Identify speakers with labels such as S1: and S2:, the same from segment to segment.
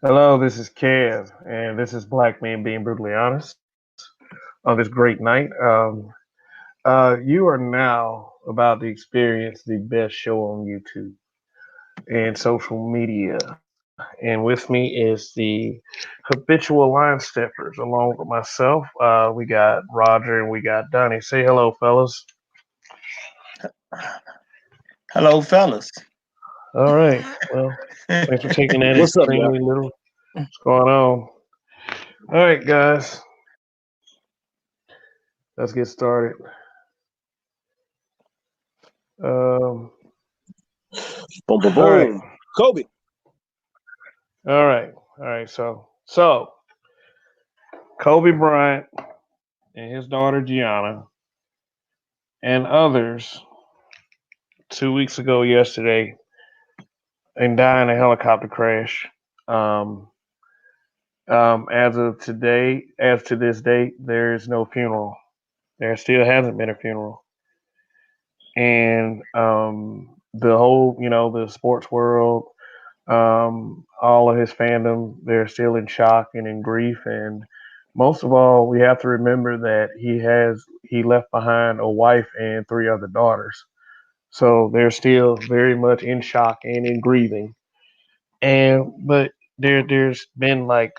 S1: Hello, this is Kev, and this is Black Men Being Brutally Honest on this great night. You are now about to experience the best show on YouTube and social media. And with me is the habitual line steppers, along with myself. We got Roger and we got Donnie. Say hello, fellas.
S2: Hello, fellas.
S1: All right. Well, thanks for taking that
S3: What's up, y'all?
S1: extremely little. What's going on? All right, guys. Let's get started. Um,
S3: Boom, boom,
S1: all right.
S3: boom. Kobe.
S1: All right. So Kobe Bryant and his daughter Gianna and others 2 weeks ago yesterday and died in a helicopter crash. Um, as of today, as to this date, there is no funeral. There still hasn't been a funeral, and the whole, the sports world, all of his fandom, they're still in shock and in grief. And most of all, we have to remember that he left behind a wife and three other daughters. So they're still very much in shock and in grieving. And but there's been like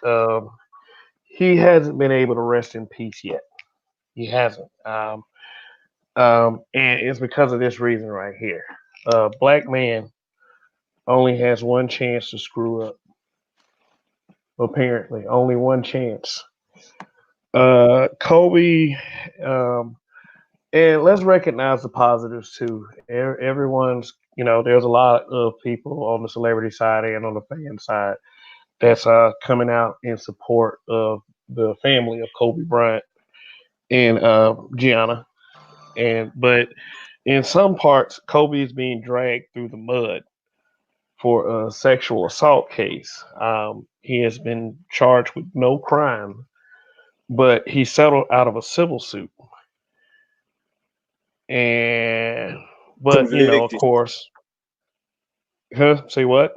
S1: he hasn't been able to rest in peace yet. He hasn't. And it's because of this reason right here. Black man only has one chance to screw up. Apparently, only one chance. Kobe, um, and let's recognize the positives too. Everyone's, there's a lot of people on the celebrity side and on the fan side that's coming out in support of the family of Kobe Bryant and Gianna. But in some parts, Kobe is being dragged through the mud for a sexual assault case. He has been charged with no crime, but he settled out of a civil suit. And but of
S3: Convicted.
S1: course, huh? Say what?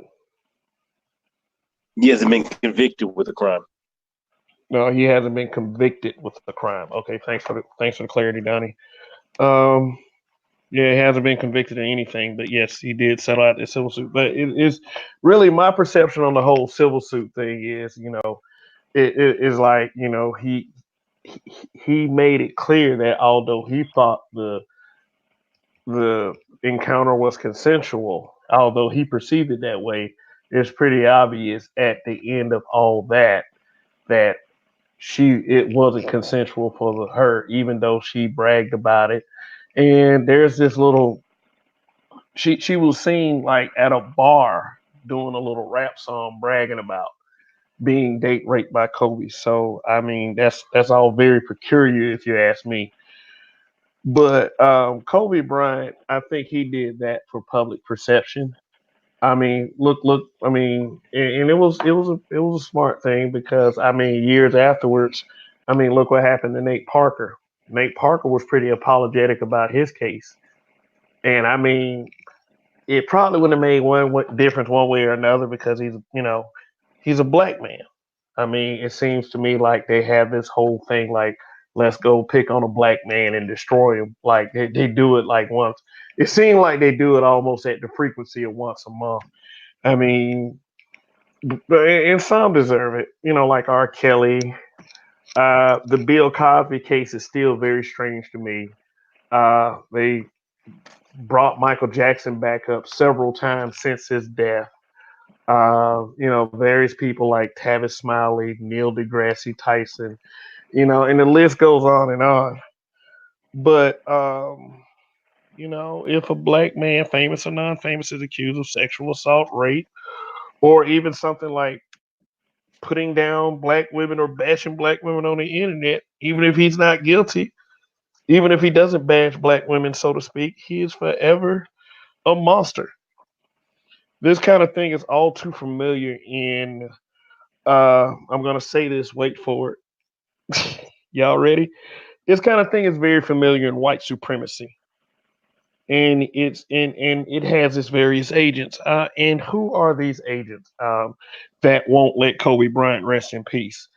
S3: He hasn't been convicted with a crime.
S1: No, he hasn't been convicted with the crime. Okay, thanks for the clarity, Donnie. Um, yeah, he hasn't been convicted of anything, but yes, he did settle out the civil suit. But it is really my perception on the whole civil suit thing is, it is like, he he made it clear that although he thought the encounter was consensual, although he perceived it that way, it's pretty obvious at the end of all that it wasn't consensual for her, even though she bragged about it. And there's this little she was seen like at a bar doing a little rap song bragging about being date raped by Kobe. So I mean that's all very peculiar if you ask me. But Kobe Bryant, I think he did that for public perception. I mean, look. I mean, and it was a smart thing because I mean, years afterwards, I mean, look what happened to Nate Parker. Nate Parker was pretty apologetic about his case, and I mean, it probably wouldn't have made one difference one way or another because he's a black man. I mean, it seems to me like they have this whole thing like, let's go pick on a black man and destroy him. Like they do it like once. It seems like they do it almost at the frequency of once a month. I mean, and some deserve it. Like R. Kelly. The Bill Cosby case is still very strange to me. They brought Michael Jackson back up several times since his death. Various people like Tavis Smiley, Neil deGrasse Tyson, and the list goes on and on. But if a black man, famous or non-famous, is accused of sexual assault, rape, or even something like putting down black women or bashing black women on the internet, even if he's not guilty, even if he doesn't bash black women, so to speak, he is forever a monster. This kind of thing is all too familiar in I'm gonna say this, wait for it. Y'all ready? This kind of thing is very familiar in white supremacy. and it has its various agents. And who are these agents that won't let Kobe Bryant rest in peace?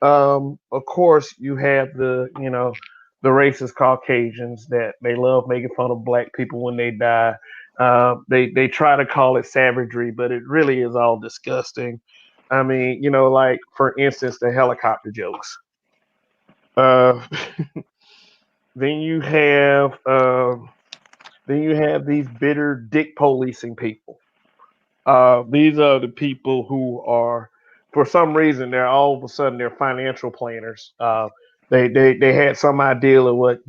S1: Of course, you have the racist Caucasians that they love making fun of black people when they die. They try to call it savagery, but it really is all disgusting. I mean, like for instance, the helicopter jokes. Uh, then you have these bitter dick policing people. These are the people who are, for some reason, they're all of a sudden they're financial planners. They had some idea of what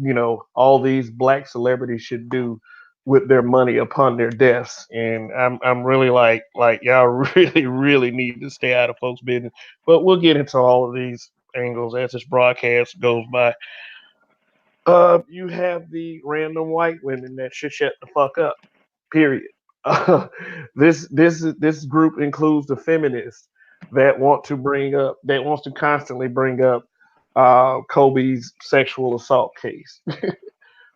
S1: all these black celebrities should do with their money upon their deaths, and I'm really like y'all really need to stay out of folks' business. But we'll get into all of these angles as this broadcast goes by. You have the random white women that should shut the fuck up. Period. Uh, this group includes the feminists that wants to constantly bring up Kobe's sexual assault case.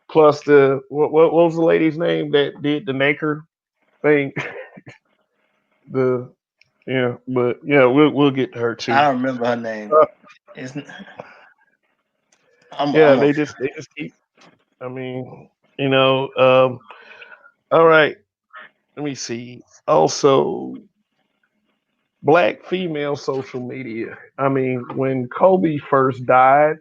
S1: Plus the what was the lady's name that did the Naker thing? the but yeah, we'll get to her too.
S2: I don't remember her name.
S1: Uh,
S2: It's,
S1: yeah,
S2: I'm a,
S1: they just keep. I mean, all right. Let me see. Also, black female social media. I mean, when Kobe first died,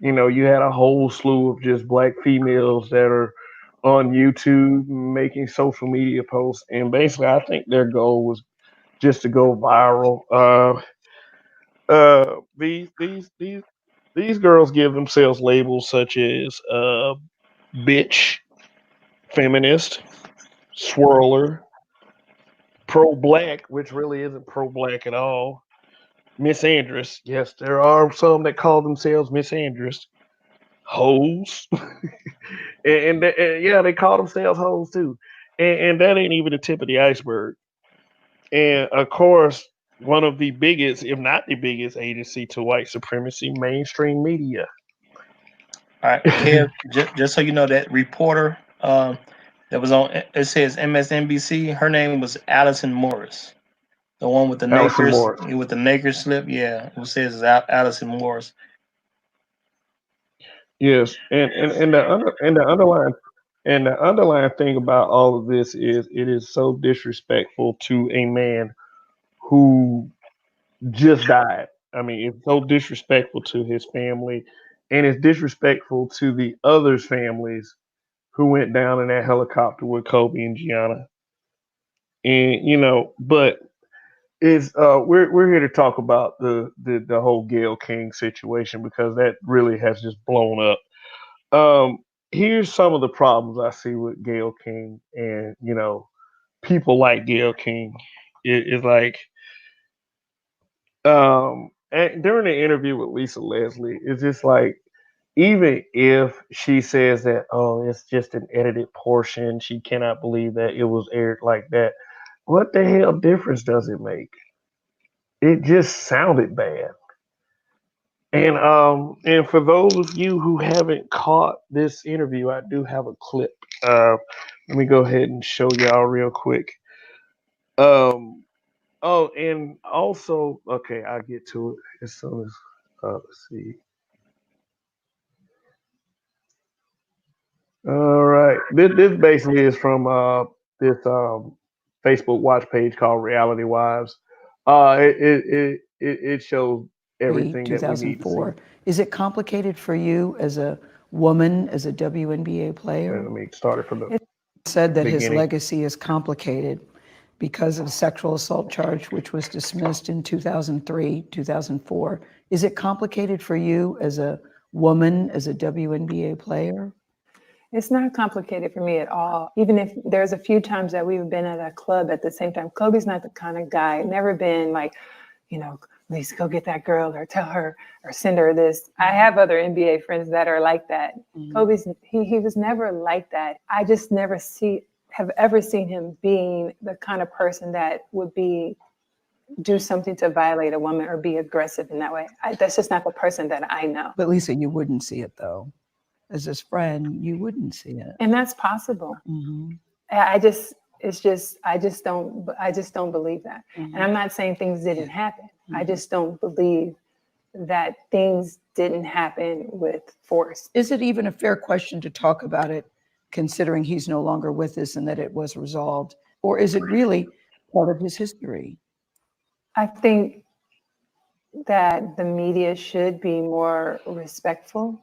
S1: you had a whole slew of just black females that are on YouTube making social media posts, and basically, I think their goal was just to go viral. These girls give themselves labels such as bitch, feminist, swirler, pro black, which really isn't pro black at all. Misandrous. Yes, there are some that call themselves misandrous. Hoes. And yeah, they call themselves hoes too. And that ain't even the tip of the iceberg. And of course, one of the biggest, if not the biggest, agency to white supremacy, mainstream media.
S2: all right, Kev. Just so you know, that reporter that was on, it says MSNBC. Her name was Allison Morris, the one with the
S1: Allison
S2: Nakers
S1: Morris.
S2: with the Nakers slip. Yeah, it says it's Allison Morris.
S1: Yes, and the underlying thing about all of this is it is so disrespectful to a man who just died. I mean, it's so disrespectful to his family, and it's disrespectful to the others' families who went down in that helicopter with Kobe and Gianna. And but is we're here to talk about the whole Gayle King situation because that really has just blown up. Here's some of the problems I see with Gayle King and people like Gayle King. It's like during the interview with Lisa Leslie, it's just like even if she says that it's just an edited portion, she cannot believe that it was aired like that. What the hell difference does it make? It just sounded bad. And for those of you who haven't caught this interview, I do have a clip. Let me go ahead and show y'all real quick. Um, oh, and also, okay, I'll get to it as soon as let's see. All right, this basically is from this Facebook watch page called Reality Wives. It shows everything that we need to see.
S4: 2004. Is it complicated for you as a woman, as a WNBA player?
S1: Let me start it from the
S4: Said that his
S1: beginning.
S4: legacy is complicated because of a sexual assault charge, which was dismissed in 2003, 2004. Is it complicated for you as a woman, as a WNBA player?
S5: It's not complicated for me at all. Even if there's a few times that we've been at a club at the same time. Kobe's not the kind of guy, never been like, Lisa, go get that girl or tell her or send her this. I have other NBA friends that are like that. Mm-hmm. He was never like that. I just never have ever seen him being the kind of person that would do something to violate a woman or be aggressive in that way. That's just not the person that I know.
S4: But Lisa, you wouldn't see it though. as his friend, you wouldn't see it.
S5: And that's possible.
S4: Mm-hmm.
S5: I just don't believe that.
S4: Mm-hmm.
S5: And I'm not saying things didn't happen. Mm-hmm. I just don't believe that things didn't happen with force.
S4: Is it even a fair question to talk about it, considering he's no longer with us and that it was resolved? Or is it really part of his history?
S5: I think that the media should be more respectful.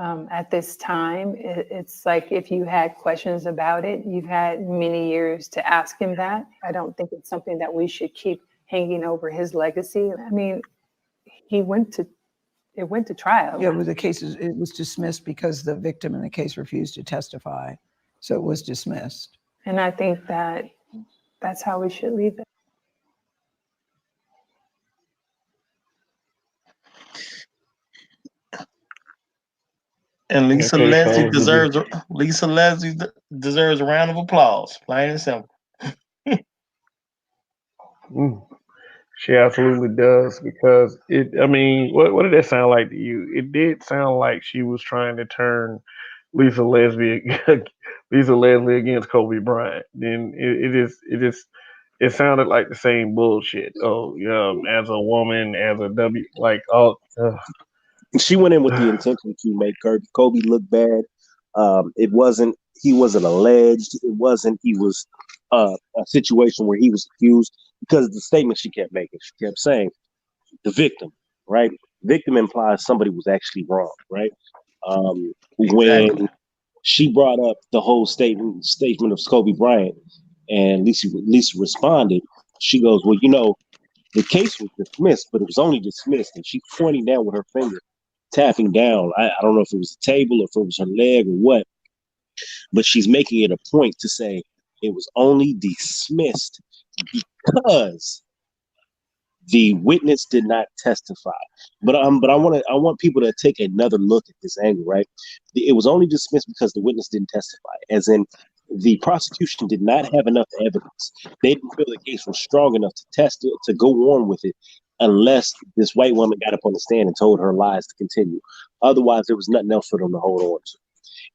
S5: At this time, it's like if you had questions about it, you've had many years to ask him that. I don't think it's something that we should keep hanging over his legacy. I mean, it went to trial.
S4: Yeah, well, it was dismissed because the victim in the case refused to testify. So it was dismissed.
S5: And I think that that's how we should leave it.
S2: And Lisa
S1: Okay,
S2: Leslie
S1: so
S2: deserves a round of applause, plain and simple.
S1: She absolutely does, because I mean, what did that sound like to you? It did sound like she was trying to turn Lisa Leslie Lisa Leslie against Kobe Bryant. Then it sounded like the same bullshit. Oh, yeah, as a woman, as a W, like, oh,
S3: She went in with the intention to make Kobe look bad. He wasn't alleged. It wasn't he was a situation where he was accused, because the statement she kept making, she kept saying the victim, right? Victim implies somebody was actually wrong, right?
S2: Exactly.
S3: When she brought up the whole statement of Kobe Bryant, and Lisa responded, she goes, "Well, the case was dismissed, but it was only dismissed," and she's pointing down with her finger, tapping down. I don't know if it was a table or if it was her leg or what, but she's making it a point to say it was only dismissed because the witness did not testify. But I want people to take another look at this angle, right? It was only dismissed because the witness didn't testify, as in the prosecution did not have enough evidence. They didn't feel the case was strong enough to test it, to go on with it, unless this white woman got up on the stand and told her lies to continue. Otherwise, there was nothing else for them to hold on to.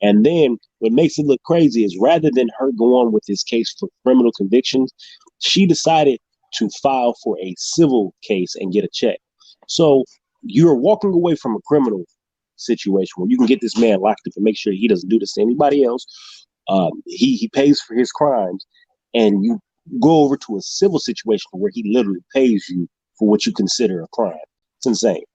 S3: And then what makes it look crazy is, rather than her go on with this case for criminal convictions, she decided to file for a civil case and get a check. So you're walking away from a criminal situation where you can get this man locked up and make sure he doesn't do this to anybody else. He pays for his crimes, and you go over to a civil situation where he literally pays you for what you consider a crime. It's insane.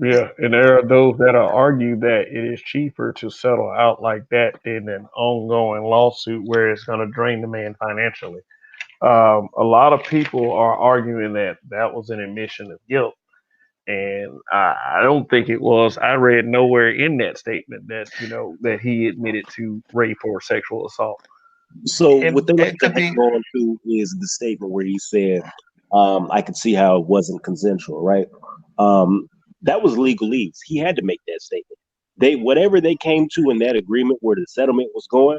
S1: Yeah, and there are those that argue that it is cheaper to settle out like that than an ongoing lawsuit where it's going to drain the man financially. A lot of people are arguing that that was an admission of guilt, and I don't think it was. I read nowhere in that statement that that he admitted to rape or sexual assault.
S3: So
S2: It,
S3: what they like
S2: it
S3: to
S2: could be.
S3: hang on to is the statement where he said, "I could see how it wasn't consensual." Right? That was legalese. He had to make that statement. Whatever they came to in that agreement where the settlement was going,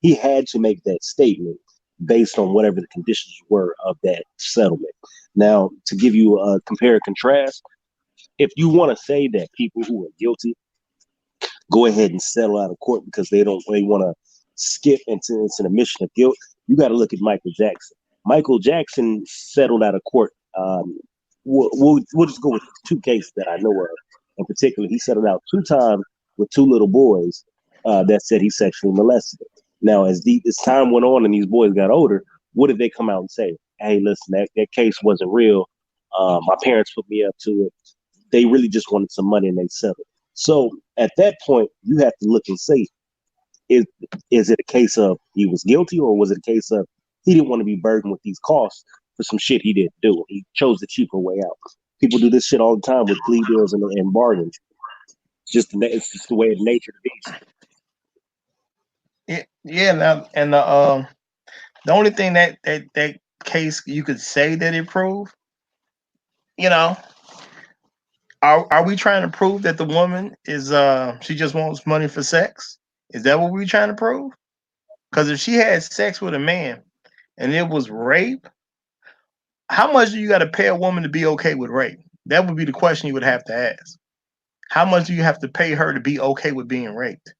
S3: he had to make that statement based on whatever the conditions were of that settlement. Now, to give you a compare and contrast, if you want to say that people who are guilty go ahead and settle out of court because they want to skip into it's an admission of guilt, you got to look at Michael Jackson. Michael Jackson settled out of court. We'll just go with two cases that I know of in particular. He settled out 2 times with 2 little boys that said he sexually molested them. Now, as time went on and these boys got older, what did they come out and say? Hey, listen, that case wasn't real. My parents put me up to it. They really just wanted some money and they settled. So at that point, you have to look and say, is it a case of he was guilty, or was it a case of he didn't want to be burdened with these costs for some shit he didn't do? He chose the cheaper way out. People do this shit all the time with plea deals and bargains. It's just the way of nature to be.
S2: Yeah. Now, and the only thing that case you could say that it proved, are we trying to prove that the woman is she just wants money for sex? Is that what we're trying to prove? Because if she had sex with a man and it was rape, how much do you got to pay a woman to be okay with rape? That would be the question you would have to ask. how much do you have to pay her to be okay with being raped?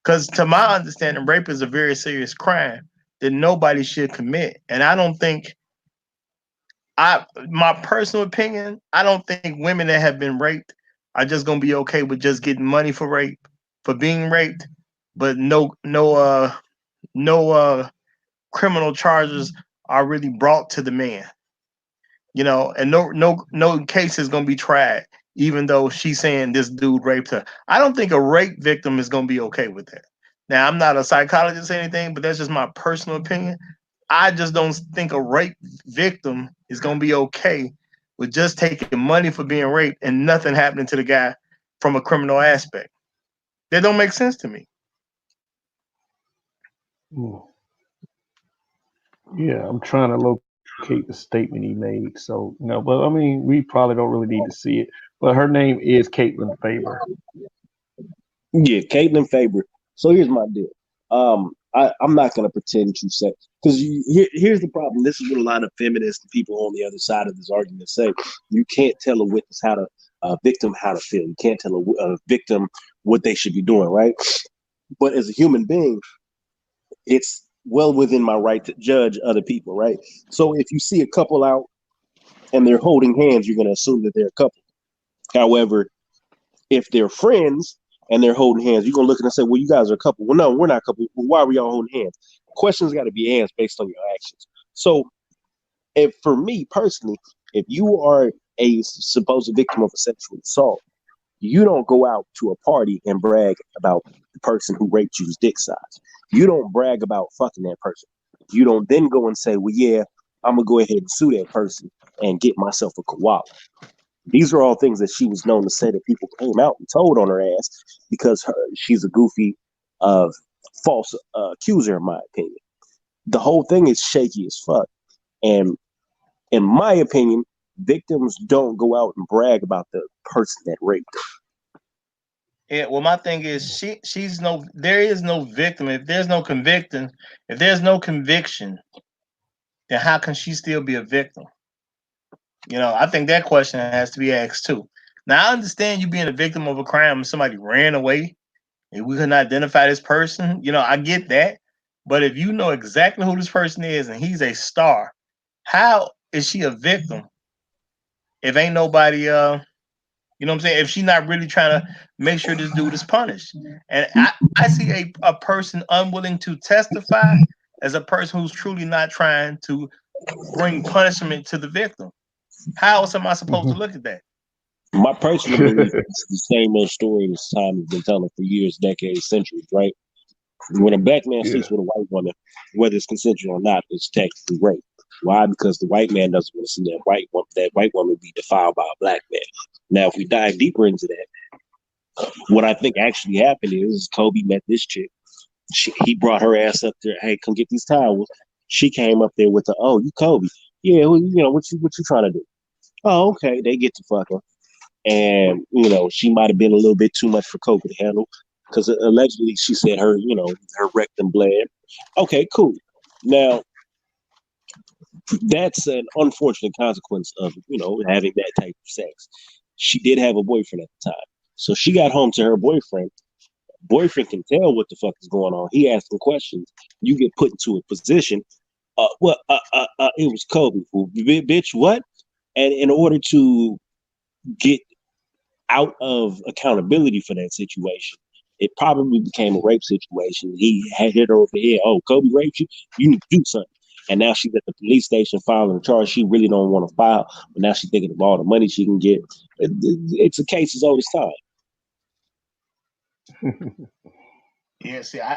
S2: Because to my understanding, rape is a very serious crime that nobody should commit. And I don't think my personal opinion, I don't think women that have been raped are just gonna be okay with just getting money for rape, for being raped, but no criminal charges are really brought to the man. And no case is gonna be tried, even though she's saying this dude raped her. I don't think a rape victim is gonna be okay with that. Now, I'm not a psychologist or anything, but that's just my personal opinion. I just don't think a rape victim is gonna be okay with just taking money for being raped and nothing happening to the guy from a criminal aspect. That don't make sense to me.
S1: Yeah, I'm trying to locate the statement he made. So but I mean, we probably don't really need to see it. But her name is Caitlin Faber.
S3: Yeah, Caitlin Faber. So here's my deal. I'm not going to pretend to say, because here's the problem. This is what a lot of feminists and people on the other side of this argument say. You can't tell a witness a victim how to feel. You can't tell a victim what they should be doing, right? But as a human being, it's well within my right to judge other people, right? So if you see a couple out and they're holding hands, you're going to assume that they're a couple. However, if they're friends and they're holding hands, you're going to look at them and say, well, you guys are a couple. Well, no, we're not a couple. Well, why are y'all holding hands? Questions got to be asked based on your actions. So if for me personally, if you are a supposed victim of a sexual assault, you don't go out to a party and brag about the person who raped you's dick size. You don't brag about fucking that person. You don't then go and say, well, yeah, I'm going to go ahead and sue that person and get myself a koala. These are all things that she was known to say that people came out and told on her ass because she's a goofy, false accuser, in my opinion. The whole thing is shaky as fuck. And in my opinion, victims don't go out and brag about the person that raped them.
S2: Yeah, well, my thing is there is no victim. If there's no conviction, then how can she still be a victim? I think that question has to be asked too. Now, I understand you being a victim of a crime and somebody ran away and we couldn't identify this person. I get that. But if you know exactly who this person is and he's a star, how is she a victim if ain't nobody you know what I'm saying? If she's not really trying to make sure this dude is punished. And I see a person unwilling to testify as a person who's truly not trying to bring punishment to the victim. How else am I supposed to look at that?
S3: My personal belief is the same old story this time has been telling for years, decades, centuries, right? When a black man sleeps with a white woman, whether it's consensual or not, it's technically rape. Why? Because the white man doesn't want to see that white woman be defiled by a black man. Now, if we dive deeper into that, what I think actually happened is Kobe met this chick. He brought her ass up there. Hey, come get these towels. She came up there with the, oh, you Kobe. Yeah, well, what you trying to do? Oh, okay. They get to fucking. And, she might have been a little bit too much for Kobe to handle because allegedly she said her rectum bled. Okay, cool. Now, that's an unfortunate consequence of, having that type of sex. She did have a boyfriend at the time. So she got home to her boyfriend. Boyfriend can tell what the fuck is going on. He asking questions. You get put into a position. It was Kobe. Bitch, what? And in order to get out of accountability for that situation, it probably became a rape situation. He had hit her over the head. Oh, Kobe raped you? You need to do something. And now she's at the police station filing a charge she really don't want to file, but now she's thinking of all the money she can get. It's a case as old as
S2: time. Yeah, see,
S1: hey,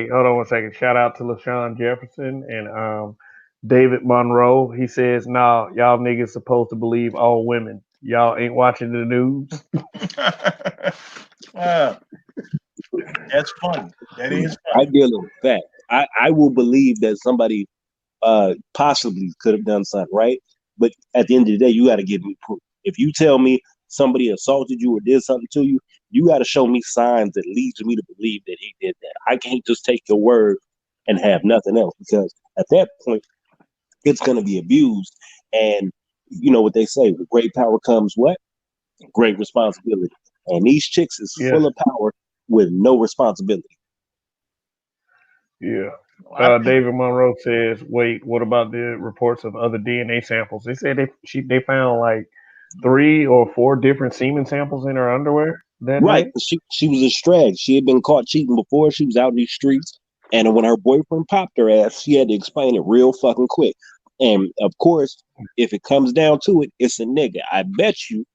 S1: hold on one second. Shout out to LaShawn Jefferson and David Monroe. He says, "Nah, y'all niggas supposed to believe all women. Y'all ain't watching the news."
S2: That's funny. That is funny.
S3: I deal with that. I will believe that somebody possibly could have done something, right? But at the end of the day, you got to give me proof. If you tell me somebody assaulted you or did something to you, you got to show me signs that leads me to believe that he did that. I can't just take your word and have nothing else, because at that point, it's going to be abused. And you know what they say, with great power comes what? great responsibility. And these chicks is
S1: Yeah,
S3: full of power with no responsibility.
S1: yeah.
S2: I think
S1: David Monroe says, "Wait, what about the reports of other DNA samples?" They said they found like 3 or 4 different semen samples in her underwear that
S3: Right.
S1: night.
S3: She was a strag. She had been caught cheating before. She was out in these streets. And when her boyfriend popped her ass, she had to explain it real fucking quick. And of course, if it comes down to it, it's a nigga. I bet you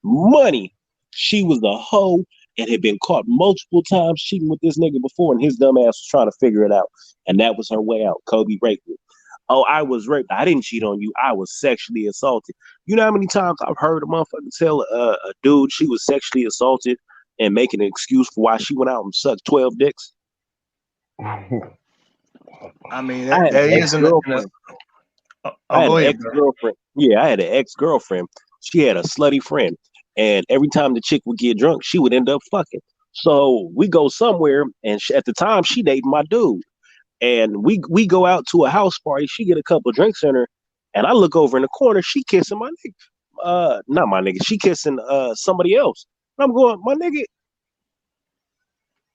S3: money she was a hoe and had been caught multiple times cheating with this nigga before, and his dumb ass was trying to figure it out. And that was her way out. Kobe raped me. Oh, I was raped. I didn't cheat on you. I was sexually assaulted. You know how many times I've heard a motherfucker tell a dude she was sexually assaulted and making an excuse for why she went out and sucked 12 dicks?
S2: I mean
S3: I had
S2: that
S3: an
S2: is in a
S3: ex-girlfriend. I had
S2: go
S3: an
S2: ahead, bro.
S3: ex-girlfriend. Yeah, I had an ex-girlfriend. She had a slutty friend. And every time the chick would get drunk, she would end up fucking. So we go somewhere, and at the time, she dated my dude. And we go out to a house party. She get a couple drinks in her, and I look over in the corner. She kissing my nigga. Not my nigga. She kissing somebody else. And I'm going, my nigga.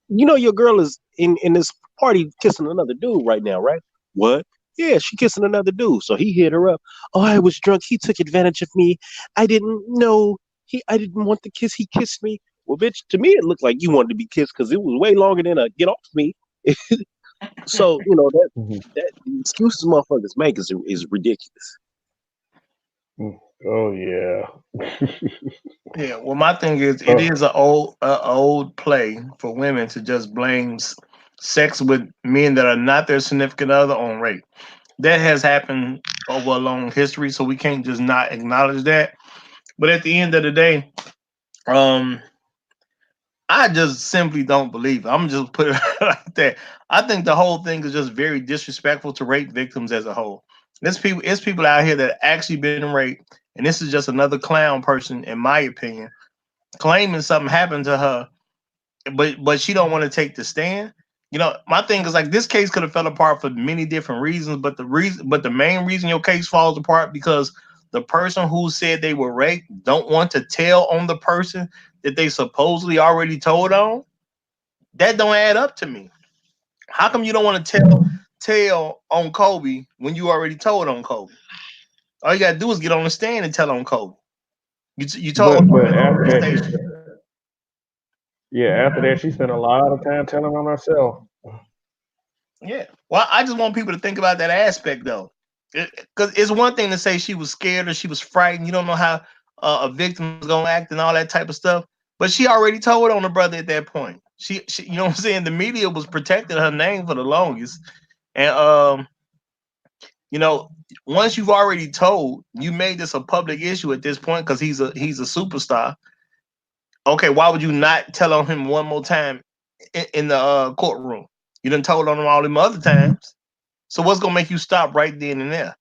S3: You know your girl is in this party kissing another dude right now, right? What? Yeah, she kissing another dude. So he hit her up. Oh, I was drunk. He took advantage of me. I didn't know. I didn't want the kiss. He kissed me. Well, bitch, to me it looked like you wanted to be kissed because it was way longer than a get off me. So that the excuses motherfuckers make is ridiculous.
S1: Oh yeah.
S2: Yeah, well, my thing is, it
S1: Oh,
S2: is a old play for women to just blame sex with men that are not their significant other on rape. That has happened over a long history, so we can't just not acknowledge that. But at the end of the day, um, I just simply don't believe it. I'm just put it like that. I think the whole thing is just very disrespectful to rape victims as a whole. It's people out here that actually been raped, and this is just another clown person, in my opinion, claiming something happened to her, but she don't want to take the stand. My thing is like this case could have fell apart for many different reasons, but the main reason your case falls apart because the person who said they were raped don't want to tell on the person that they supposedly already told on. That don't add up to me. How come you don't want to tell on Kobe when you already told on Kobe? All you gotta do is get on the stand and tell on Kobe. You told
S1: but
S2: him
S1: but
S2: at the
S1: after
S2: police
S1: that,
S2: station.
S1: she spent a lot of time telling on herself.
S2: Yeah. Well, I just want people to think about that aspect though, because it's one thing to say she was scared or she was frightened. You don't know how a victim's gonna act and all that type of stuff. But she already told on her brother at that point. You know what I'm saying? The media was protecting her name for the longest, and you know, once you've already told, you made this a public issue at this point because he's a superstar. Okay, why would you not tell on him one more time in the courtroom? You done told on him all them other times. So what's gonna make you stop right then and there?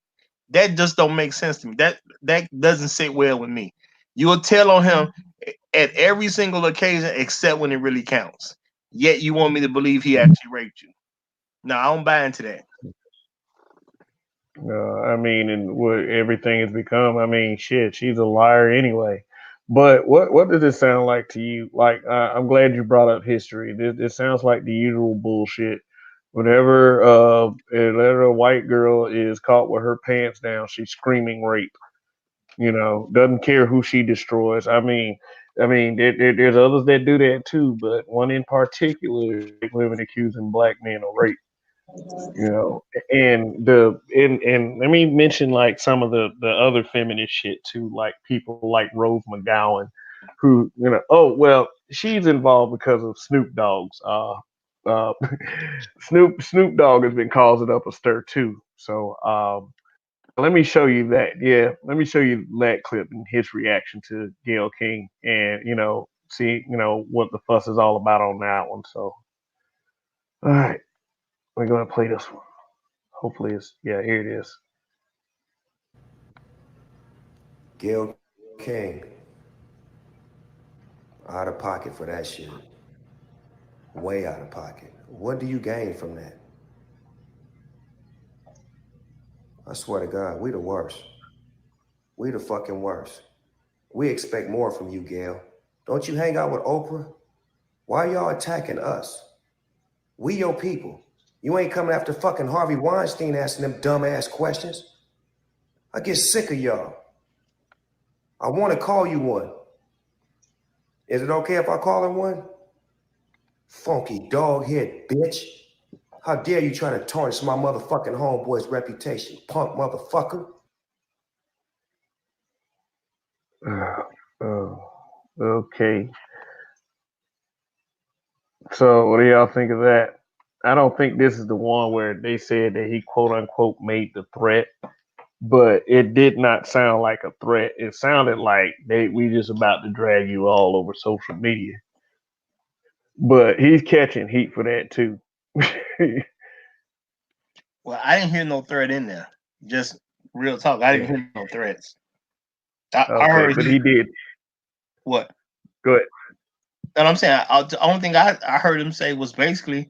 S2: That just don't make sense to me. That doesn't sit well with me. You will tell on him at every single occasion except when it really counts. Yet you want me to believe he actually raped you. No, I don't buy into that.
S1: I mean, and what everything has become. I mean, shit, she's a liar anyway. But what does it sound like to you? Like, I'm glad you brought up history. This sounds like the usual bullshit. Whenever a white girl is caught with her pants down, she's screaming rape. Doesn't care who she destroys. There's others that do that too, but one in particular is white women accusing black men of rape. you know and let me mention like some of the other feminist shit too, like people like Rose McGowan, who oh well, she's involved because of Snoop Dogg's Snoop Dogg has been causing up a stir too. So let me show you that. Yeah, let me show you that clip and his reaction to Gayle King, and see what the fuss is all about on that one. So all right, we're gonna play this one. Hopefully it's, yeah, here it is.
S6: Gayle King, out of pocket for that shit. Way out of pocket. What do you gain from that? I swear to God, we the worst. We the fucking worst. We expect more from you, Gayle. Don't you hang out with Oprah? Why are y'all attacking us? We your people. You ain't coming after fucking Harvey Weinstein asking them dumbass questions. I get sick of y'all. I want to call you one. Is it okay if I call him one? Funky dog head bitch. How dare you try to tarnish my motherfucking homeboy's reputation, punk motherfucker?
S1: Okay. So what do y'all think of that? I don't think this is the one where they said that he quote unquote made the threat, but it did not sound like a threat. It sounded like we just about to drag you all over social media. But he's catching heat for that too.
S2: Well, I didn't hear no threat in there. Just real talk. I didn't hear no threats. I
S1: Okay,
S2: heard
S1: but he did.
S2: what?
S1: Go ahead.
S2: And I'm saying the only thing I heard him say was basically,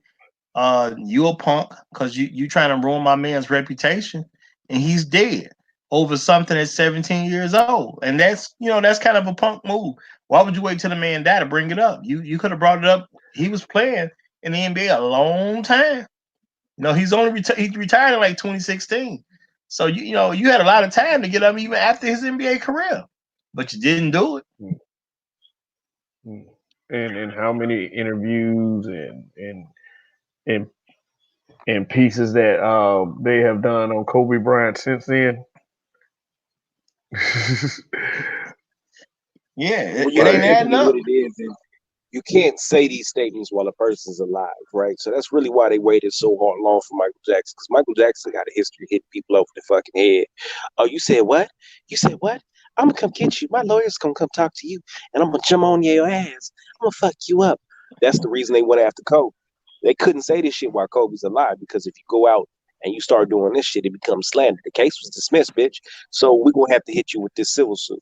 S2: you a punk because you trying to ruin my man's reputation, and he's dead over something that's 17 years old. And that's that's kind of a punk move. Why would you wait till the man died to bring it up? You could have brought it up. He was playing in the NBA a long time. He's only he retired in like 2016. So you had a lot of time to get up even after his NBA career, but you didn't do it.
S1: And how many interviews and pieces that they have done on Kobe Bryant since then.
S2: Yeah,
S3: Well,
S2: it ain't adding
S3: typically
S2: up.
S3: what it is you can't say these statements while a person's alive, right? So that's really why they waited so long for Michael Jackson, because Michael Jackson got a history of hitting people over the fucking head. Oh, you said what? You said what? I'm gonna come get you. My lawyer's gonna come talk to you, and I'm gonna jump on your ass. I'm gonna fuck you up. That's the reason they went after Kobe. They couldn't say this shit while Kobe's alive, because if you go out and you start doing this shit, it becomes slander. The case was dismissed, bitch. So we're gonna have to hit you with this civil suit.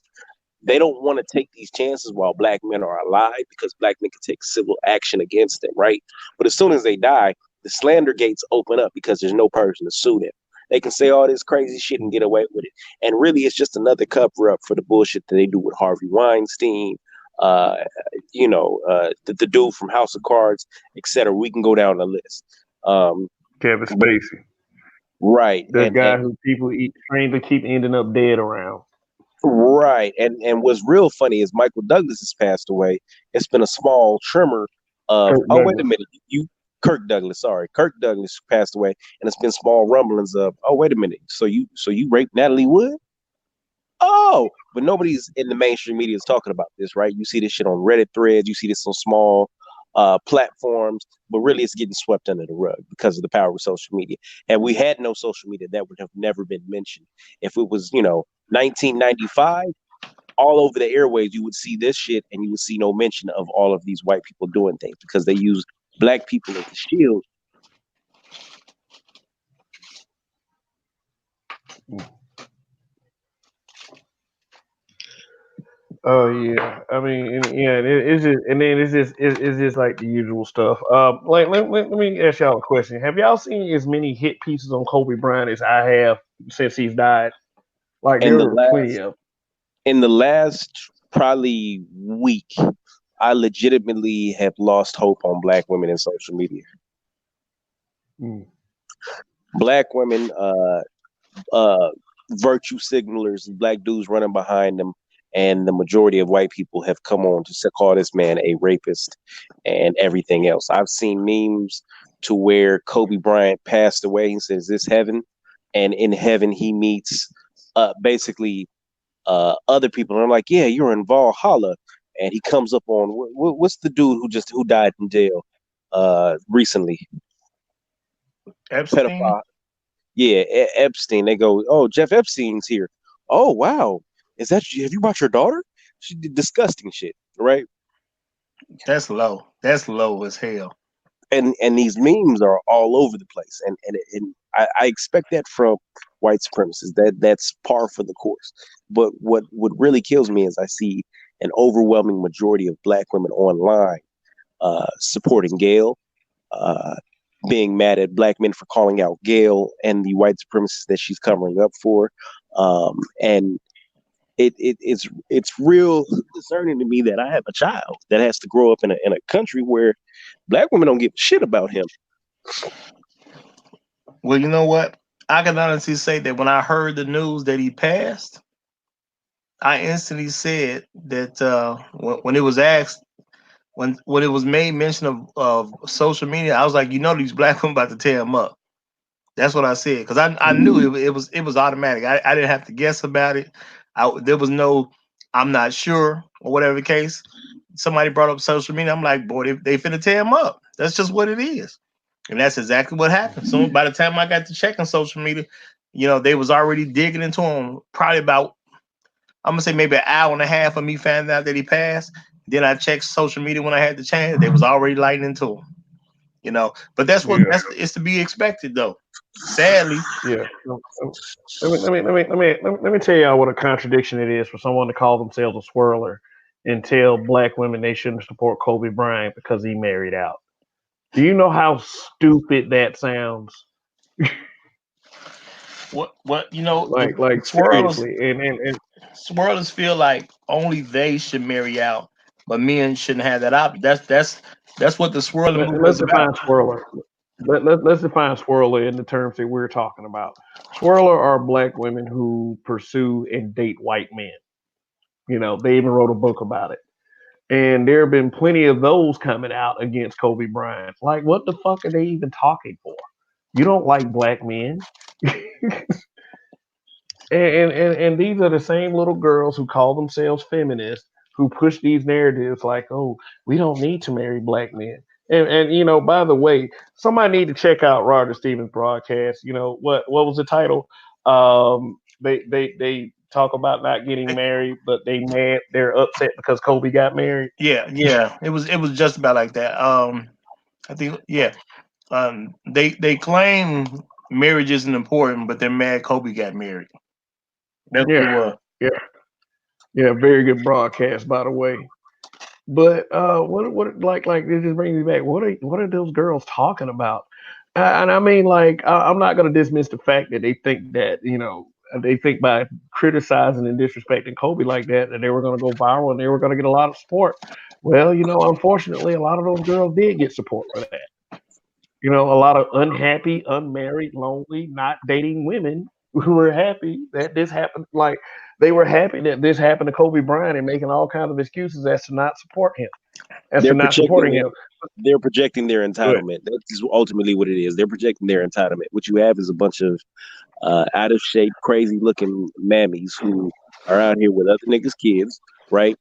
S3: They don't want to take these chances while black men are alive, because black men can take civil action against them, right? But as soon as they die, the slander gates open up because there's no person to sue them. They can say all this crazy shit and get away with it. And really, it's just another cover up for the bullshit that they do with Harvey Weinstein, the dude from House of Cards, etc. We can go down the list.
S1: Kevin Spacey.
S3: Right.
S1: The guy who people trained to keep ending up dead around.
S3: Right. And what's real funny is Michael Douglas has passed away. It's been a small tremor of wait a minute. Kirk Douglas passed away, and it's been small rumblings of wait a minute. So you raped Natalie Wood? Oh, but nobody's in the mainstream media is talking about this, right? You see this shit on Reddit threads, you see this on small platforms, but really it's getting swept under the rug because of the power of social media. And we had no social media, that would have never been mentioned. If it was, 1995, all over the airways, you would see this shit and you would see no mention of all of these white people doing things because they use black people as a shield.
S1: Oh yeah, I mean, it's just, and then it's just like the usual stuff. Let me ask y'all a question. Have y'all seen as many hit pieces on Kobe Bryant as I have since he's died? Like there were plenty of.
S3: In the last probably week, I legitimately have lost hope on black women in social media. Black women, virtue signalers, black dudes running behind them, and the majority of white people have come on to call this man a rapist and everything else. I've seen memes to where Kobe Bryant passed away and says, "Is this heaven?" And in heaven, he meets basically other people, and I'm like, "Yeah, you're in Valhalla." And he comes up on what's the dude who died in jail recently?
S2: Epstein.
S3: Pedophile. Yeah, Epstein. They go, "Oh, Jeff Epstein's here." Oh, wow. Is that you? Have you brought your daughter? She did disgusting shit, right?
S2: That's low. That's low as hell.
S3: And these memes are all over the place, and I expect that from white supremacists. That's par for the course. But what really kills me is I see an overwhelming majority of black women online supporting Gayle, being mad at black men for calling out Gayle and the white supremacists that she's covering up for, and it's real concerning to me that I have a child that has to grow up in a country where black women don't give a shit about him.
S2: Well, you know what? I can honestly say that when I heard the news that he passed, I instantly said that when it was asked, when it was made mention of social media, I was like, you know, these black women about to tear him up. That's what I said because I knew it was automatic. I didn't have to guess about it. There was no I'm not sure or whatever the case. Somebody brought up social media. I'm like, boy, they finna tear him up. That's just what it is, and that's exactly what happened. So by the time I got to checking social media, you know, they was already digging into him. Probably about I'm gonna say maybe an hour and a half of me finding out that he passed. Then I checked social media when I had the chance. They was already lighting into him. You know, but that's what it's to be expected though. Sadly,
S1: Yeah. Let me tell y'all what a contradiction it is for someone to call themselves a swirler and tell black women they shouldn't support Kobe Bryant because he married out. Do you know how stupid that sounds?
S2: what you know,
S1: Like
S2: swirlers
S1: seriously, and
S2: swirlers feel like only they should marry out, but men shouldn't have that option. That's what the swirler movement
S1: let's
S2: is about.
S1: define swirler. Let's define swirler in the terms that we're talking about. Swirler are black women who pursue and date white men. You know, they even wrote a book about it. And there have been plenty of those coming out against Kobe Bryant. Like, what the fuck are they even talking for? You don't like black men. And these are the same little girls who call themselves feminists who push these narratives like, oh, we don't need to marry black men. And you know, by the way, somebody need to check out Roger Stevens' broadcast. You know what was the title? They talk about not getting married, but they're upset because Kobe got married.
S2: Yeah. It was just about like that. I think yeah. They claim marriage isn't important, but they're mad Kobe got married. That's what it
S1: Yeah,
S2: was.
S1: yeah, yeah. Very good broadcast, by the way. But what like it just brings me back. What are those girls talking about? And I mean, like I'm not gonna dismiss the fact that they think that they think by criticizing and disrespecting Kobe like that they were gonna go viral and they were gonna get a lot of support. Well, unfortunately, a lot of those girls did get support for that. You know, a lot of unhappy, unmarried, lonely, not dating women who were happy that this happened. Like they were happy that this happened to Kobe Bryant and making all kinds of excuses as to not support him, as to
S3: They're
S1: not
S3: projecting
S1: supporting
S3: their
S1: him.
S3: they're projecting their
S1: Good.
S3: entitlement. That's ultimately what it is. They're projecting their entitlement. What you have is a bunch of out of shape, crazy looking mammies who are out here with other niggas' kids, right?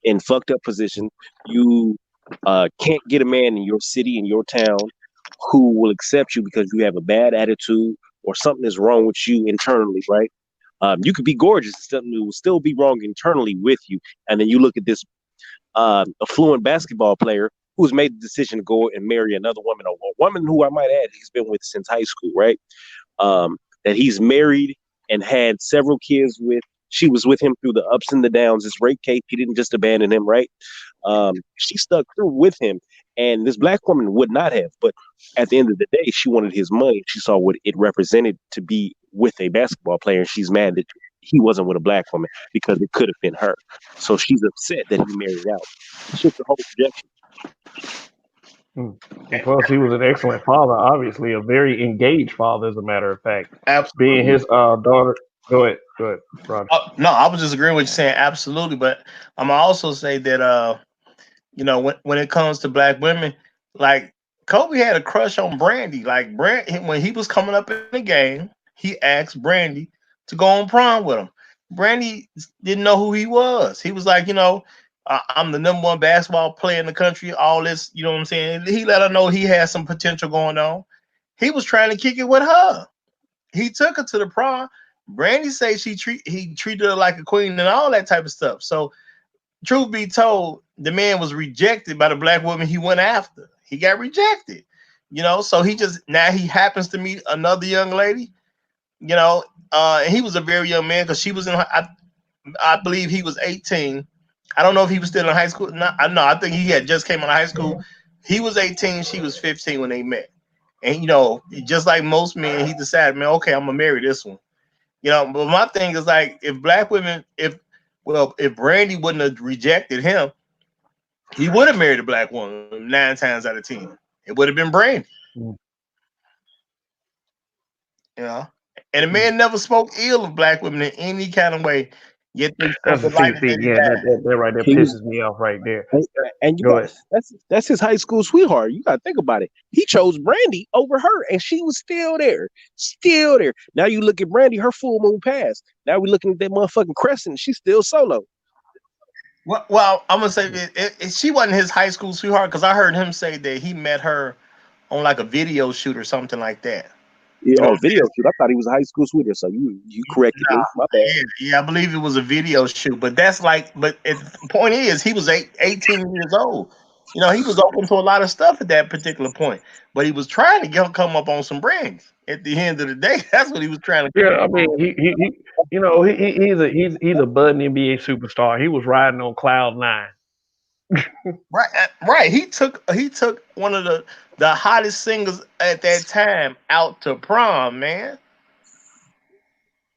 S3: In fucked up position. You can't get a man in your city, in your town, who will accept you because you have a bad attitude or something is wrong with you internally, right? You could be gorgeous and something will still be wrong internally with you. And then you look at this affluent basketball player who's made the decision to go and marry another woman, a woman who I might add he's been with since high school, right? That he's married and had several kids with. She was with him through the ups and the downs. This rape case, he didn't just abandon him, right? She stuck through with him, and this black woman would not have. But at the end of the day, she wanted his money. She saw what it represented to be with a basketball player, and she's mad that he wasn't with a black woman because it could have been her. So she's upset that he married out. It's just a whole projection.
S1: Mm. And plus, he was an excellent father. Obviously, a very engaged father, as a matter of fact. Being
S2: Absolutely.
S1: his daughter. Go ahead, Roger.
S2: No, I was just agreeing with you saying absolutely, but I'm gonna also say that when it comes to black women, like Kobe had a crush on Brandy. Like when he was coming up in the game, he asked Brandy to go on prom with him. Brandy didn't know who he was. He was like, I'm the number one basketball player in the country. All this, you know what I'm saying? He let her know he had some potential going on. He was trying to kick it with her. He took her to the prom. Brandy say he treated her like a queen and all that type of stuff. So truth be told, the man was rejected by the black woman he went after. He got rejected, So now he happens to meet another young lady, and he was a very young man because she was I believe he was 18. I don't know if he was still in high school. No, I think he had just came out of high school. He was 18, she was 15 when they met. And just like most men, he decided, man, okay, I'm gonna marry this one. You know, but my thing is like, if black women, if Brandy wouldn't have rejected him, he would have married a black woman 9 times out of 10. It would have been Brandy.
S1: Mm.
S2: You know, and the man never spoke ill of black women in any kind of way. Yet they spoke
S1: That's the
S2: the life
S1: see,
S2: that he
S1: yeah,
S2: died.
S1: that right there
S3: He was,
S1: pisses me off right there.
S3: and you
S1: Go
S3: got
S1: ahead.
S3: that's his high school sweetheart. You got to think about it. He chose Brandy over her, and she was still there, still there. Now you look at Brandy, her full moon passed. Now we looking at that motherfucking crescent. She's still solo.
S2: Well, I'm gonna say she wasn't his high school sweetheart, because I heard him say that he met her on like a video shoot or something like that.
S3: Yeah,
S2: You know,
S3: on video shoot. I thought he was a high school sweetheart. So you corrected me. My bad.
S2: yeah, I believe it was a video shoot, but that's like, the point is, he was 18 years old. You know, he was open to a lot of stuff at that particular point, but he was trying to come up on some brains. At the end of the day, that's what he was trying to.
S1: Yeah, I mean, he you know, he's a budding NBA superstar. He was riding on cloud 9.
S2: Right. He took one of the hottest singers at that time out to prom, man.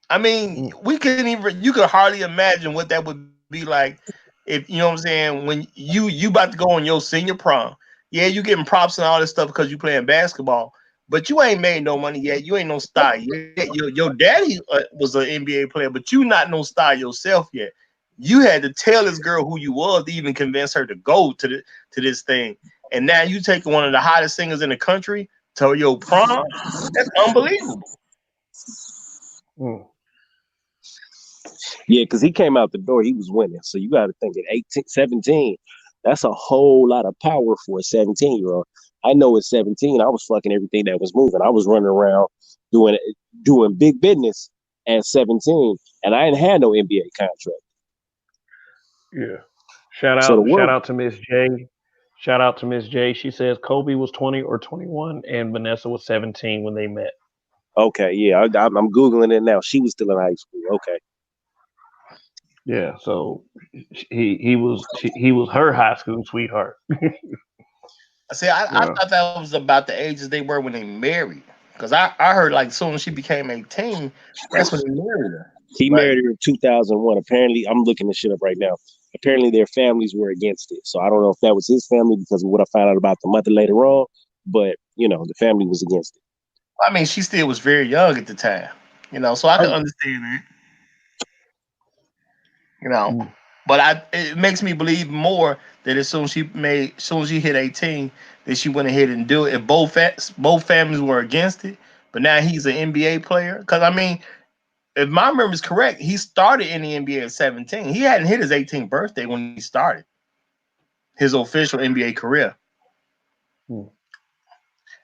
S2: I mean, you could hardly imagine what that would be like, if you know what I'm saying, when you about to go on your senior prom. Yeah, you getting props and all this stuff because you playing basketball, but you ain't made no money yet. You ain't no star yet. Your daddy was an NBA player, but you not no star yourself yet. You had to tell this girl who you was to even convince her to go to this thing. And now you take one of the hottest singers in the country to your prom. That's unbelievable.
S1: Mm.
S3: Yeah, because he came out the door, he was winning. So you got to think at 18, 17, that's a whole lot of power for a 17-year-old. I know at 17, I was fucking everything that was moving. I was running around doing big business at 17, and I didn't have no NBA contract.
S1: Yeah. Shout
S3: So the world,
S1: out to Miss J. Shout out to Miss J. She says Kobe was 20 or 21 and Vanessa was 17 when they met.
S3: okay, yeah, I'm Googling it now. She was still in high school. Okay.
S1: Yeah, so he was her high school sweetheart.
S2: See, I
S1: Yeah.
S2: thought that was about the ages they were when they married. Because I heard like as soon as she became 18, that's when he married her.
S3: He
S2: But
S3: married her in 2001. Apparently, I'm looking this shit up right now. Apparently, their families were against it. So I don't know if that was his family because of what I found out about the mother later on. But, the family was against it.
S2: I mean, she still was very young at the time, so I can understand that.
S1: Mm.
S2: But it makes me believe more that as soon as she hit 18, that she went ahead and do it. If both families were against it, but now he's an NBA player. Because I mean, if my memory is correct, he started in the NBA at 17. He hadn't hit his 18th birthday when he started his official NBA career.
S1: Mm.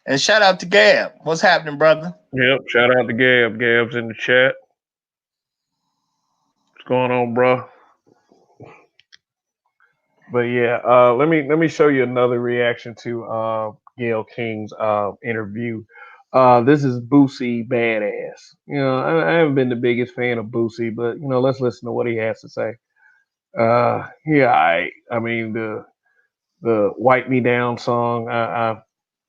S2: And shout out to Gab. What's happening, brother?
S1: Yep. Shout out to Gab. Gab's in the chat. What's going on, bro? But yeah, let me show you another reaction to Gayle King's interview. This is Boosie Badass. I haven't been the biggest fan of Boosie, but let's listen to what he has to say. Yeah, I mean the "Wipe Me Down" song, I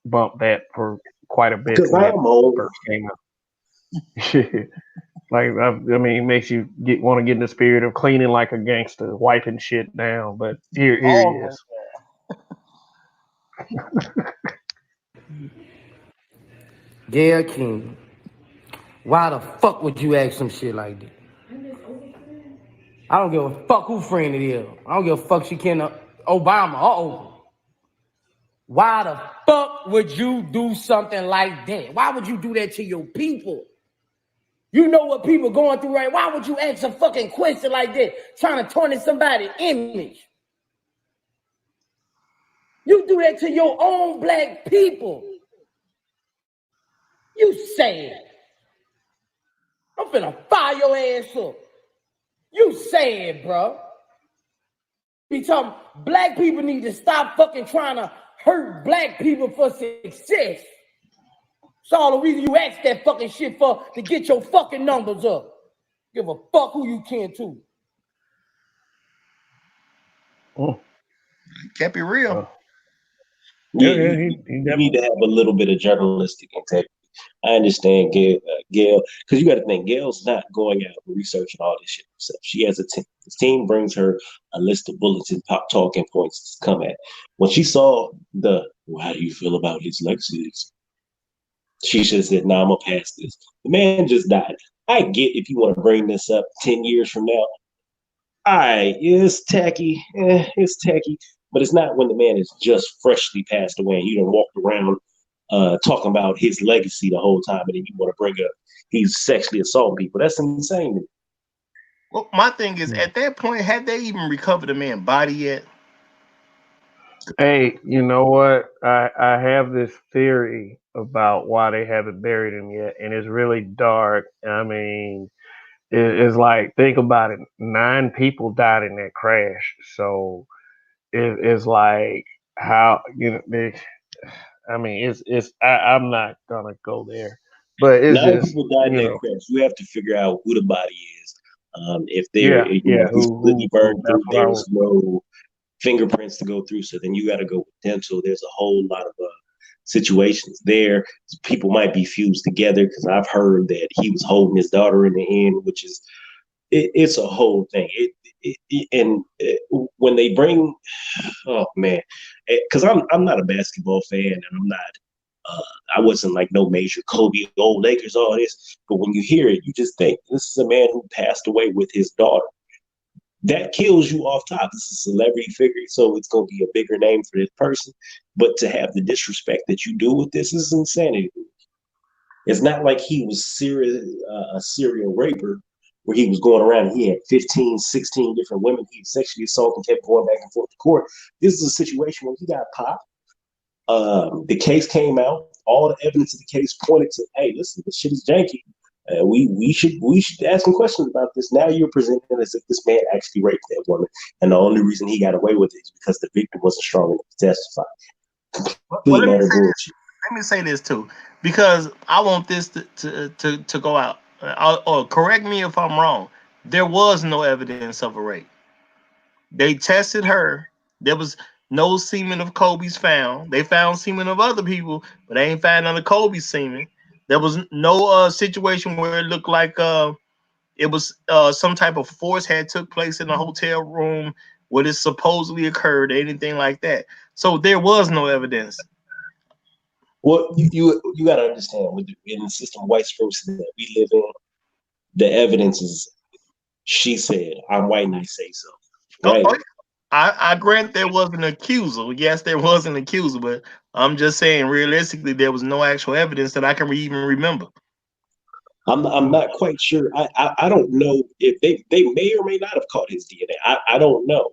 S1: bumped that for quite a bit
S3: Because
S1: when it
S3: I'm old.
S1: first came out. Like I mean, it makes you want to get in the spirit of cleaning like a gangster, wiping shit down. But here he
S2: Oh,
S1: is.
S7: Gayle King, why the fuck would you ask some shit like that? I don't give a fuck who friend it is. I don't give a fuck she can Obama or Oprah. Why the fuck would you do something like that? Why would you do that to your people? You know what people going through, right? Why would you ask a fucking question like that, trying to tarnish somebody's image? You do that to your own black people. You sad. I'm finna fire your ass up. You sad, bro. Be talking, black people need to stop fucking trying to hurt black people for success. It's all the reason you ask that fucking shit for, to get your fucking numbers up. Give a fuck who you can to.
S2: kept it real.
S1: Yeah,
S3: You
S1: he
S3: need to have a little bit of journalistic integrity. I understand Gayle, because you got to think Gayle's not going out and researching all this shit herself. She has a team. This team brings her a list of bullets and pop talking points to come at. When she saw well, how do you feel about his legacies? She should have said, "Nah, I'm gonna pass this." The man just died. I get if you want to bring this up 10 years from now. All right, it's tacky. It's tacky, but it's not when the man is just freshly passed away and you don't walk around talking about his legacy the whole time, and then you want to bring up he's sexually assaulting people. That's insane to me.
S2: Well, my thing is, at that point, had they even recovered the man's body yet?
S1: Hey, you know what? I have this theory about why they haven't buried him yet, and it's really dark. I mean, it's like, think about it. 9 people died in that crash, so it's like, how, I mean, I'm not gonna go there, but it's
S3: 9
S1: just,
S3: people died in that crash. You have to figure out who the body is. If they're,
S1: yeah,
S3: he's completely burned
S1: that's
S3: through,
S1: what I
S3: there's
S1: was.
S3: no fingerprints to go through. So then you got to go with dental. There's a whole lot of situations there. People might be fused together because I've heard that he was holding his daughter in the end, which is it's a whole thing. When they bring, oh man, because I'm not a basketball fan and I'm not. I wasn't like no major Kobe, old Lakers, all this. But when you hear it, you just think this is a man who passed away with his daughter. That kills you off top. This is a celebrity figure, so it's going to be a bigger name for this person. But to have the disrespect that you do with this is insanity. It's not like he was a serial raper where he was going around and he had 15, 16 different women he sexually assaulted and kept going back and forth to court. This is a situation where he got popped. The case came out. All the evidence of the case pointed to, hey, listen, this shit is janky. We should ask some questions about this. Now you're presenting as if this man actually raped that woman, and the only reason he got away with it is because the victim wasn't strong enough to testify.
S2: Well,
S3: Complete and utter bullshit.
S2: let me say this too, because I want this to go out. Or correct me if I'm wrong. There was no evidence of a rape. They tested her. There was no semen of Kobe's found. They found semen of other people, but they ain't found none of Kobe's semen. There was no situation where it looked like it was some type of force had took place in the hotel room, what it supposedly occurred, anything like that. So there was no evidence.
S3: Well, you got to understand, in the system of white supremacy that we live in, the evidence is, she said, I'm white and I say so. Right?
S2: Oh, I grant there was an accuser. Yes, there was an accuser, but I'm just saying realistically, there was no actual evidence that I can even remember.
S3: I'm not quite sure. I don't know if they may or may not have caught his DNA. I don't know.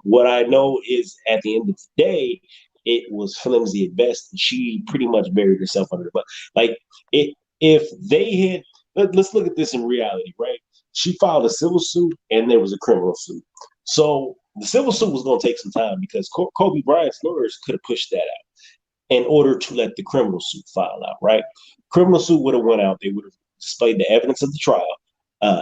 S3: What I know is at the end of the day, it was flimsy at best. She pretty much buried herself under the butt. Like if they had, let's look at this in reality, right? She filed a civil suit and there was a criminal suit. So the civil suit was going to take some time because Kobe Bryant's lawyers could have pushed that out in order to let the criminal suit file out, right? Criminal suit would have went out. They would have displayed the evidence of the trial.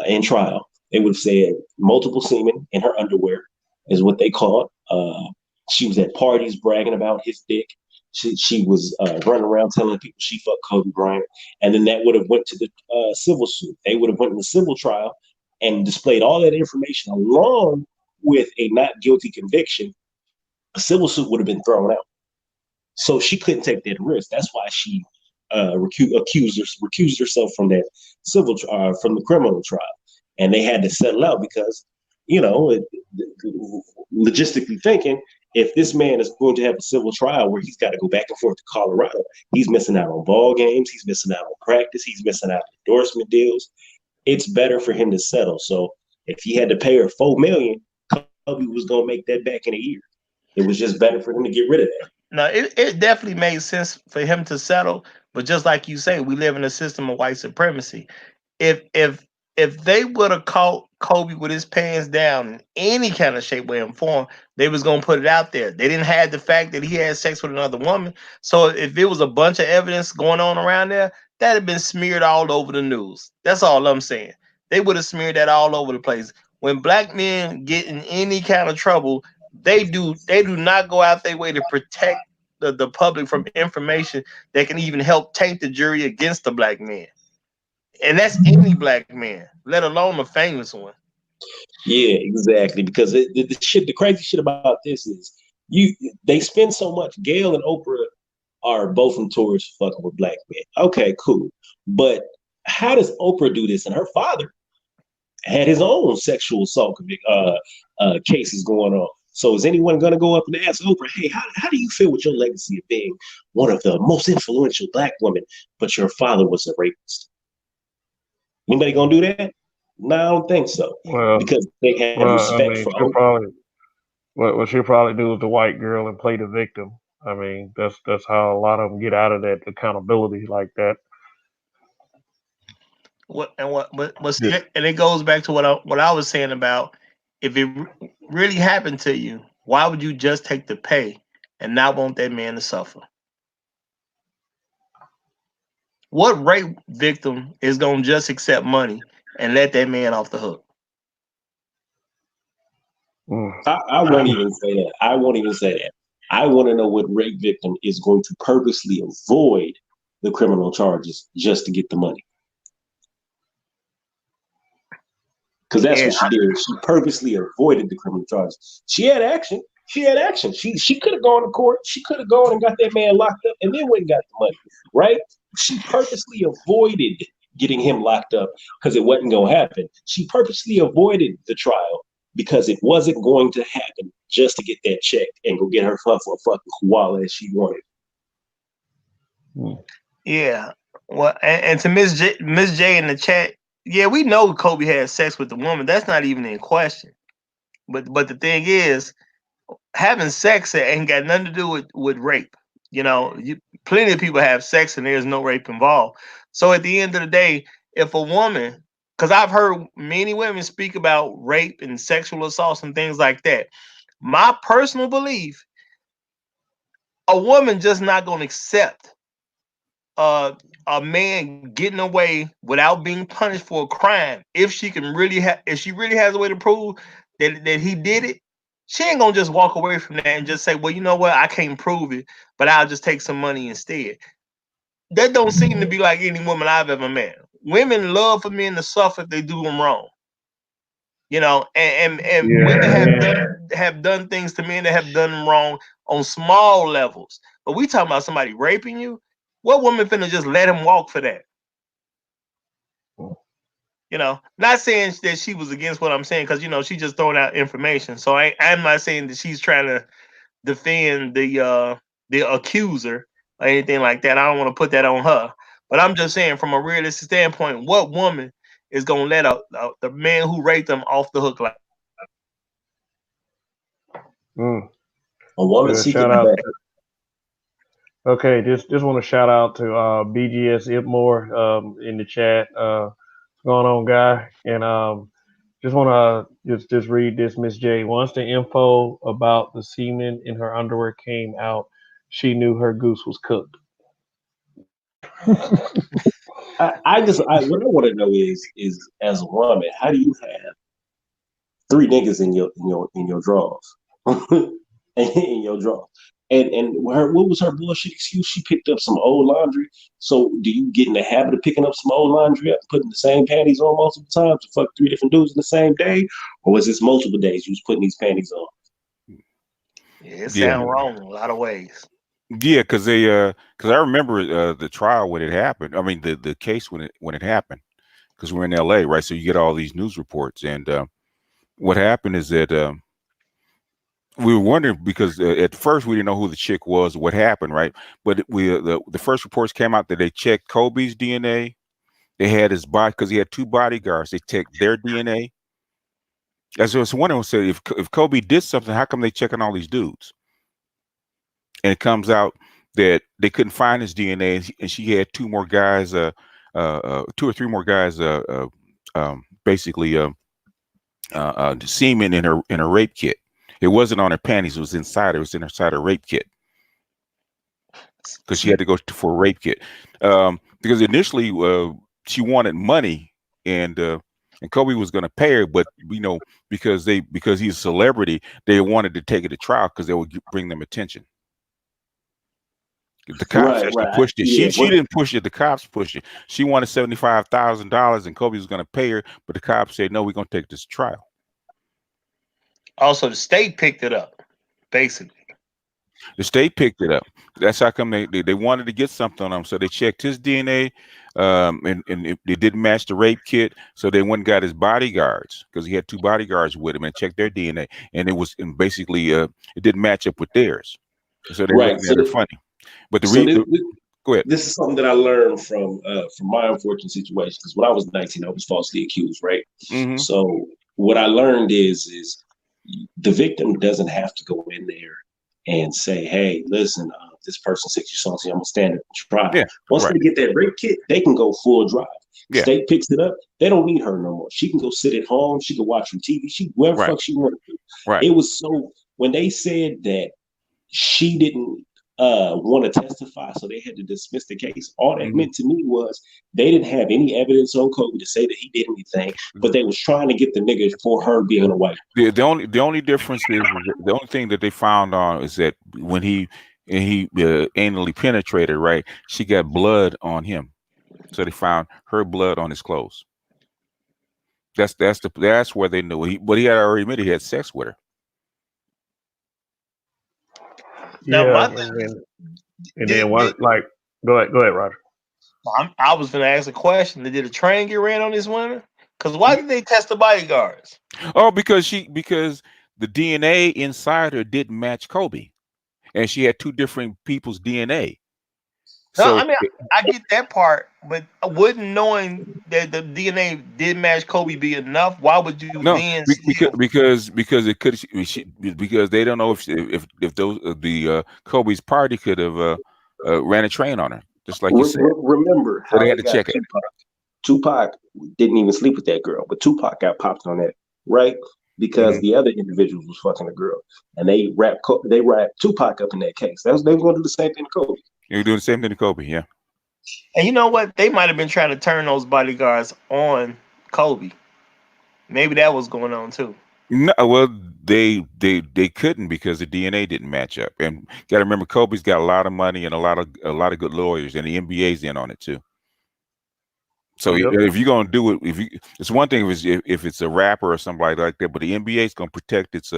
S3: In trial, they would have said multiple semen in her underwear is what they call it. She was at parties bragging about his dick. She was running around telling people she fucked Kobe Bryant, and then that would have went to the civil suit. They would have went in the civil trial and displayed all that information along with a not guilty conviction. A civil suit would have been thrown out. So she couldn't take that risk. That's why she recused herself from that from the criminal trial, and they had to settle out because, logistically thinking, if this man is going to have a civil trial where he's got to go back and forth to Colorado, he's missing out on ball games, he's missing out on practice, he's missing out on endorsement deals. It's better for him to settle. So if he had to pay her $4 million, Kobe was going to make that back in a year. It was just better for him to get rid of that.
S2: Now, it definitely made sense for him to settle, but just like you say, we live in a system of white supremacy. If they would have caught Kobe with his pants down in any kind of shape, way, and form, they was gonna put it out there. They didn't have the fact that he had sex with another woman. So if it was a bunch of evidence going on around there, that had been smeared all over the news. That's all I'm saying. They would have smeared that all over the place. When black men get in any kind of trouble, they do not go out their way to protect the public from information that can even help taint the jury against the black man. And that's any black man, let alone a famous one.
S3: Yeah, exactly. Because the crazy shit about this is they spend so much. Gayle and Oprah are both notorious for fucking with black men. Okay, cool. But how does Oprah do this? And her father had his own sexual assault cases going on. So is anyone going to go up and ask Oprah, hey, how do you feel with your legacy of being one of the most influential black women, but your father was a rapist? Anybody going to do that? No, I don't think so.
S1: Well,
S3: Because they have
S1: well, I
S3: respect
S1: mean,
S3: for
S1: she'll
S3: Oprah.
S1: probably what she'll probably do is the white girl and play the victim. I mean, that's how a lot of them get out of that accountability like that.
S2: And it goes back to what I was saying about if it really happened to you, why would you just take the pay and not want that man to suffer? What rape victim is gonna just accept money and let that man off the hook?
S3: I won't even say that. I won't even say that. I want to know what rape victim is going to purposely avoid the criminal charges just to get the money. Because that's what she did. She purposely avoided the criminal charges. She had action. She had action. She could have gone to court. She could have gone and got that man locked up and then went and got the money, right? She purposely avoided getting him locked up because it wasn't going to happen. She purposely avoided the trial because it wasn't going to happen just to get that check and go get her for a fucking koala as she wanted.
S2: Yeah. Well, and to Miss J in the chat, yeah, we know Kobe had sex with the woman. That's not even in question. But the thing is, having sex ain't got nothing to do with rape. You know, plenty of people have sex and there's no rape involved. So at the end of the day, if a woman, because I've heard many women speak about rape and sexual assaults and things like that. My personal belief, a woman just not going to accept a man getting away without being punished for a crime if she can really if she really has a way to prove that he did it. She ain't gonna just walk away from that and just say, well, you know what, I can't prove it, but I'll just take some money instead. That don't seem to be like any woman I've ever met. Women love for men to suffer if they do them wrong. You know, and women have done things to men that have done them wrong on small levels. But we talking about somebody raping you. What woman finna just let him walk for that? You know, not saying that she was against what I'm saying, because you know she just throwing out information. So I'm not saying that she's trying to defend the accuser or anything like that. I don't want to put that on her. But I'm just saying, from a realistic standpoint, what woman is gonna let the man who raped them off the hook like?
S3: A woman seeking
S1: shout out. Okay, just want to shout out to BGS Ibmor in the chat. What's going on, guy? And just want to just read this, Miss J. Once the info about the semen in her underwear came out, she knew her goose was cooked.
S3: what I want to know is as a woman, how do you have 3 niggas in your drawers? in your drawers. And what was her bullshit excuse? She picked up some old laundry. So do you get in the habit of picking up some old laundry up, putting the same panties on multiple times to fuck 3 different dudes in the same day? Or was this multiple days you was putting these panties on?
S2: Yeah, it sounds wrong in a lot of ways.
S8: Yeah, because I remember the trial when it happened. I mean the case when it happened, because we're in LA, right? So you get all these news reports, and what happened is that we were wondering because at first we didn't know who the chick was, what happened, right? But the first reports came out that they checked Kobe's DNA. They had his body because he had 2 bodyguards. They checked their DNA. As I was wondering, said if Kobe did something, how come they checking all these dudes? And it comes out that they couldn't find his DNA, and she had 2 more guys, 2 or 3 more guys, basically semen in her rape kit. It wasn't on her panties; it was inside. It was inside her rape kit because she had to go for a rape kit. Because initially she wanted money, and Kobe was going to pay her, but you know because he's a celebrity, they wanted to take it to trial because they would bring them attention. The cops
S3: Right,
S8: actually
S3: right.
S8: pushed it.
S3: Yeah,
S8: She didn't push it. The cops pushed it. She wanted $75,000, and Kobe was going to pay her, but the cops said, "No, we're going to take this to trial."
S2: Also, the state picked it up, basically.
S8: The state picked it up. That's how come they wanted to get something on him. So they checked his DNA, and it didn't match the rape kit. So they went and got his bodyguards, because he had 2 bodyguards with him, and checked their DNA, and basically it didn't match up with theirs. So they're
S3: right.
S8: looking at her funny. But
S3: So
S8: go ahead.
S3: this is something that I learned from my unfortunate situation. Because when I was 19, I was falsely accused, right?
S8: Mm-hmm.
S3: So what I learned is the victim doesn't have to go in there and say, "Hey, listen, this person sexually assaulted you. I'm gonna stand up and try."
S8: Yeah,
S3: Once
S8: right.
S3: they get that rape kit, they can go full drive.
S8: Yeah.
S3: State picks it up. They don't need her no more. She can go sit at home. She can watch some TV. She whatever
S8: Right.
S3: fuck she wanted to.
S8: Right.
S3: It was so when they said that she didn't want to testify, so they had to dismiss the case. All that meant to me was they didn't have any evidence on Kobe to say that he did anything, but they was trying to get the nigga for her being a white.
S8: The only difference is the only thing that they found on is that when he anally penetrated, right, she got blood on him, so they found her blood on his clothes. That's where they knew. But he had already admitted he had sex with her.
S2: Now,
S1: Yeah,
S2: my
S1: and
S2: thing
S1: then, and
S2: did,
S1: then one like go ahead, Roger.
S2: I was going to ask a question. Did a train get ran on these women? Because why did they test the bodyguards?
S8: Oh, because the DNA inside her didn't match Kobe, and she had 2 different people's DNA.
S2: No,
S8: So
S2: I mean, I get that part, but wouldn't knowing that the DNA did match Kobe be enough? Why would you
S8: no,
S2: then still?
S8: because it could because they don't know if those Kobe's party could have ran a train on her, just like you said.
S3: Remember
S8: So
S3: how
S8: they
S3: they
S8: had to
S3: got
S8: check it.
S3: Tupac. Tupac didn't even sleep with that girl, but Tupac got popped on that, right? Because the other individuals was fucking the girl, and they wrapped Tupac up in that case. They were going to do the same thing to Kobe.
S8: You're doing the same thing to Kobe, yeah.
S2: And you know what? They might have been trying to turn those bodyguards on Kobe. Maybe that was going on too.
S8: No, well, they couldn't because the DNA didn't match up. And got to remember, Kobe's got a lot of money and a lot of good lawyers, and the NBA's in on it too. So if you're gonna do it, it's one thing if it's a rapper or somebody like that, but the NBA is gonna protect its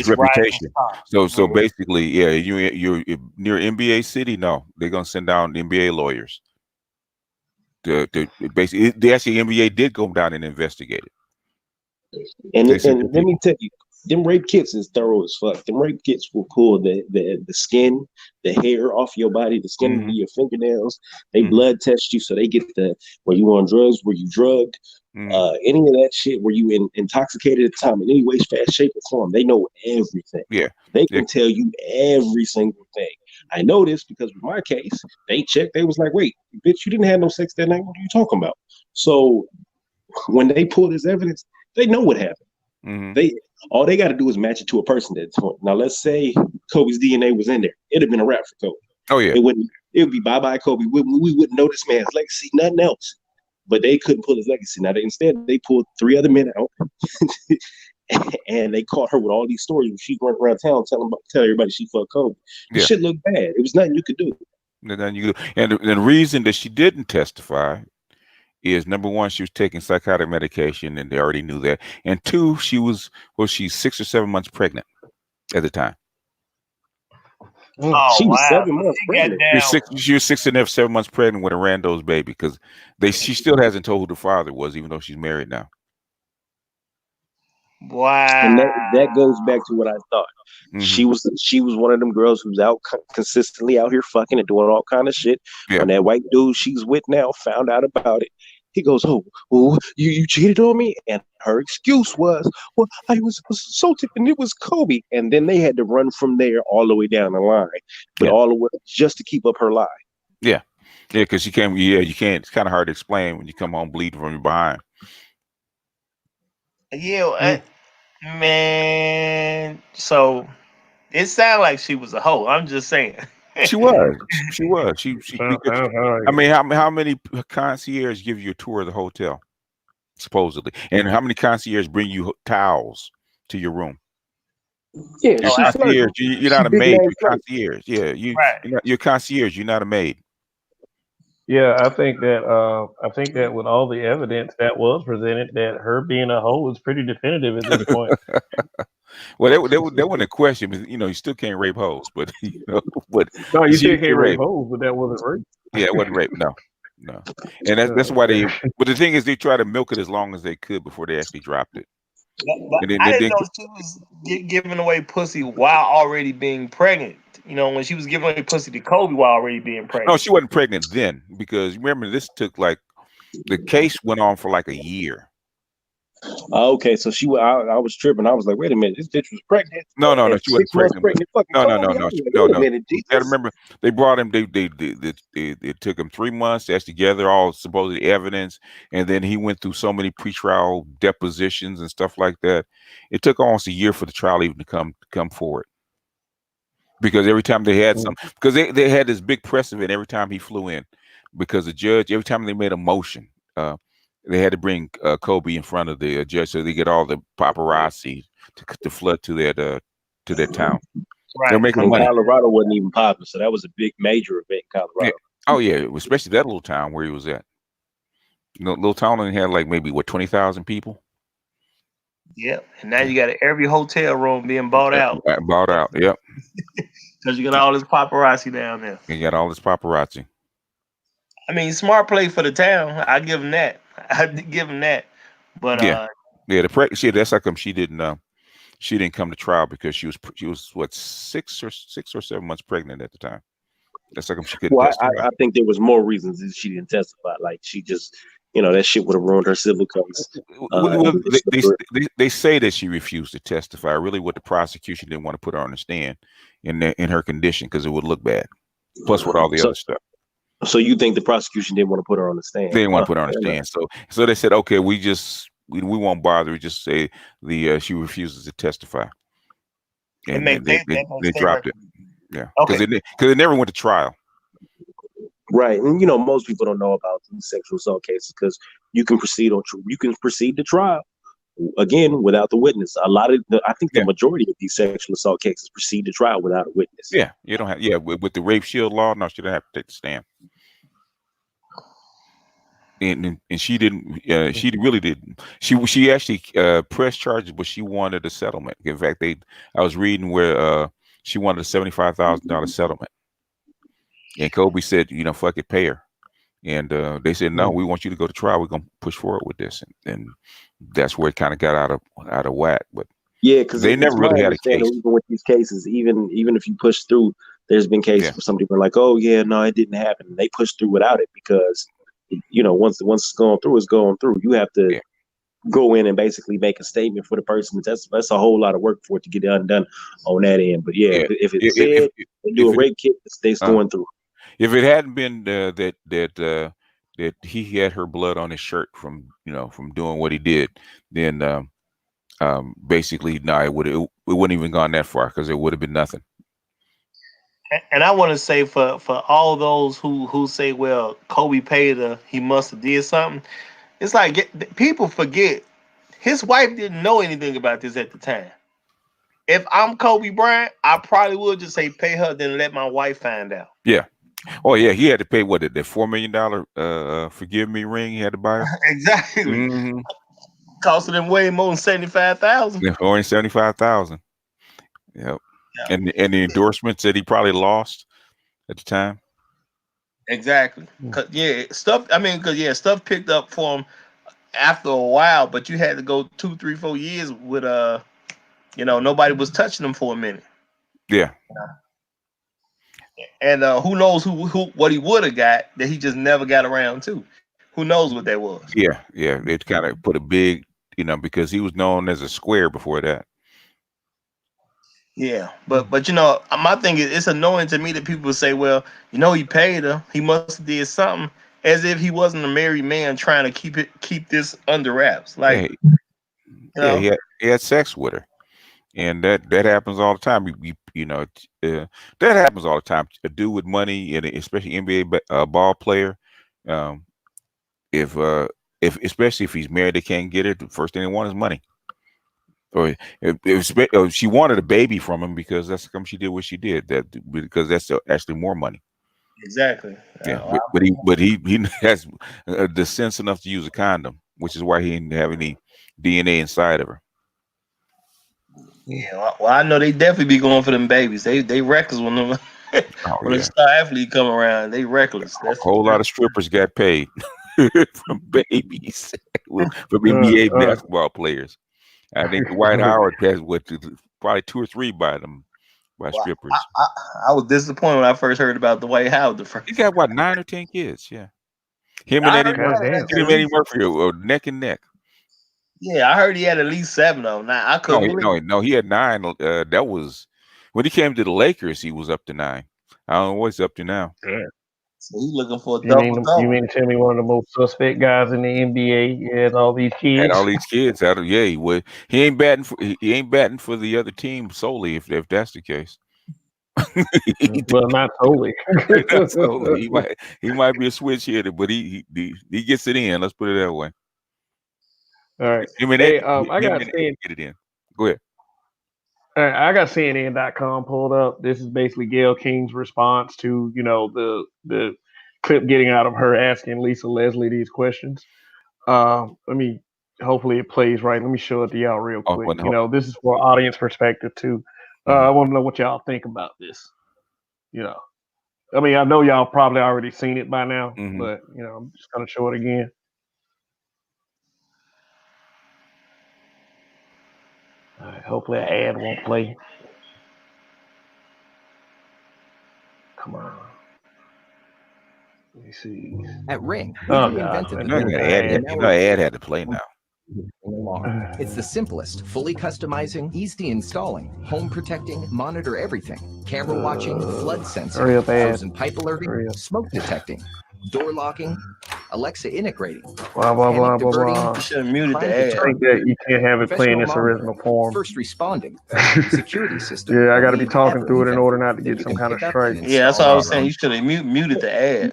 S8: reputation. So basically, yeah, you're near NBA city. No, they're gonna send down NBA lawyers. Basically, the NBA did go down and investigate it.
S3: And let me tell you, them rape kits is thorough as fuck. Them rape kits will pull the skin, the hair off your body, the skin of your fingernails. They blood test you, so they get were you on drugs, were you drugged, any of that shit, were you intoxicated at the time in any way, fast, shape, or form. They know everything.
S8: Yeah,
S3: they can tell you every single thing. I know this because with my case, they checked. They was like, "Wait, bitch, you didn't have no sex that night. What are you talking about?" So when they pull this evidence, they know what happened. All they got to do is match it to a person at this point. Now, let's say Kobe's DNA was in there. It'd have been a wrap for Kobe.
S8: Oh yeah,
S3: it would be bye Kobe. We wouldn't know this man's legacy, nothing else. But they couldn't pull his legacy. Now, instead, they pulled 3 other men out, and they caught her with all these stories. She went around town telling everybody she fucked Kobe. The shit looked bad. It was nothing you could do.
S8: And the reason that she didn't testify is, number one, she was taking psychotic medication, and they already knew that. And 2, she's 6 or 7 months pregnant at the time.
S2: Oh,
S3: she was 7 months pregnant.
S8: She was 6 and 7 months pregnant with a Rando's baby, because she still hasn't told who the father was, even though she's married now.
S2: Wow.
S3: And that goes back to what I thought. She was one of them girls who's out consistently out here fucking and doing all kind of shit.
S8: Yeah.
S3: When that white dude she's with now found out about it, he goes, "Oh, you cheated on me," and her excuse was, "Well, I was assaulted and it was Kobe." And then they had to run from there all the way down the line, but all the way just to keep up her lie.
S8: Yeah, because you can't. It's kind of hard to explain when you come home bleeding from your behind.
S2: Yeah, man. So it sounded like she was a hoe. I'm just saying.
S8: She was. I mean, how many concierge give you a tour of the hotel, supposedly, and how many concierge bring you towels to your room?
S3: Yeah,
S8: You're
S2: Oh,
S3: she
S8: concierge.
S3: flirting.
S8: You're
S3: She
S8: not a
S3: big
S8: maid.
S3: name
S8: You're
S3: flirt.
S8: concierge. Yeah,
S2: right.
S8: you're concierge. You're not a maid.
S1: Yeah, I think that with all the evidence that was presented, that her being a hoe is pretty definitive at this point.
S8: Well, that wasn't a question, but you know, you still can't rape hoes, but you know, but
S1: No, you
S8: she
S1: still
S8: did get
S1: can't rape
S8: raped.
S1: hoes, but that wasn't rape.
S8: Yeah, it wasn't rape. No, no, and that's why they. But the thing is, they try to milk it as long as they could before they actually dropped it.
S2: But
S8: And then,
S2: I
S8: and
S2: didn't
S8: then
S2: know she was giving away pussy while already being pregnant. You know, when she was giving away pussy to Kobe while already being
S8: no,
S2: pregnant.
S8: she wasn't pregnant then because remember this took like the case went on for like a year.
S3: Okay, so I was tripping. I was like, wait a minute, this bitch was pregnant
S8: No, no, no,
S3: and
S8: she wasn't
S3: 6 months
S8: pregnant.
S3: pregnant. Fucking
S8: No, no,
S3: Kobe.
S8: no,
S3: I
S8: no,
S3: was like,
S8: no,
S3: wait a
S8: no.
S3: minute,
S8: You gotta
S3: Jesus.
S8: remember they brought him. It took him 3 months. That's together all supposed evidence, and then he went through so many pretrial depositions and stuff like that. It took almost a year for the trial even to come forward because every time they had some because they had this big precedent every time he flew in because the judge every time they made a motion. They had to bring Kobe in front of the judge so they get all the paparazzi to flood to that town. They're
S2: Right.
S8: making
S3: And
S8: money.
S3: Colorado wasn't even popular, so that was a big major event in
S8: Yeah.
S3: Colorado.
S8: Oh yeah, especially that little town where he was at. You know, little town only had like maybe 20,000 people.
S2: Yep. And now you got every hotel room being bought out
S8: Bought out. Yep.
S2: because you got all this paparazzi down there.
S8: You got all this paparazzi.
S2: I mean, smart play for the town. I give them that. I give them that. But
S8: Yeah. Yeah. That's how come she didn't come to trial because she was what 6 or 7 months pregnant at the time. That's how come she couldn't
S3: Well,
S8: testify.
S3: I think there was more reasons that she didn't testify. Like she just, that shit would have ruined her civil case.
S8: Well, they say that she refused to testify. Really, what the prosecution didn't want to put her on the stand in her condition because it would look bad. Plus, with all the other stuff,
S3: So you think the prosecution didn't want to put her on the stand?
S8: they didn't want to put her on the stand. So they said, okay, we won't bother. We just say she refuses to testify, and they dropped it. Yeah, because it never went to trial.
S3: Right, and most people don't know about these sexual assault cases because you can proceed to trial again without the witness. I think the majority of these sexual assault cases proceed to trial without a witness.
S8: Yeah, you don't have. Yeah, with the rape shield law, no, she didn't have to take the stand. And she didn't. She really didn't. She actually pressed charges, but she wanted a settlement. In fact, I was reading where she wanted a $75,000 settlement. And Kobe said, fuck it, pay her. And they said, no, we want you to go to trial. We're gonna push forward with this, and that's where it kind of got out of whack. But
S3: yeah, because
S8: they never really had a case.
S3: Even with these cases, even if you push through, there's been cases where somebody been like, oh yeah, no, it didn't happen. And they push through without it because once it's going through, it's going through. You have to go in and basically make a statement for the person. That's a whole lot of work for it to get undone on that end. But if it's said they do a rape kit, it's going through.
S8: If it hadn't been that he had her blood on his shirt from doing what he did, then basically it wouldn't even gone that far because it would have been nothing.
S2: And I want to say for all those who say, well, Kobe paid her, he must have did something. It's like people forget his wife didn't know anything about this at the time. If I'm Kobe Bryant, I probably would just say pay her, then let my wife find out.
S8: Yeah. Oh yeah, he had to pay the $4 million forgive me ring he had to buy her.
S2: Exactly.
S8: Mm-hmm.
S2: Costing him way more than $75,000.
S8: Yeah, only $75,000. Yep. Yeah. And the endorsements that he probably lost at the time.
S2: Exactly. Cause stuff picked up for him after a while, but you had to go 2, 3, 4 years with nobody was touching him for a minute.
S8: Yeah.
S2: And who knows what he would have got that he just never got around to. Who knows what that was?
S8: Yeah. They kind of put a big, because he was known as a square before that.
S2: Yeah, but my thing is, it's annoying to me that people say, well, he paid her, he must have did something, as if he wasn't a married man trying to keep this under wraps. Like,
S8: he had sex with her, and that happens all the time. That happens all the time. A dude with money, and especially NBA ball player, especially if he's married, they can't get it. The first thing they want is money. Or she wanted a baby from him because that's how she did what she did. That because that's actually more money.
S2: Exactly.
S8: Yeah, but he has the sense enough to use a condom, which is why he didn't have any DNA inside of her.
S2: Yeah, well, I know they definitely be going for them babies. They reckless when them when a star athlete come around. They reckless.
S8: A whole lot of strippers got paid from babies from NBA basketball players. I think Dwight Howard has probably 2 or 3 by strippers.
S2: I was disappointed when I first heard about Dwight Howard. The first
S8: he got what 9 or 10 kids. Yeah, him and Eddie Murphy are neck and neck.
S2: Yeah, I heard he had at least 7 of them. Now I couldn't believe.
S8: No, he had 9. That was when he came to the Lakers. He was up to 9. I don't know what he's up to now.
S1: Yeah.
S2: So he's looking for a double.
S1: You mean to tell me one of the most suspect guys in the NBA? He has all these kids.
S8: And all these kids out of he would. He ain't batting for the other team solely if that's the case.
S1: Well, not solely.
S8: Not solely. He might be a switch hitter, but he gets it in. Let's put it that way.
S1: All right.
S8: I mean,
S1: I got
S8: get it in. Go ahead.
S1: All right, I got CNN.com pulled up. This is basically Gayle King's response to the clip getting out of her asking Lisa Leslie these questions. Hopefully it plays right. Let me show it to y'all real quick. This is for audience perspective too. I want to know what y'all think about this. I know y'all probably already seen it by now, but I'm just gonna show it again. All right, hopefully an ad won't play. Come on. Let me see.
S9: At Ring, we
S8: reinvented the ad had to play now.
S9: It's the simplest, fully customizing, easy installing, home protecting, monitor everything, camera watching, flood sensing, frozen pipe alerting, smoke detecting, door locking, Alexa integrating, panic diverting.
S2: You should have muted the ad.
S1: I think that you can't have it play in its original form.
S9: First responding, security system.
S1: Yeah, I got to be talking through it in order not to get some kind of strike.
S2: Yeah, that's what I was saying. You should have muted the ad.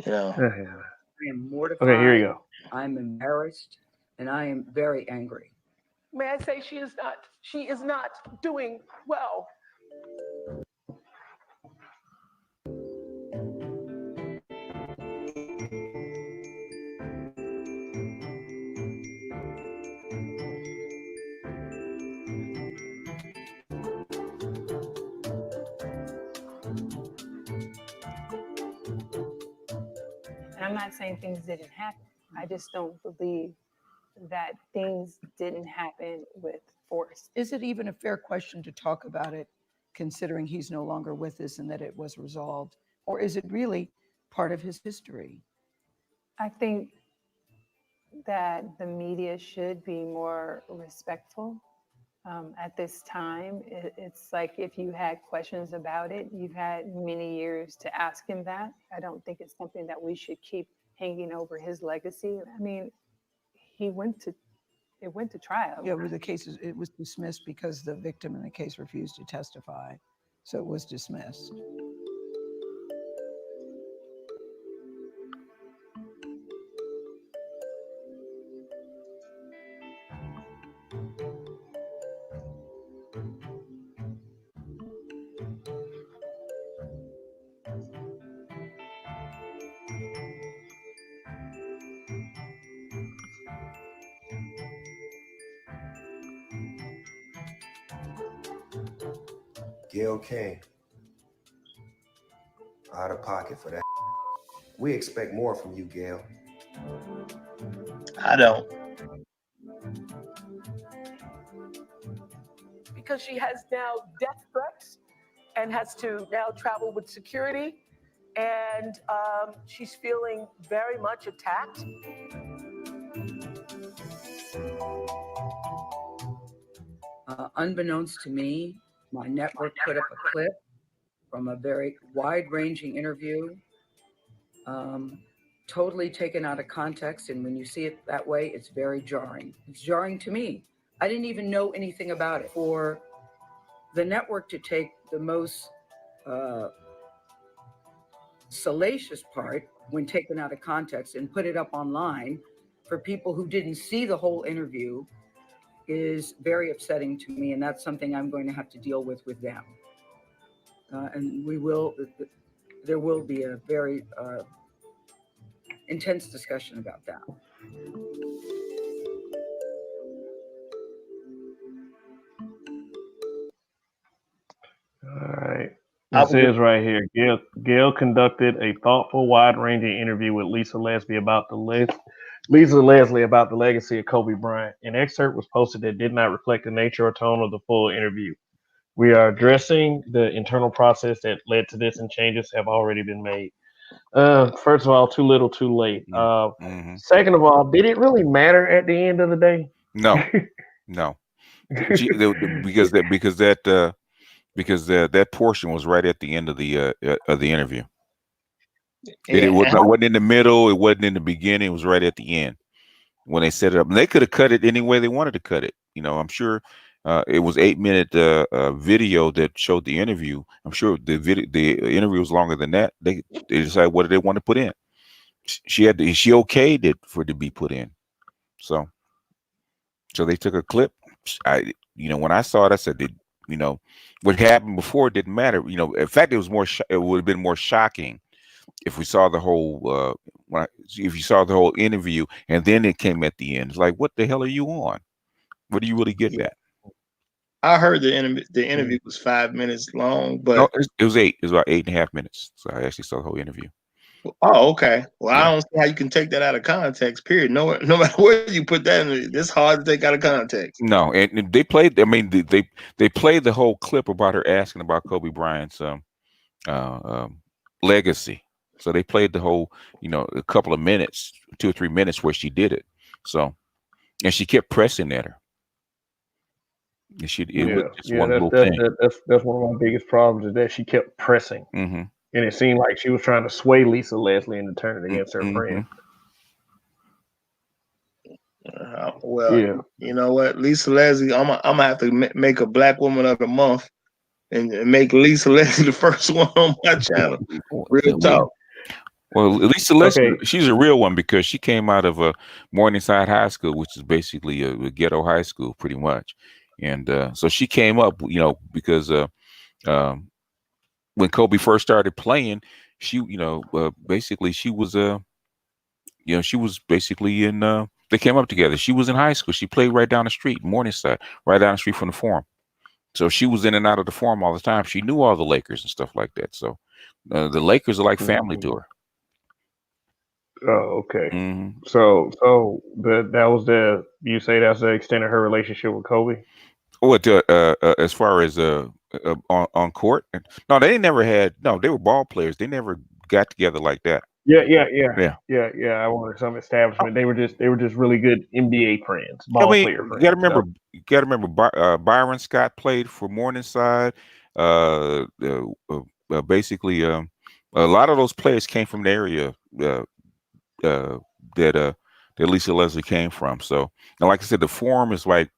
S4: I am mortified.
S1: Okay, here you go.
S4: I'm embarrassed, and I am very angry.
S10: May I say she is not doing well.
S5: I'm not saying things didn't happen. I just don't believe that things didn't happen with force.
S4: Is it even a fair question to talk about it, considering he's no longer with us and that it was resolved? Or is it really part of his history?
S5: I think that the media should be more respectful. At this time, it's like if you had questions about it, you've had many years to ask him that. I don't think it's something that we should keep hanging over his legacy. I mean, it went to trial.
S4: Yeah, it was dismissed because the victim in the case refused to testify. So it was dismissed.
S6: Gayle King, out of pocket for that. We expect more from you, Gayle.
S2: I don't.
S10: Because she has now death threats and has to now travel with security, and she's feeling very much attacked.
S4: Unbeknownst to me, my network put up a clip from a very wide-ranging interview, totally taken out of context. And when you see it that way, it's very jarring. It's jarring to me. I didn't even know anything about it. For the network to take the most salacious part when taken out of context and put it up online for people who didn't see the whole interview is very upsetting to me, and that's something I'm going to have to deal with them. And there will be a very intense discussion about that.
S1: All right. It says right here, Gayle conducted a thoughtful, wide-ranging interview with Lisa Leslie about the legacy of Kobe Bryant. An excerpt was posted that did not reflect the nature or tone of the full interview. We are addressing the internal process that led to this, and changes have already been made. First of all, too little, too late. Second of all, did it really matter at the end of the day?
S8: No, no. Because that portion was right at the end of the interview. It wasn't in the middle. It wasn't in the beginning. It was right at the end when they set it up. And they could have cut it any way they wanted to cut it. You know, I'm sure it was 8-minute video that showed the interview. I'm sure the interview was longer than that. They decided what did they want to put in. She okayed it for it to be put in. So they took a clip. When I saw it, I said, what happened before didn't matter. In fact, it was it would have been more shocking if we saw the whole if you saw the whole interview and then it came at the end. It's like, what the hell are you on? What do you really get at?
S2: I heard the interview was 5 minutes long, but
S8: no, it was 8. It was about 8.5 minutes. So I actually saw the whole interview.
S2: Oh, okay. Well, yeah. I don't see how you can take that out of context. Period. No matter where you put that in, it's hard to take out of context.
S8: No, and they played. I mean, they played the whole clip about her asking about Kobe Bryant's legacy. So they played the whole, a couple of minutes, 2 or 3 minutes where she did it. So, and she kept pressing at her. And
S1: that's one of my biggest problems is that she kept pressing.
S8: Mm-hmm.
S1: And it seemed like she was trying to sway Lisa Leslie into turning against her friend.
S2: You know what, Lisa Leslie, I'm gonna have to make a Black Woman of the Month and make Lisa Leslie the first one on my channel. Real talk.
S8: Well, Lisa Leslie, she's a real one because she came out of Morningside High School, which is basically a ghetto high school, pretty much. And so she came up, because when Kobe first started playing, she, basically she was, she was basically in, they came up together. She was in high school. She played right down the street, Morningside, right down the street from the Forum. So she was in and out of the Forum all the time. She knew all the Lakers and stuff like that. So the Lakers are like family to her.
S1: Oh, okay.
S8: Mm-hmm.
S1: So that was you say that's the extent of her relationship with Kobe?
S8: What, as far as on court? No, they were ball players. They never got together like that.
S1: Yeah. I wanted some establishment. They were just really good NBA friends, player friends.
S8: You gotta remember Byron Scott played for Morningside. Basically, a lot of those players came from the area that Lisa Leslie came from. So, and like I said, the Forum is like,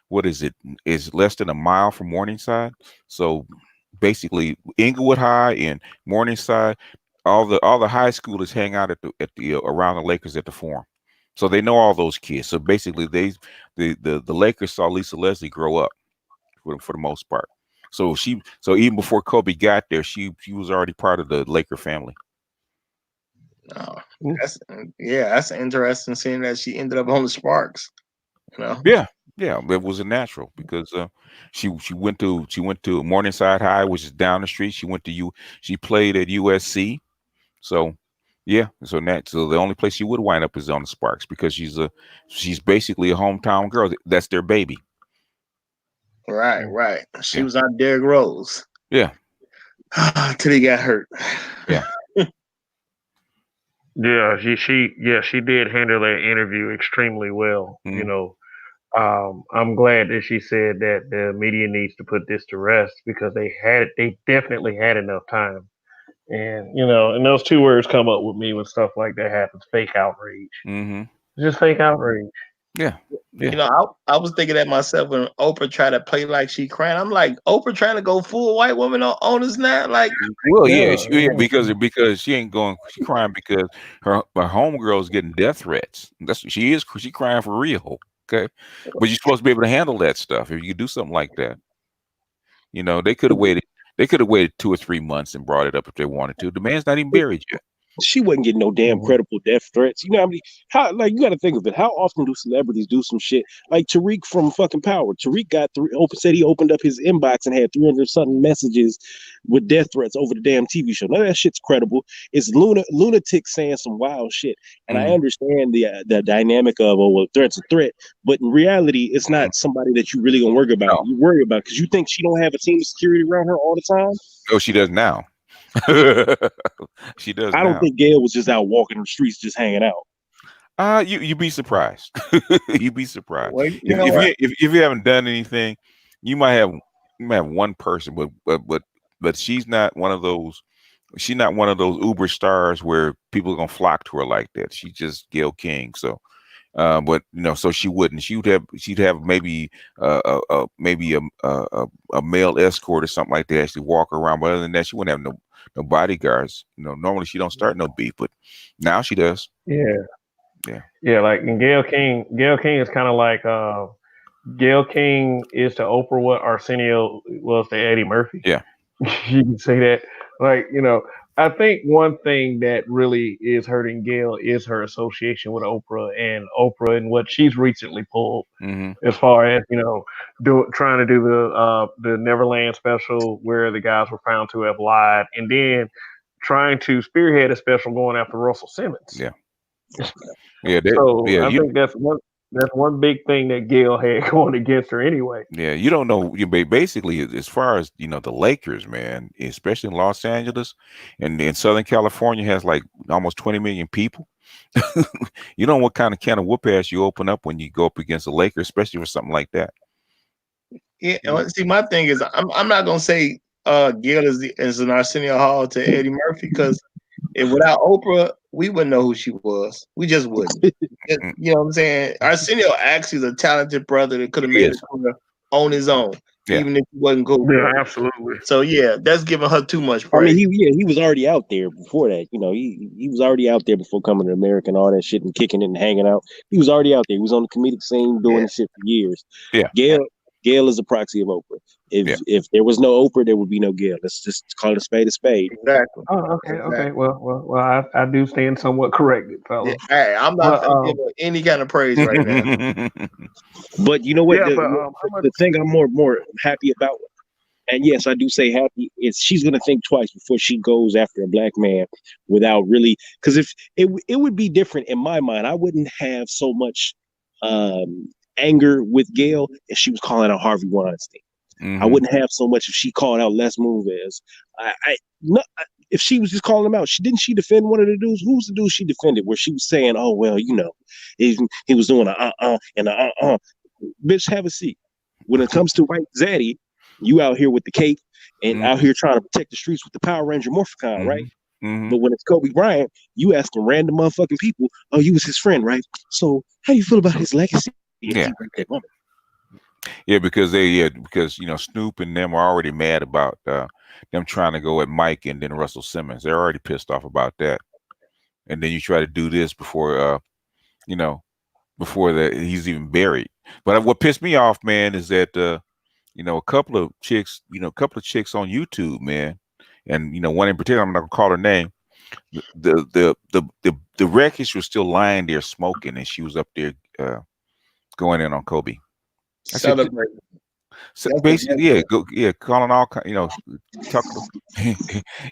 S8: what is it? It's less than a mile from Morningside. So basically, Inglewood High and Morningside, all the high schoolers hang out at the around the Lakers at the Forum. So they know all those kids. So basically, the Lakers saw Lisa Leslie grow up for the most part. So even before Kobe got there, she was already part of the Laker family.
S2: Oh, that's interesting seeing that she ended up on the Sparks.
S8: Yeah, it was a natural because she went to Morningside High, which is down the street. She played at USC. So so the only place she would wind up is on the Sparks because she's basically a hometown girl. That's their baby.
S2: Right. She was on Derrick Rose.
S8: Yeah.
S2: Till he got hurt.
S8: Yeah.
S1: Yeah, she did handle that interview extremely well.
S8: Mm-hmm.
S1: I'm glad that she said that the media needs to put this to rest because they definitely had enough time. And and those two words come up with me when stuff like that happens: fake outrage.
S8: Mm-hmm.
S1: Just fake outrage.
S8: Yeah.
S2: I was thinking that myself when Oprah tried to play like she crying. I'm like, Oprah trying to go full white woman on us now. Like,
S8: well, because she ain't going. She crying because her homegirl is getting death threats. She crying for real. Okay, but you're supposed to be able to handle that stuff. If you could do something like that, they could have waited. They could have waited 2 or 3 months and brought it up if they wanted to. The man's not even buried yet.
S3: She wasn't getting no damn credible death threats. You know what I mean? You got to think of it. How often do celebrities do some shit like Tariq from fucking Power? Tariq said he opened up his inbox and had 300 something messages with death threats over the damn TV show. None of that shit's credible. It's lunatic saying some wild shit, and I understand the dynamic of threat's a threat, but in reality, it's not somebody that you really gonna worry about.
S8: No.
S3: You worry about because you think she don't have a team of security around her all the time.
S8: No, she does now. She does.
S3: I don't think Gayle was just out walking the streets, just hanging out.
S8: You'd be surprised. You'd be surprised.
S2: Well,
S8: if you haven't done anything, you might have one person, but she's not one of those. She's not one of those Uber stars where people are gonna flock to her like that. She's just Gayle King. So, but so she wouldn't. She'd have maybe a male escort or something like that. Actually walk around, but other than that, she wouldn't have no bodyguards. Normally she don't start no beef, but now she does.
S1: Yeah. Like in Gayle King is kind of like Gayle King is to Oprah what Arsenio was to Eddie Murphy.
S8: Yeah,
S1: you can say that. Like I think one thing that really is hurting Gayle is her association with Oprah and what she's recently pulled as far as trying to do the Neverland special where the guys were found to have lied, and then trying to spearhead a special going after Russell Simmons.
S8: Yeah.
S1: I think that's one big thing that Gayle had going against her anyway.
S8: Yeah, you don't know. Basically, as far as the Lakers, man, especially in Los Angeles and in Southern California, has like almost 20 million people. You know what kind of whoop ass you open up when you go up against the Lakers, especially for something like that.
S2: Yeah, see, my thing is, I'm not gonna say Gayle is an Arsenio Hall to Eddie Murphy, because without Oprah, we wouldn't know who she was. We just wouldn't. You know what I'm saying? Arsenio actually is a talented brother that could have made it on his own, even if he wasn't cool.
S1: Yeah, absolutely.
S2: So that's giving her too much praise.
S3: I mean, he was already out there before that. He was already out there before coming to America and all that shit and kicking it and hanging out. He was already out there. He was on the comedic scene doing this shit for years.
S8: Yeah.
S3: Gayle is a proxy of Oprah. If there was no Oprah, there would be no Gayle. Let's just call it a spade a spade.
S2: Exactly.
S1: Oh, okay, exactly. Okay. Well, I do stand somewhat corrected, fellas.
S2: Yeah. Hey, I'm not gonna give her any kind of praise right now.
S3: But you know what?
S1: Yeah,
S3: the thing I'm more happy about, and yes, I do say happy, is she's gonna think twice before she goes after a black man without really, because if it would be different in my mind. I wouldn't have so much anger with Gayle if she was calling out Harvey Weinstein. I wouldn't have so much if she called out Les Moonves. If she was just calling him out, didn't she defend one of the dudes? Who's the dude she defended? Where she was saying, "Oh well, he was doing and Bitch, have a seat. When it comes to White Zaddy, you out here with the cape and out here trying to protect the streets with the Power Ranger Morphicon, right? But when it's Kobe Bryant, you asking random motherfucking people, "Oh, you was his friend, right? So how do you feel about his legacy?"
S8: Yeah, because Snoop and them are already mad about them trying to go at Mike and then Russell Simmons. They're already pissed off about that. And then you try to do this before he's even buried. But what pissed me off, man, is that a couple of chicks on YouTube, man, and one in particular, I'm not gonna call her name. The wreckage was still lying there smoking, and she was up there going in on Kobe.
S2: Celebrating.
S8: So basically, calling all talk,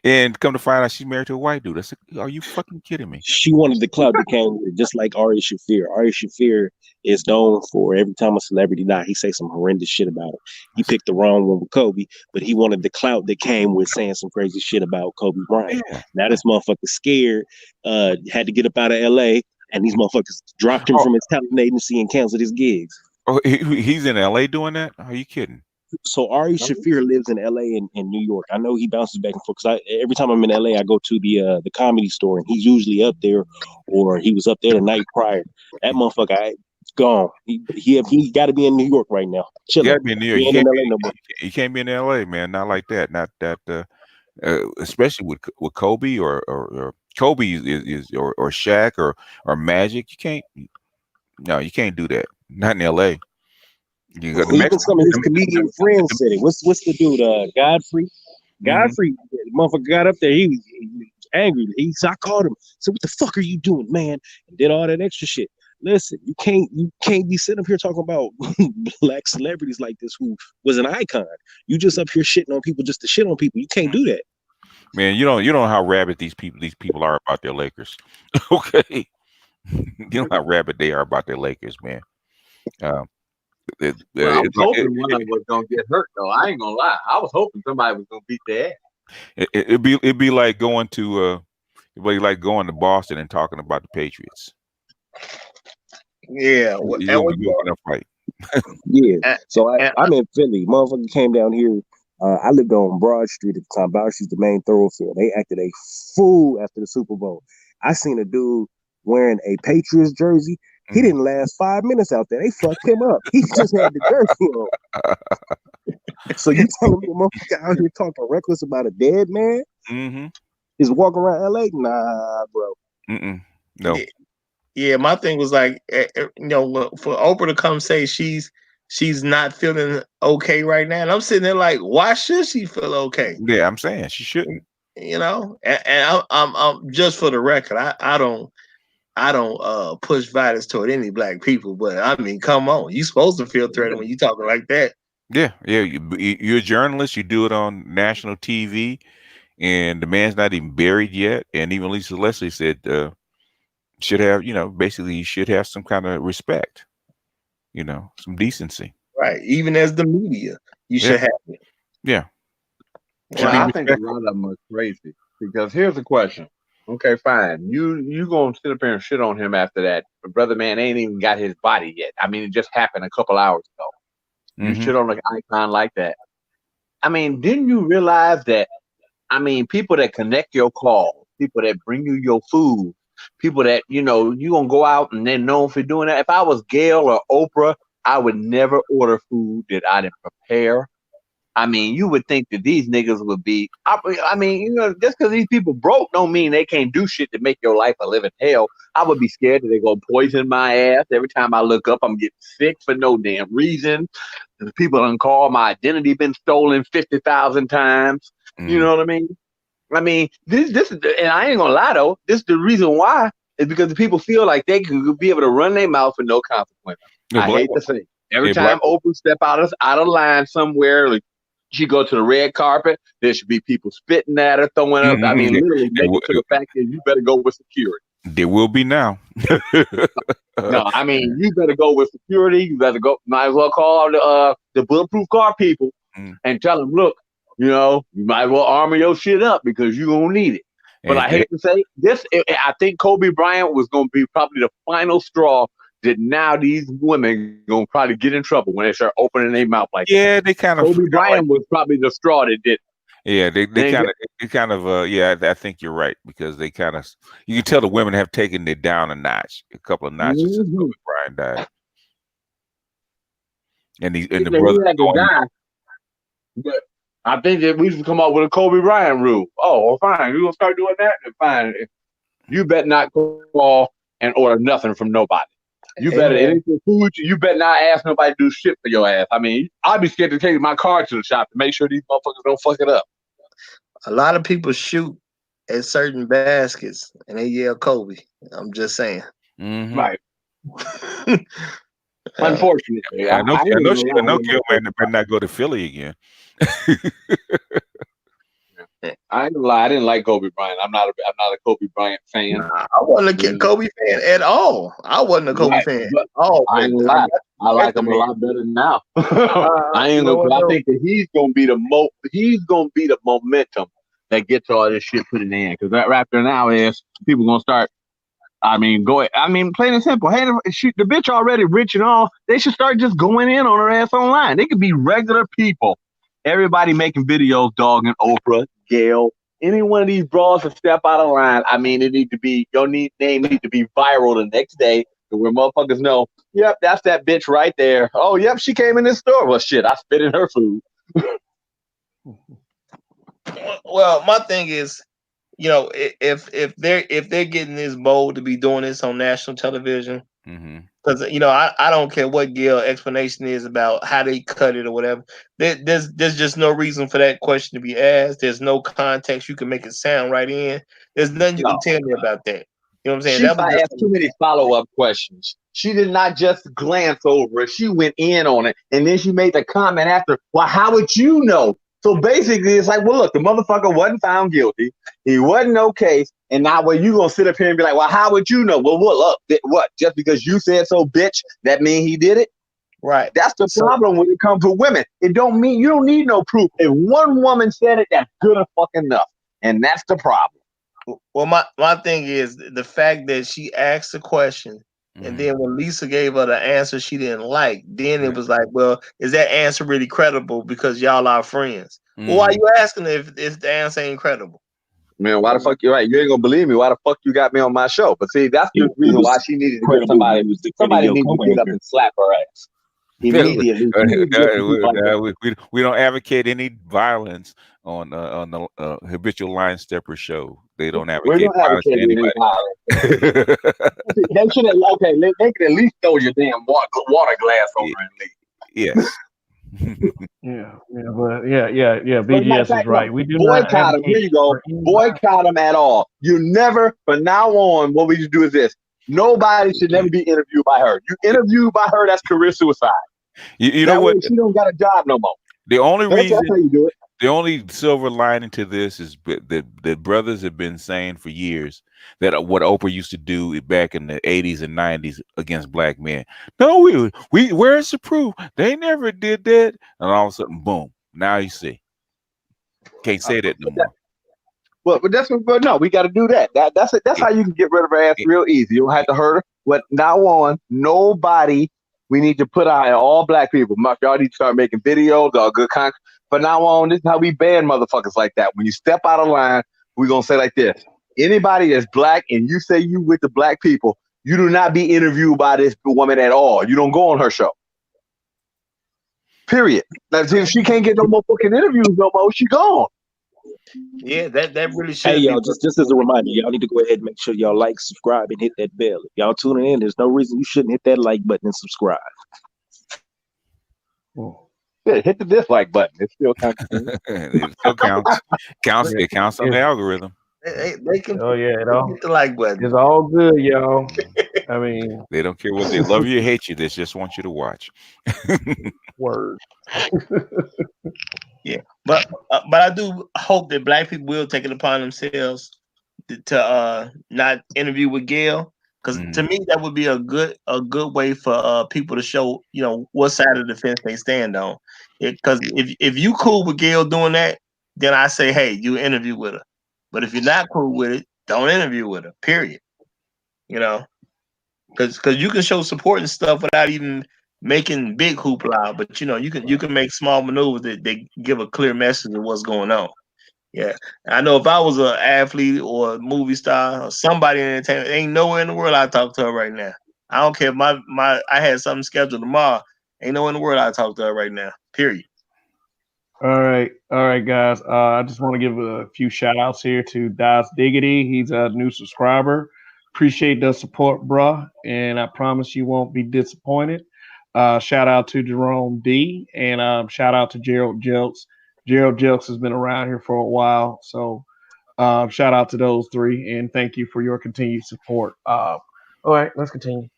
S8: and come to find out she's married to a white dude. I said, "Are you fucking kidding me?"
S3: She wanted the clout that came with it, just like Ari Shaffir. Ari Shaffir is known for every time a celebrity died, he say some horrendous shit about him. He picked the wrong one with Kobe, but he wanted the clout that came with saying some crazy shit about Kobe Bryant.
S8: Yeah.
S3: Now this motherfucker scared, had to get up out of LA, and these motherfuckers dropped him from his talent agency and canceled his gigs.
S8: Oh, he's in LA doing that? Are you kidding?
S3: So Ari Shaffir lives in LA and New York. I know he bounces back and forth because every time I'm in LA, I go to the Comedy Store, and he's usually up there, or he was up there the night prior. That motherfucker gone. He got to be in New York right now. Chilling.
S8: You got to be in New York. You can't be in LA, man. Not like that. Not that. Especially with Kobe or Kobe is or Shaq or Magic. You can't. No, you can't do that. Not in L.A. You got the
S3: Even some of his comedian friends said it. What's the dude? Godfrey. Godfrey, motherfucker got up there. He was angry. I called him. Said, "What the fuck are you doing, man?" And did all that extra shit. Listen, you can't be sitting up here talking about black celebrities like this who was an icon. You just up here shitting on people just to shit on people. You can't do that.
S8: Man, you don't know how rabid these people are about their Lakers. Okay. You know how rabid they are about their Lakers, man.
S11: I was hoping one of them was gonna get hurt, though. I ain't gonna lie. I was hoping somebody was gonna beat their ass.
S8: It'd be like going to Boston and talking about the Patriots.
S2: Yeah,
S8: you're gonna fight.
S3: Yeah. So I'm in Philly. Motherfucker came down here. I lived on Broad Street at the time. Broad Street's the main thoroughfare. They acted a fool after the Super Bowl. I seen a dude wearing a Patriots jersey. He didn't last 5 minutes out there. They fucked him up. He just had the jersey on. So you telling me a motherfucker out here talking reckless about a dead man? Is walking around LA? Nah, bro.
S8: No.
S2: Yeah, my thing was like, for Oprah to come say she's not feeling okay right now, and I'm sitting there like, why should she feel okay?
S8: Yeah, I'm saying she shouldn't.
S2: And I'm just for the record, I don't push violence toward any black people, but I mean, come on, you supposed to feel threatened when you talking like that.
S8: Yeah. You're a journalist. You do it on national TV, and the man's not even buried yet. And even Lisa Leslie said, should have, basically you should have some kind of respect, some decency.
S2: Right. Even as the media, you should have it.
S8: Yeah.
S11: Well, I think a lot of them are crazy because here's the question. Okay, fine. You gonna sit up here and shit on him after that? Brother man ain't even got his body yet. I mean, it just happened a couple hours ago. You shit on an icon like that. I mean, didn't you realize that? I mean, people that connect your call, people that bring you your food, people that you gonna go out and they're known for doing that. If I was Gayle or Oprah, I would never order food that I didn't prepare. I mean, you would think that these niggas would be. I mean, just because these people broke don't mean they can't do shit to make your life a living hell. I would be scared that they're gonna poison my ass. Every time I look up, I'm getting sick for no damn reason. The people done call my identity been stolen 50,000 times. You know what I mean? I mean, this is, and I ain't gonna lie though. This is the reason why is because the people feel like they can be able to run their mouth with no consequence. I hate to say, every time Oprah step out of line somewhere, like she go to the red carpet, there should be people spitting at her, throwing up. I mean, literally make it to the fact that you better go with security.
S8: There will be now.
S11: No, I mean, you better go with security. You better go. Might as well call the bulletproof car people and tell them, look, you might as well armor your shit up because you're gonna need it. But I hate to say this. I think Kobe Bryant was gonna be probably the final straw. That now these women gonna probably get in trouble when they start opening their mouth like
S8: that. They kind of.
S11: Kobe Bryant was probably the straw that did.
S8: Yeah, they kind of. Yeah, I think you're right because they kind of. You can tell the women have taken it down a couple of notches since Kobe Bryant died. And the brother
S11: going. But I think that we should come up with a Kobe Bryant rule. Oh, well, fine. You're gonna start doing that? Then fine. You bet not call and order nothing from nobody. You better anything food. You better not ask nobody to do shit for your ass. I mean, I'd be scared to take my car to the shop to make sure these motherfuckers don't fuck it up.
S2: A lot of people shoot at certain baskets and they yell Kobe. I'm just saying.
S11: Right. Unfortunately,
S8: I know Gayle better not go to Philly again.
S11: I ain't gonna lie, I didn't like Kobe Bryant. I'm not a Kobe Bryant fan.
S2: Nah, I wasn't a Kobe fan at all. I wasn't a Kobe fan at all.
S11: I ain't gonna lie. I like him a lot better now. I ain't gonna. I think that he's gonna be the momentum that gets all this shit put in the end. Because that after now is people gonna start. I mean, plain and simple. Hey, shoot, the bitch already rich and all. They should start just going in on her ass online. They could be regular people. Everybody making videos dogging Oprah, Gayle, any one of these bras that step out of line. I mean, your name need to be viral the next day to where motherfuckers know, yep, that's that bitch right there. Oh, yep, she came in this store. Well, shit, I spit in her food.
S2: Well, my thing is, if they're getting this bold to be doing this on national television, Because I don't care what Gayle explanation is about how they cut it or whatever. There's just no reason for that question to be asked. There's no context you can make it sound right in. There's nothing you can tell me about that. You know what I'm saying?
S11: She
S2: That was
S11: asked too many follow-up questions. She did not just glance over it. She went in on it. And then she made the comment after, well, how would you know? So basically, it's like, well, look, the motherfucker wasn't found guilty. He wasn't no case. And now, well, you going to sit up here and be like, well, how would you know? Well, look, what? Just because you said so, bitch, that mean he did it?
S2: Right.
S11: That's the problem when it comes to women. It don't mean you don't need no proof. If one woman said it, that's good enough. And that's the problem.
S2: Well, my thing is the fact that she asked the question, and then when Lisa gave her the answer she didn't like, then it was like, well, is that answer really credible because y'all are friends? Well, why are you asking if the answer ain't credible?
S11: Man, why the fuck you're right? You ain't gonna believe me. Why the fuck you got me on my show? But see, that's the reason why she needed to get somebody. Somebody needed to get up and slap her ass immediately.
S8: We don't advocate any violence on the Habitual Line Stepper show. They don't advocate violence to anybody.
S11: They should have. Okay, they could at least throw your damn water glass over and leave.
S8: Yes.
S1: Yeah. BGS is right. We do
S11: boycott them. Here you go. Boycott them at all. You never, from now on, what we should do is this. Nobody should never be interviewed by her. You interviewed by her, that's career suicide.
S8: You know what?
S11: She don't got a job no more.
S8: The only reason,
S11: that's how you do it.
S8: The only silver lining to this is that brothers have been saying for years that what Oprah used to do back in the 80s and 90s against black men. No, we where's the proof? They never did that. And all of a sudden, boom! Now you see, can't say that no more.
S11: But no, we got to do that. That's it. That's how you can get rid of her ass real easy. You don't have to hurt her. But now on, nobody. We need to put out all black people. Y'all need to start making videos or good content. But now on, this is how we ban motherfuckers like that. When you step out of line, we're going to say like this. Anybody that's black and you say you with the black people, you do not be interviewed by this woman at all. You don't go on her show. Period. Now, if she can't get no more fucking interviews no more, she gone.
S2: Yeah, that really should.
S3: Hey, y'all, just as a reminder, y'all need to go ahead and make sure y'all like, subscribe, and hit that bell. If y'all tuning in, there's no reason you shouldn't hit that like button and subscribe.
S11: Yeah, hit the dislike button. It still counts.
S8: It still counts. It counts on the algorithm.
S2: They can.
S1: Oh yeah,
S2: hit the like button.
S1: It's all good, y'all. I mean,
S8: they don't care whether they love you or hate you. They just want you to watch.
S1: Word.
S2: Yeah, but I do hope that black people will take it upon themselves to not interview with Gayle, because to me that would be a good way for people to show what side of the fence they stand on. Because if you cool with Gayle doing that, then I say, hey, you interview with her. But if you're not cool with it, don't interview with her. Period. Because you can show support and stuff without even making big hoopla, but you can make small maneuvers that give a clear message of what's going on. Yeah, I know if I was an athlete or a movie star or somebody in entertainment, ain't nowhere in the world I'd talk to her right now. I don't care if I had something scheduled tomorrow. Ain't nowhere in the world I'd talk to her right now. Period.
S1: All right, guys. I just want to give a few shout outs here to Das Diggity. He's a new subscriber. Appreciate the support, bruh, and I promise you won't be disappointed. Shout out to Jerome D, and shout out to Gerald Jelks. Gerald Jelks has been around here for a while, so shout out to those three, and thank you for your continued support. All right, let's continue.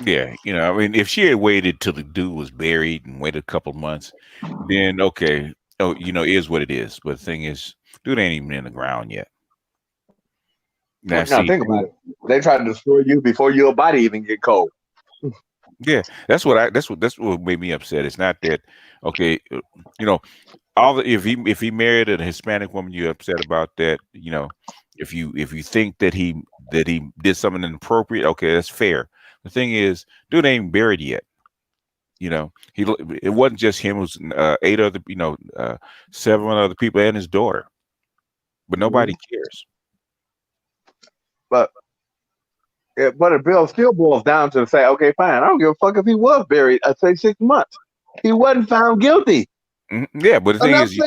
S8: Yeah, I mean, if she had waited till the dude was buried and waited a couple months, then okay, it is what it is. But the thing is, dude ain't even in the ground yet.
S11: Now think about it. They tried to destroy you before your body even get cold.
S8: Yeah, that's what made me upset. It's not that okay, if he married a Hispanic woman, you're upset about that. If you think that he did something inappropriate, okay, that's fair. The thing is, dude ain't buried yet. It wasn't just him. It was 8 other, 7 other people and his daughter, but nobody cares.
S11: But it bill still boils down to say, okay, fine. I don't give a fuck if he was buried. I'd say 6 months. He wasn't found guilty.
S8: Yeah, but the thing is,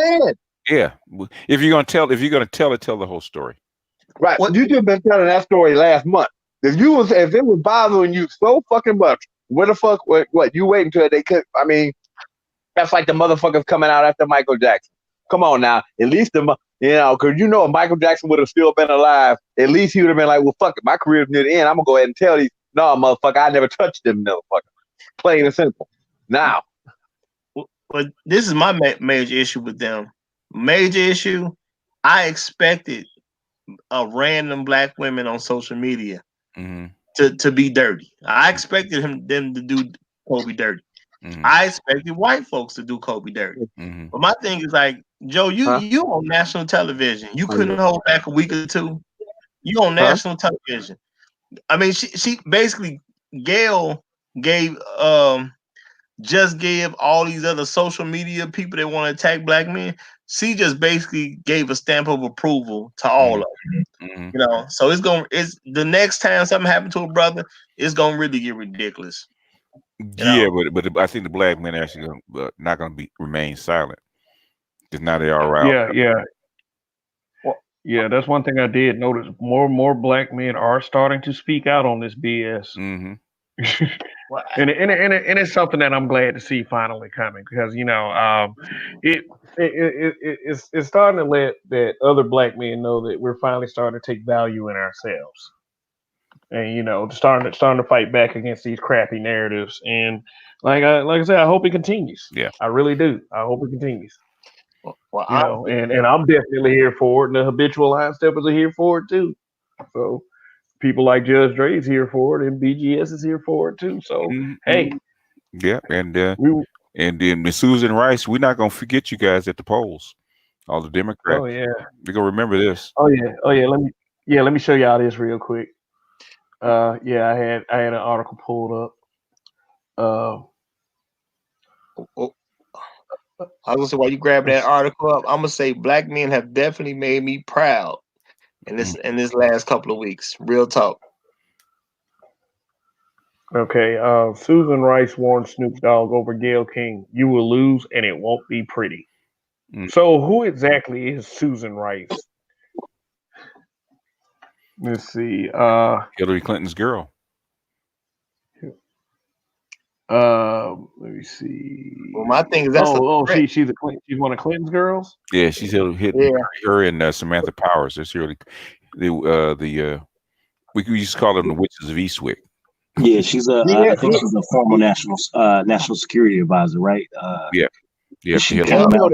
S11: yeah.
S8: If you're gonna tell it, tell the whole story.
S11: Right. You just been telling that story last month. If it was bothering you so fucking much, where the fuck? What you waiting until they could? I mean, that's like the motherfuckers coming out after Michael Jackson. Come on now, at least because if Michael Jackson would have still been alive, at least he would have been like, well, fuck it, my career's near the end. I'm gonna go ahead and tell these, no, motherfucker, I never touched them, motherfucker. Plain and simple. Now,
S2: but this is my major issue with them. Major issue. I expected a random black women on social media to be dirty. I expected them to do Kobe dirty. I expected white folks to do Kobe dirty. But my thing is like, Joe, you on national television. You couldn't hold back a week or two. You on national television. I mean, she basically Gayle gave all these other social media people that want to attack black men. She just basically gave a stamp of approval to all of them. So it's the next time something happened to a brother, it's gonna really get ridiculous.
S8: Yeah, but I think the black men actually not going to remain silent because now they are around.
S1: Yeah, that's one thing I did notice. More and more black men are starting to speak out on this BS, and it's something that I'm glad to see finally coming because it's starting to let that other black men know that we're finally starting to take value in ourselves. And starting to fight back against these crappy narratives. And like I said, I hope it continues.
S8: Yeah,
S1: I really do. I hope it continues.
S2: Well,
S1: and I'm definitely here for it. And the habitual line steppers are here for it too. So people like Judge Dre is here for it, and BGS is here for it too. So hey,
S8: yeah, and then Susan Rice, we're not gonna forget you guys at the polls. All the Democrats.
S1: Oh yeah,
S8: we're gonna remember this.
S1: Oh yeah. Let me show y'all this real quick. I had an article pulled up.
S2: I was gonna say while you grab that article up, I'm gonna say black men have definitely made me proud in this last couple of weeks. Real talk.
S1: Okay, Susan Rice warned Snoop Dogg over Gayle King. You will lose, and it won't be pretty. So, who exactly is Susan Rice? Let's see.
S8: Hillary Clinton's girl.
S1: Let me see.
S2: Well, my thing is
S1: she's one of Clinton's girls.
S8: Yeah, she's hitting her and Samantha Powers. That's really we used to call them the witches of Eastwick.
S3: Yeah, she's I think she's a former national security advisor, right? She came out.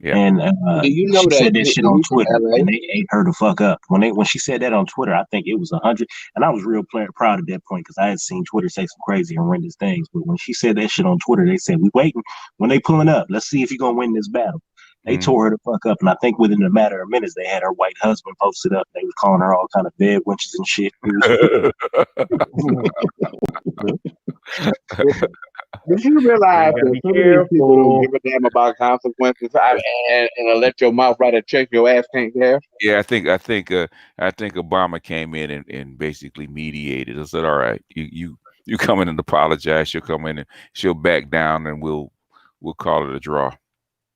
S3: And she said that shit on Twitter, and they ate her the fuck up. When she said that on Twitter, I think it was 100, and I was real proud at that point because I had seen Twitter say some crazy horrendous things. But when she said that shit on Twitter, they said, "We waiting when they pulling up. Let's see if you're gonna win this battle." They tore her the fuck up, and I think within a matter of minutes, they had her white husband posted up. They was calling her all kind of bed wenches and shit.
S11: Did you realize that some of these people don't give a damn about consequences and let your mouth write a check your ass can't care?
S8: Yeah, I think Obama came in and basically mediated. I said, all right, you come in and apologize. She'll come in and she'll back down, and we'll call it a draw.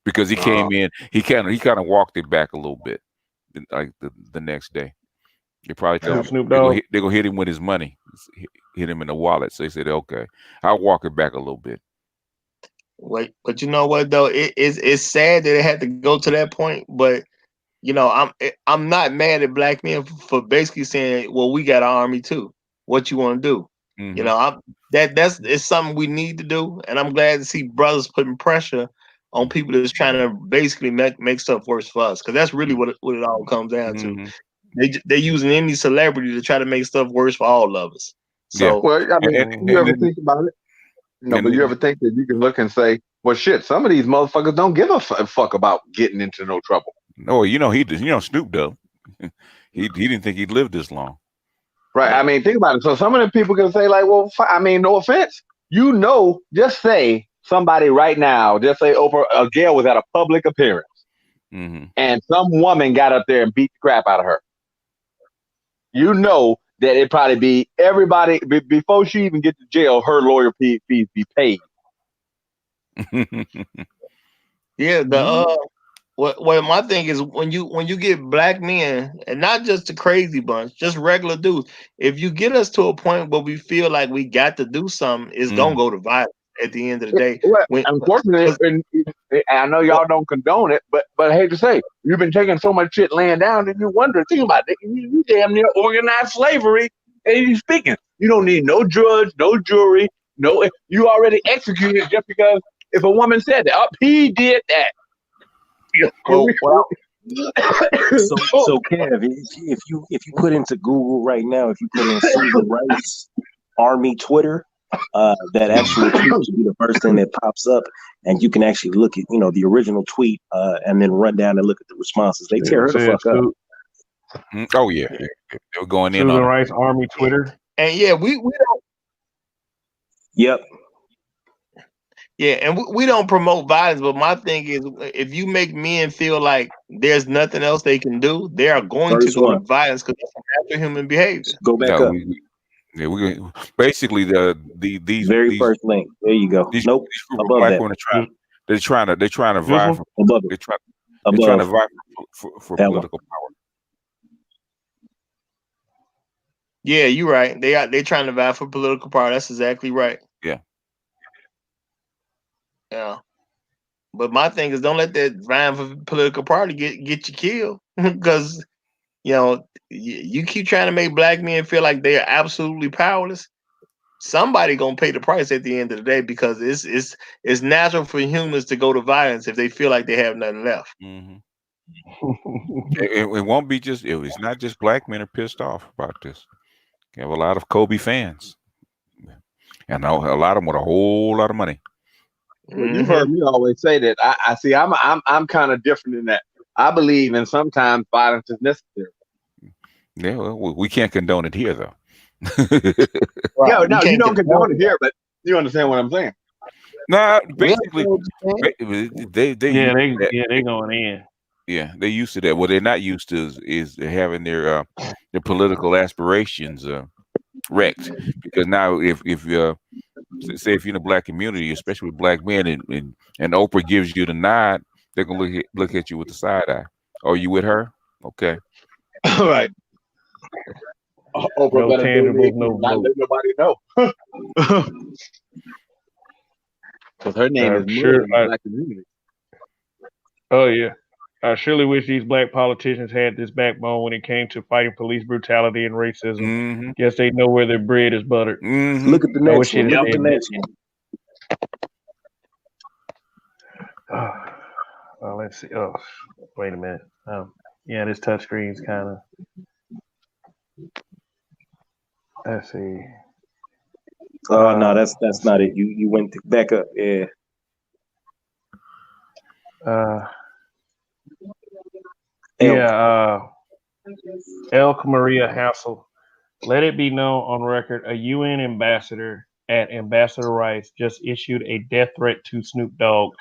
S8: Because he came in, he kind of walked it back a little bit, like the next day. They probably told him they're gonna hit him with his money, hit him in the wallet. So he said, "Okay, I'll walk it back a little bit."
S2: Wait, but you know what though? It's sad that it had to go to that point. But I'm not mad at black men for basically saying, "Well, we got an army too. What you want to do?" It's something we need to do, and I'm glad to see brothers putting pressure on people that's trying to basically make stuff worse for us, because that's really what it all comes down to. They're using any celebrity to try to make stuff worse for all of us. So,
S11: well, I mean, you ever think about it? But you ever think that you can look and say, well, shit, some of these motherfuckers don't give a fuck about getting into no trouble.
S8: No, he did. Snoop Dogg, he didn't think he'd live this long.
S11: Right. I mean, think about it. So some of the people can say like, well, I mean, no offense. Just say somebody right now, just say over a Gayle was at a public appearance and some woman got up there and beat the crap out of her. That it probably be everybody before she even get to jail, her lawyer fees be paid.
S2: Yeah, What my thing is when you get black men and not just the crazy bunch, just regular dudes. If you get us to a point where we feel like we got to do something, it's gonna go to violence at the end of the day.
S11: Well,
S2: When
S11: unfortunately, and I know y'all don't condone it, but I hate to say, you've been taking so much shit laying down, and you wonder, think about it, you damn near organized slavery, and you speaking. You don't need no judge, no jury, no. You already executed just because if a woman said that, he did that.
S2: well,
S3: So Kev, if you put into Google right now, if you put in Civil Rights Army Twitter, that actual tweet should be the first thing that pops up, and you can actually look at the original tweet, and then run down and look at the responses. They tear her the fuck up.
S8: Oh yeah, they were going in
S1: Civil
S8: on
S1: Rights Army Twitter.
S2: And yeah, we don't.
S3: Yep.
S2: Yeah, and we don't promote violence, but my thing is, if you make men feel like there's nothing else they can do, they are going to go to violence because that's natural human behavior.
S3: Go back up.
S8: We basically these
S3: very first link. There you go.
S8: These,
S3: nope.
S8: These group of black women they're trying to vie for they're trying to vie for political power.
S2: Yeah, you're right. They're trying to vie for political power. That's exactly right.
S8: Yeah.
S2: Yeah. But my thing is, don't let that vying for political party get you killed, because you keep trying to make black men feel like they are absolutely powerless. Somebody gonna pay the price at the end of the day, because it's natural for humans to go to violence if they feel like they have nothing left.
S8: Mm-hmm. it won't be just. It's not just black men are pissed off about this. You have a lot of Kobe fans, and a lot of them with a whole lot of money.
S11: Well, you've heard me always say that. I see. I'm kind of different in that. I believe in sometimes violence is necessary.
S8: Yeah, well, we can't condone it here, though.
S11: Yeah, no, you don't condone it here, but you understand what I'm saying.
S8: No, basically, they
S1: they're going in.
S8: Yeah, they're used to that. What they're not used to is having their political aspirations wrecked. Because now, if say if you're in a black community, especially with black men, and Oprah gives you the nod, they're gonna look at you with the side eye. Oh, you with her? Okay.
S11: All right. Oprah
S1: no tangible, no
S11: not let nobody know. Because her name is
S1: sure,
S11: in the black community.
S1: Oh yeah. I surely wish these black politicians had this backbone when it came to fighting police brutality and racism.
S8: Mm-hmm.
S1: Guess they know where their bread is buttered.
S8: Mm-hmm.
S3: Look at the next one. Look at the next
S1: one. Let's see. Oh, wait a minute. Yeah, this touchscreen's kind of. Let's see.
S3: Oh no, that's not it. You went back up. Yeah.
S1: Elk Maria Hassel. Let it be known on record, a UN ambassador at Ambassador Rice just issued a death threat to Snoop Dogg,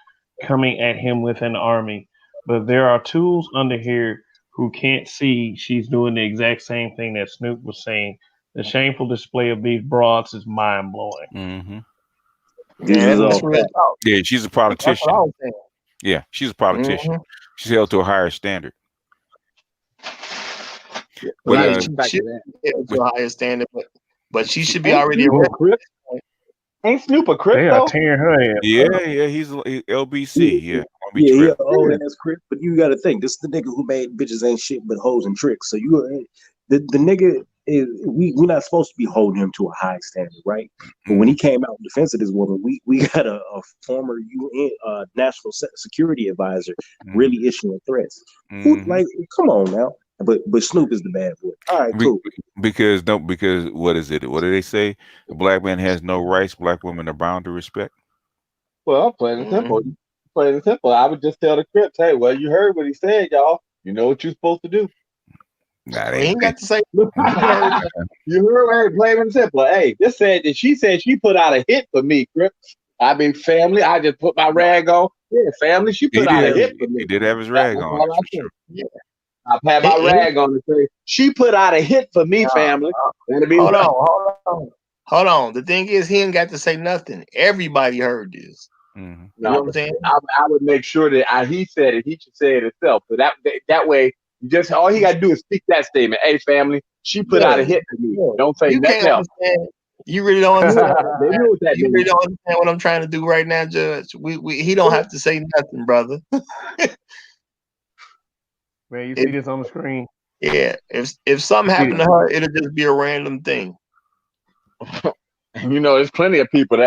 S1: coming at him with an army. But there are tools under here who can't see she's doing the exact same thing that Snoop was saying. The shameful display of these broads is mind-blowing.
S8: Mm-hmm.
S2: Yeah,
S8: she's a politician. Yeah, she's a politician.
S2: Mm-hmm.
S8: She's held to a higher standard.
S2: But she held to a higher standard, but she should be already arrested.
S11: Ain't Snoop a Crip?
S1: They are tearing her ass.
S8: Yeah, he's LBC. Yeah,
S3: yeah, that's Crip. But you got to think, this is the nigga who made bitches ain't shit but hoes and tricks. So the nigga is we're not supposed to be holding him to a high standard, right? But when he came out in defense of this woman, we got a former UN national security advisor really issuing threats. Who, like, come on now. But Snoop is the bad boy. All right, cool.
S8: Because what is it? What do they say? A black man has no rights. Black women are bound to respect.
S11: Well, plain and simple. Plain and simple. I would just tell the Crips, hey, well, you heard what he said, y'all. You know what you're supposed to do.
S8: Nah,
S2: he ain't got to say.
S11: You heard, hey, plain and simple. Hey, this said that she said she put out a hit for me, Crips. I mean, family. I just put my rag on. Yeah, family. She put out a hit for me.
S8: He did have his rag on.
S11: Yeah. I've had my rag on to say she put out a hit for me, family.
S2: Hold on. The thing is, he ain't got to say nothing. Everybody heard this.
S8: Mm-hmm.
S2: You know what I'm saying?
S11: I would make sure that he said it. He should say it himself. So that way, just all he got to do is speak that statement. Hey, family, she put out a hit to me. Don't say
S2: You
S11: nothing
S2: can't
S11: else.
S2: understand. You really don't understand.
S11: They knew what that
S2: You really
S11: means.
S2: don't understand what I'm trying to do right now, Judge. He don't have to say nothing, brother.
S1: Man, you see this on the screen?
S2: Yeah. If something happened to her, it'll just be a random thing.
S11: You know, there's plenty of people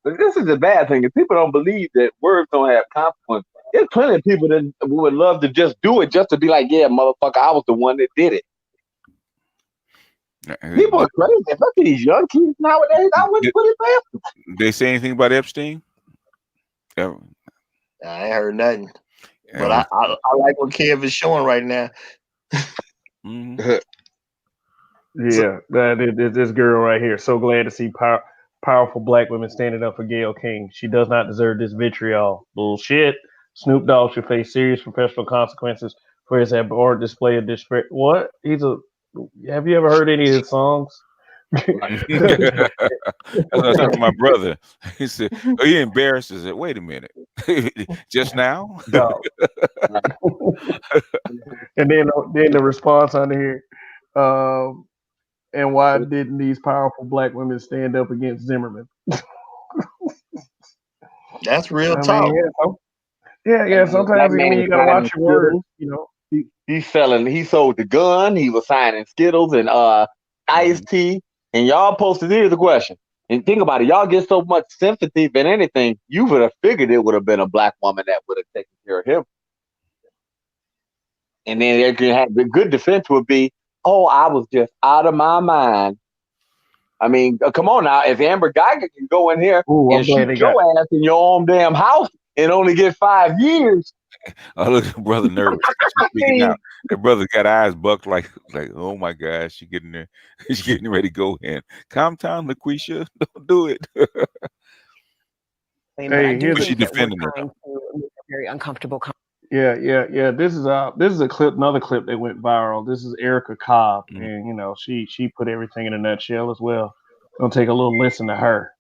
S11: but this is the bad thing. If people don't believe that words don't have consequence, there's plenty of people that would love to just do it just to be like, yeah, motherfucker, I was the one that did it. People are crazy. Look at these young kids nowadays. I wouldn't put it past them.
S8: They say anything about Epstein?
S2: I ain't heard nothing. But I like what Kev is showing right now.
S8: Mm-hmm.
S1: Yeah, this girl right here. So glad to see powerful black women standing up for Gayle King. She does not deserve this vitriol. Bullshit. Snoop Dogg should face serious professional consequences for his abhorrent display of disrespect. What? Have you ever heard any of his songs?
S8: That's what I was talking to my brother. He said, "Oh, he embarrassed." I said, "Wait a minute, just now?"
S1: And then the response on here. And why didn't these powerful black women stand up against Zimmerman?
S2: That's real talk.
S1: Yeah. Sometimes you gotta watch your words. You know,
S11: he sold the gun. He was signing Skittles and iced tea. And y'all posted, here's the question. And think about it, y'all get so much sympathy than anything. You would have figured it would have been a black woman that would have taken care of him. And then the good defense would be, oh, I was just out of my mind. I mean, come on now. If Amber Geiger can go in here and shoot your ass in your own damn house and only get 5 years.
S8: Oh, look, brother nervous. That brother got eyes bucked like, oh my gosh, she getting there. She's getting ready to go in. Calm down, LaQuisha. Don't do it.
S1: Hey, here's
S8: she defending her.
S10: Very uncomfortable.
S1: Yeah. This is a clip, another clip that went viral. This is Erica Cobb, and you know she put everything in a nutshell as well. Gonna take a little listen to her.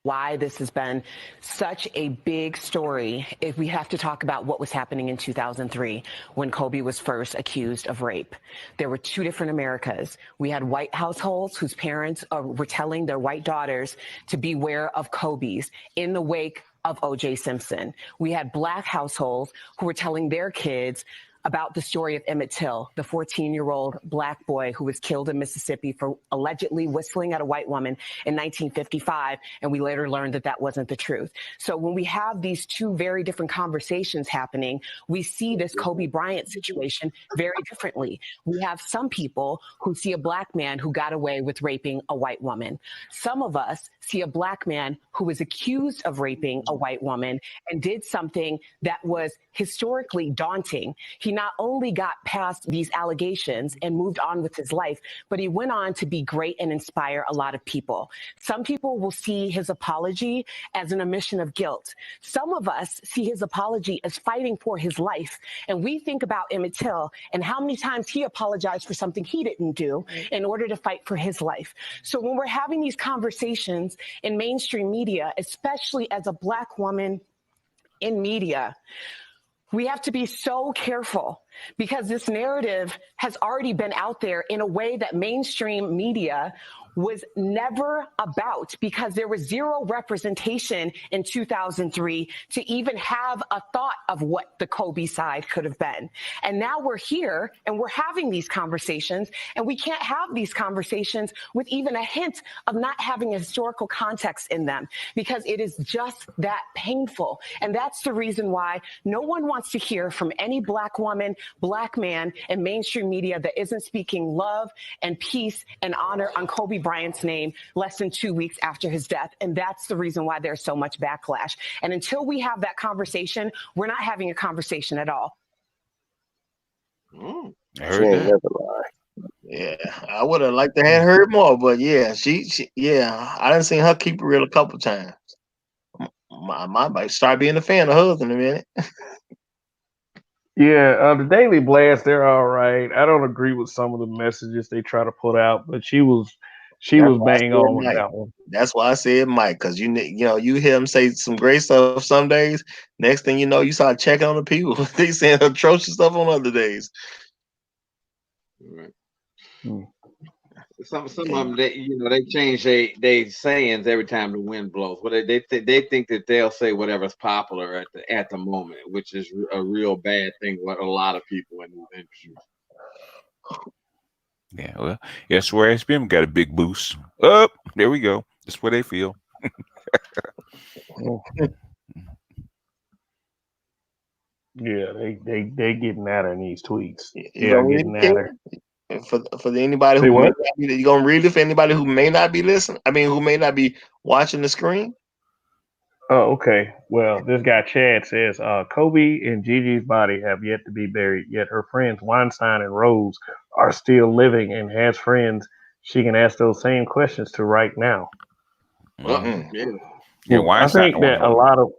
S10: Why this has been such a big story if we have to talk about what was happening in 2003 when Kobe was first accused of rape. There were two different Americas. We had white households whose parents were telling their white daughters to beware of Kobe's in the wake of O.J. Simpson. We had black households who were telling their kids about the story of Emmett Till, the 14-year-old black boy who was killed in Mississippi for allegedly whistling at a white woman in 1955. And we later learned that that wasn't the truth. So when we have these two very different conversations happening, we see this Kobe Bryant situation very differently. We have some people who see a black man who got away with raping a white woman. Some of us see a black man who was accused of raping a white woman and did something that was historically daunting. He not only got past these allegations and moved on with his life, but he went on to be great and inspire a lot of people. Some people will see his apology as an admission of guilt. Some of us see his apology as fighting for his life. And we think about Emmett Till and how many times he apologized for something he didn't do in order to fight for his life. So when we're having these conversations in mainstream media, especially as a black woman in media, we have to be so careful because this narrative has already been out there in a way that mainstream media was never about, because there was zero representation in 2003 to even have a thought of what the Kobe side could have been. And now we're here and we're having these conversations, and we can't have these conversations with even a hint of not having a historical context in them, because it is just that painful. And that's the reason why no one wants to hear from any black woman, black man in mainstream media that isn't speaking love and peace and honor on Kobe Bryant's name less than 2 weeks after his death. And that's the reason why there's so much backlash. And until we have that conversation, we're not having a conversation at all.
S8: I heard that.
S2: Yeah, I would have liked to have heard more, but yeah, she I done seen her keep it real a couple times. I might start being a fan of hers in a minute.
S1: Yeah, the Daily Blast, they're all right. I don't agree with some of the messages they try to put out, but she was she was bang on with that one.
S2: That's why I said Mike, because you hear him say some great stuff some days. Next thing you know, you start checking on the people. They saying atrocious stuff on other days.
S11: Right.
S1: Hmm.
S11: Some of them they change they sayings every time the wind blows. Well, they think that they'll say whatever's popular at the moment, which is a real bad thing with a lot of people in this industry.
S8: Yeah, well, that's where SPM got a big boost. Up there we go. That's where they feel.
S1: Yeah, they getting at her in these tweets.
S2: You gonna read it for anybody who may not be, you gonna read it for anybody who may not be listening? I mean, who may not be watching the screen?
S1: Oh, okay. Well, this guy Chad says Kobe and Gigi's body have yet to be buried, yet her friends Weinstein and Rose are still living and has friends she can ask those same questions to right now.
S8: Yeah, Weinstein.
S1: I think that a lot of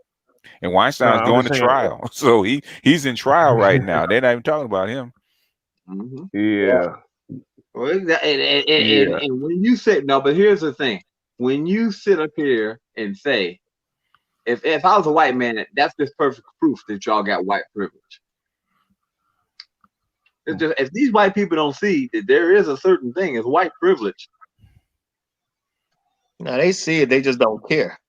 S8: Weinstein's going to trial, so he's in trial right now. They're not even talking about him.
S11: Mm-hmm.
S1: Yeah.
S11: Well, and when you say no, but here's the thing: when you sit up here and say, if I was a white man, that's just perfect proof that y'all got white privilege. It's just, if these white people don't see that there is a certain thing as white privilege.
S2: No, they see it, they just don't care.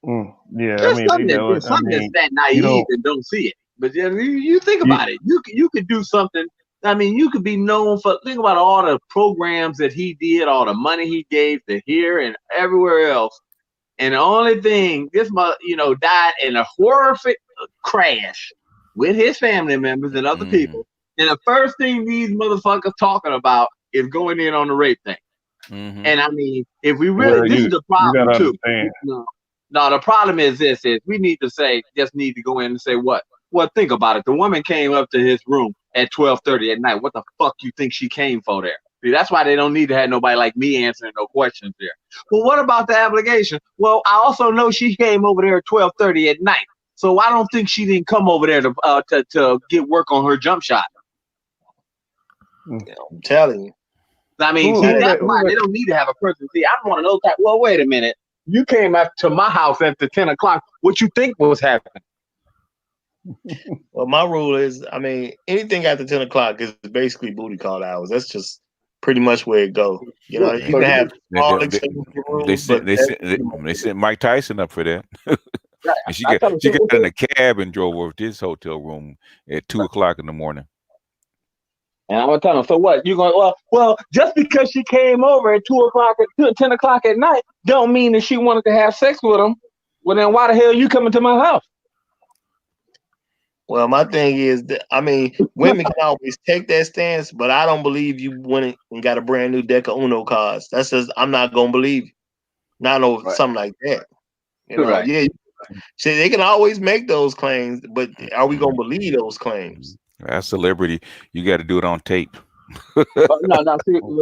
S1: Yeah,
S11: there's something that's that naive and don't see it. But you think about it. You could do something. I mean, you could be known for, think about all the programs that he did, all the money he gave to here and everywhere else. And the only thing, this died in a horrific crash with his family members and other people. And the first thing these motherfuckers talking about is going in on the rape thing. And I mean, if we really, this is the problem too. No, the problem is this: we need to go in and say what? Well, think about it. The woman came up to his room at 12:30 at night. What the fuck you think she came for there? See, that's why they don't need to have nobody like me answering no questions there. Well, what about the obligation? Well, I also know she came over there at 12:30 at night, so I don't think she didn't come over there to get work on her jump shot.
S2: I'm telling you.
S11: I mean, that's why they don't need to have a person. See, I'm one of those type. Well, wait a minute. You came up to my house after 10 o'clock. What you think was happening?
S2: Well, my rule is, I mean, anything after 10 o'clock is basically booty call hours. That's just pretty much where it goes. You know, you can have all rules,
S8: they sent Mike Tyson up for that. And she got in a cab and drove over to his hotel room at 2 o'clock in the morning.
S11: And I'm gonna tell him, so what? You going, well, just because she came over at 2 o'clock at 10 o'clock at night, don't mean that she wanted to have sex with him. Well, then why the hell are you coming to my house?
S2: Well, my thing is that, I mean, women can always take that stance, but I don't believe you went and got a brand new deck of Uno cards. That's just, I'm not gonna believe you. Not over something like that. You know, yeah. See, they can always make those claims, but are we gonna believe those claims?
S8: That's celebrity. You got to do it on tape.
S11: No.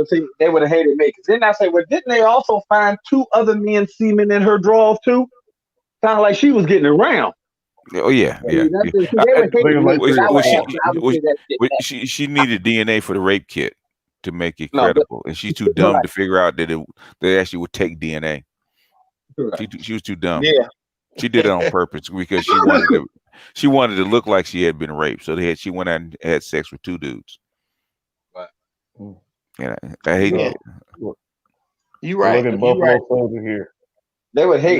S11: See, they would have hated me. Because then I say, well, didn't they also find 2 other men's semen in her drawers too? Kind of like she was getting around.
S8: Oh yeah. She needed DNA for the rape kit to make it credible, and she's too dumb to figure out that they actually would take DNA. She was too dumb. Yeah. She did it on purpose because she wanted to look like she had been raped. So she went out and had sex with 2 dudes.
S11: Right.
S8: And I hate it.
S2: You right.
S1: Look at Buffalo Soldier here.
S11: They would hate.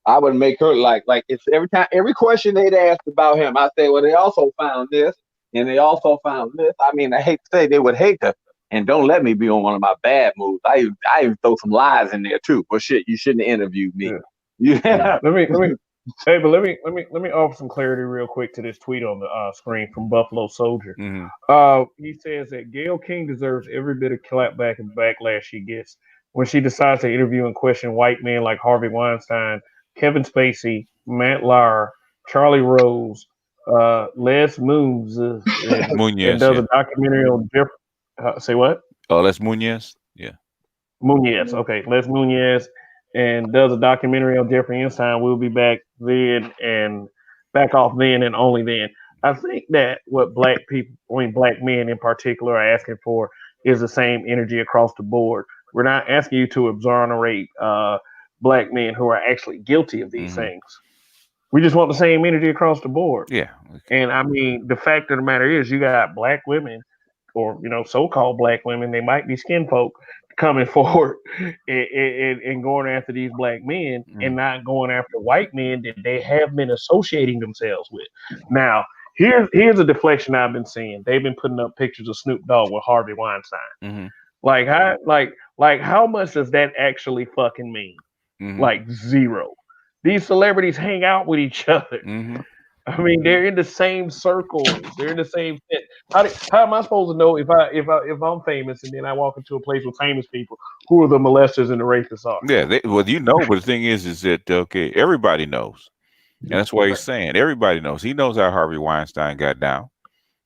S11: I would make her like it's every question they'd asked about him, I say, well, they also found this and they also found this. I mean, I hate to say they would hate to, and don't let me be on one of my bad moves. I even throw some lies in there too. Well, shit, you shouldn't have interviewed me.
S1: Yeah. Let me offer some clarity real quick to this tweet on the screen from Buffalo Soldier. He says that Gayle King deserves every bit of clapback and backlash she gets when she decides to interview and question white men like Harvey Weinstein, Kevin Spacey, Matt Lauer, Charlie Rose, Les Moons, and does a documentary on say what?
S8: Oh, Les Munoz. Yeah.
S1: Munoz. Okay, Les Munoz. And does a documentary on Jeffrey Epstein. We'll be back then and back off then and only then. I think that what black men in particular are asking for is the same energy across the board. We're not asking you to exonerate black men who are actually guilty of these things. We just want the same energy across the board.
S8: Yeah.
S1: And I mean, the fact of the matter is, you got black women, or so-called black women. They might be skin folk coming forward and going after these black men, and not going after white men that they have been associating themselves with. Now, here's a deflection I've been seeing. They've been putting up pictures of Snoop Dogg with Harvey Weinstein. Like how much does that actually fucking mean? Like zero. These celebrities hang out with each other. I mean, they're in the same circles. They're in the same set. How am I supposed to know if I'm famous and then I walk into a place with famous people, who are the molesters and the rapists are?
S8: Yeah, but the thing is that okay, everybody knows, and that's why he's saying everybody knows. He knows how Harvey Weinstein got down,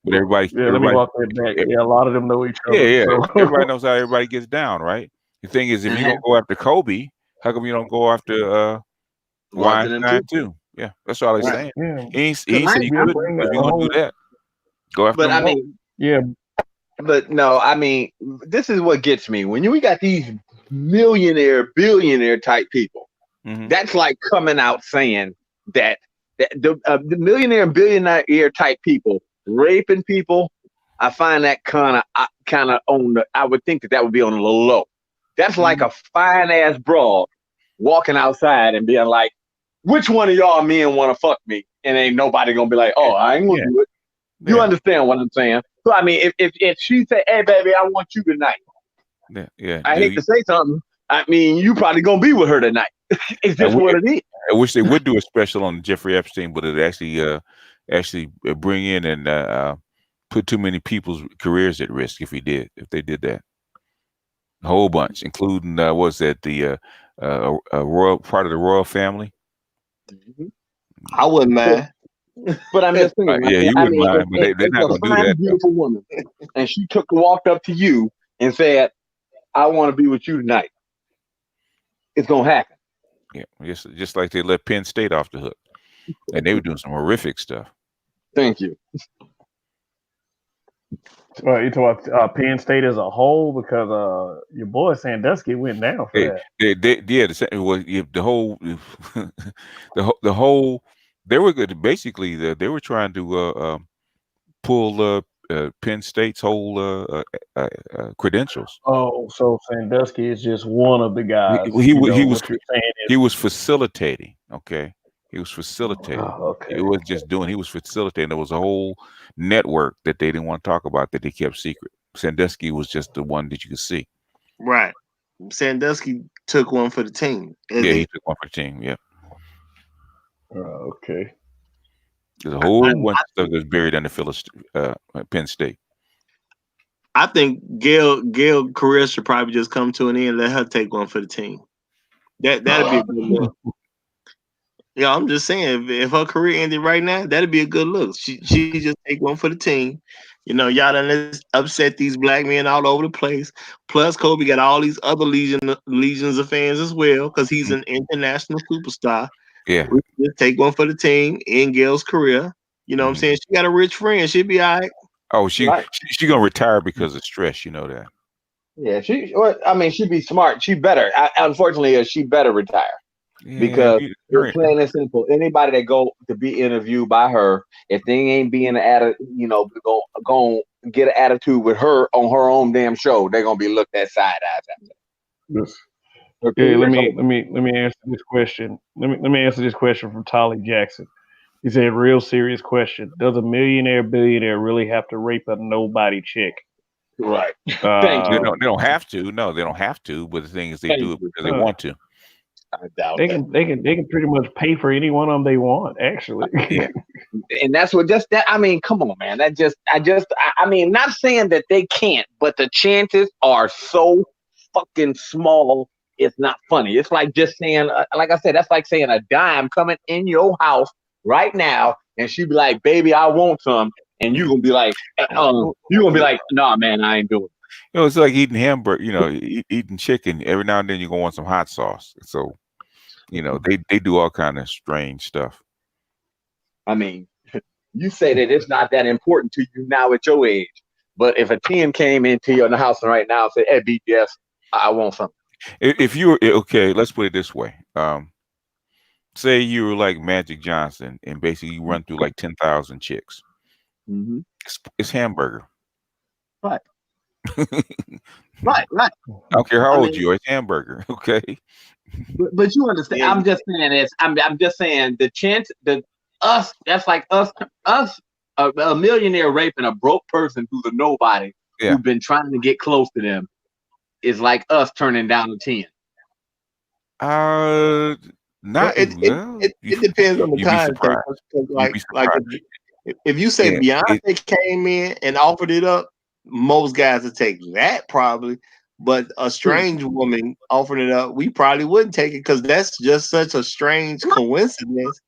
S8: but everybody.
S1: Let me walk that back. Yeah, a lot of them know each other.
S8: Yeah.
S1: So.
S8: Everybody knows how everybody gets down, right? The thing is, if you don't go after Kobe, how come you don't go after Weinstein too? Yeah, that's all I'm saying.
S1: Yeah.
S8: He said you couldn't. If you're gonna do that, go after.
S11: But I mean,
S1: yeah.
S11: But no, I mean, this is what gets me. When we got these millionaire, billionaire type people, that's like coming out saying that the millionaire and billionaire type people raping people. I find that kind of on the. I would think that would be on the low. That's like a fine ass broad walking outside and being like, which one of y'all men want to fuck me? And ain't nobody gonna be like, oh, I ain't gonna do it. You understand what I'm saying? So I mean, if she say, hey baby, I want you tonight. I hate to say something. I mean, you probably gonna be with her tonight. It's just what it is.
S8: I wish they would do a special on Jeffrey Epstein, but it actually bring in and put too many people's careers at risk if they did that. A whole bunch, including was that the royal part of the royal family.
S2: I wouldn't mind.
S11: But I'm just saying,
S8: you wouldn't mind, but they're not going to do that.
S11: Beautiful woman, and she walked up to you and said, "I want to be with you tonight." It's gonna happen.
S8: Yeah, just like they let Penn State off the hook, and they were doing some horrific stuff.
S11: Thank you.
S1: You talk about Penn State as a whole, because your boy Sandusky went down for that.
S8: The whole they were good. Basically, they were trying to pull Penn State's whole credentials.
S1: Oh, so Sandusky is just one of the guys.
S8: He was facilitating. Okay. He was facilitating. Oh, okay. It wasn't just doing. He was facilitating. There was a whole network that they didn't want to talk about that they kept secret. Sandusky was just the one that you could see.
S2: Right. Sandusky took one for the team.
S8: He took one for the team. Yeah.
S1: Okay.
S8: There's a whole bunch of stuff that's buried under Penn State.
S2: I think Gayle career should probably just come to an end. Let her take one for the team. That'd be a good look. Yeah, I'm just saying, if her career ended right now, that'd be a good look. She just take one for the team. Y'all done upset these black men all over the place. Plus, Kobe got all these other legions of fans as well, because he's an international superstar.
S8: Yeah,
S2: just take one for the team in Gayle's career. You know what I'm saying? She got a rich friend. She'll be all right.
S8: Oh, she gonna retire because of stress. You know that.
S11: Yeah, she'd be smart. She better. Unfortunately, she better retire. Yeah, because it's plain and simple. Anybody that go to be interviewed by her, if they ain't being go get an attitude with her on her own damn show, they're gonna be looked at side eyes after.
S1: Yes. Okay, let me answer this question. Let me answer this question from Tolly Jackson. He said, "Real serious question: does a billionaire really have to rape a nobody chick?"
S11: Right.
S8: Thank you. They don't have to. No, they don't have to. But the thing is, they do it because they want to.
S11: I doubt
S1: they can pretty much pay for any one of them they want, actually.
S8: Yeah.
S11: And that's what I mean, come on, man. I mean, not saying that they can't, but the chances are so fucking small. It's not funny. It's like just saying, like I said, that's like saying a dime coming in your house right now, and she'd be like, "Baby, I want some," and you're gonna be like, "Nah, man, I ain't doing it."
S8: It's like eating hamburger. Eating chicken. Every now and then you're gonna want some hot sauce. So, they do all kind of strange stuff.
S11: I mean, you say that it's not that important to you now at your age. But if a 10 came into your house right now and said, "Hey, BGS, I want something."
S8: If you were okay, let's put it this way. Say you were like Magic Johnson and basically you run through like 10,000 chicks.
S11: Mm-hmm.
S8: It's hamburger.
S11: Right. Right.
S8: I don't care how old you are. It's hamburger. Okay.
S11: But you understand? Yeah. I'm just saying this. I'm just saying the chance that us. That's like us. A millionaire raping a broke person who's a nobody who's been trying to get close to them is like us turning down a 10.
S8: Not
S2: it depends on the context. Like if you say Beyonce came in and offered it up, most guys would take that probably. But a strange woman offering it up, we probably wouldn't take it because that's just such a strange coincidence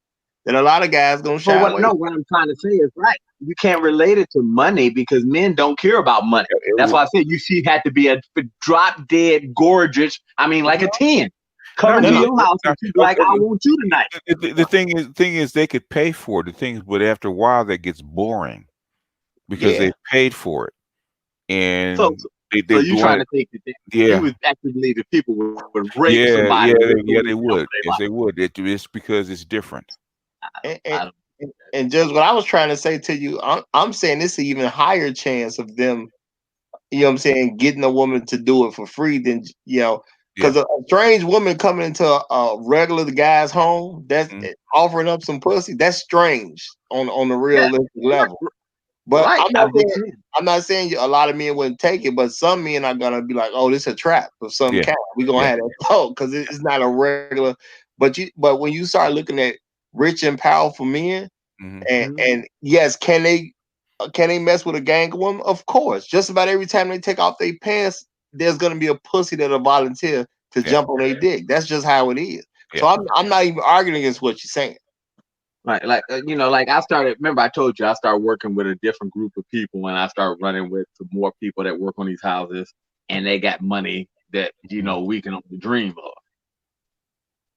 S2: that a lot of guys gonna shy away.
S11: No, what I'm trying to say is right. You can't relate it to money because men don't care about money. That's why I said she had to be a drop dead gorgeous. I mean, like a 10. Coming to your house and she's like, "I want you tonight."
S8: The thing is, they could pay for it. The thing is, but after a while, that gets boring because they paid for it, and
S11: so you trying to think that you would actually believe that people would rape somebody?
S8: Yeah, they would. Yes, they would. It's because it's different.
S2: And just what I was trying to say to you, I'm saying this is an even higher chance of them. You know what I'm saying? Getting a woman to do it for free than because a strange woman coming into a regular guy's home that's offering up some pussy, that's strange on the realistic level. But I'm not saying a lot of men wouldn't take it, but some men are gonna be like, "Oh, this is a trap of some kind. We're gonna have that talk because it's not a regular." But when you start looking at rich and powerful men, and yes, can they mess with a gang woman? Of course. Just about every time they take off their pants, there's gonna be a pussy that'll volunteer to jump on their dick. That's just how it is. So I'm not even arguing against what you're saying.
S11: Right, like I started. Remember, I told you I started working with a different group of people when I started running with some more people that work on these houses, and they got money that we can only dream of.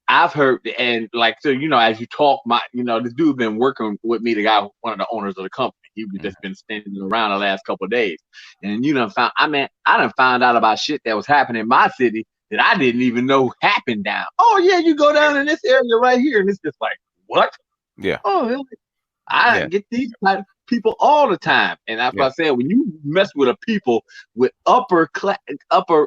S11: I've heard, and as you talk, this dude been working with me, the guy, one of the owners of the company. He just been standing around the last couple of days, and I done found out about shit that was happening in my city that I didn't even know happened down. Oh yeah, you go down in this area right here, and it's just like, what?
S8: Yeah.
S11: Oh, really? I get these type of people all the time, and that's what I said. When you mess with a people with upper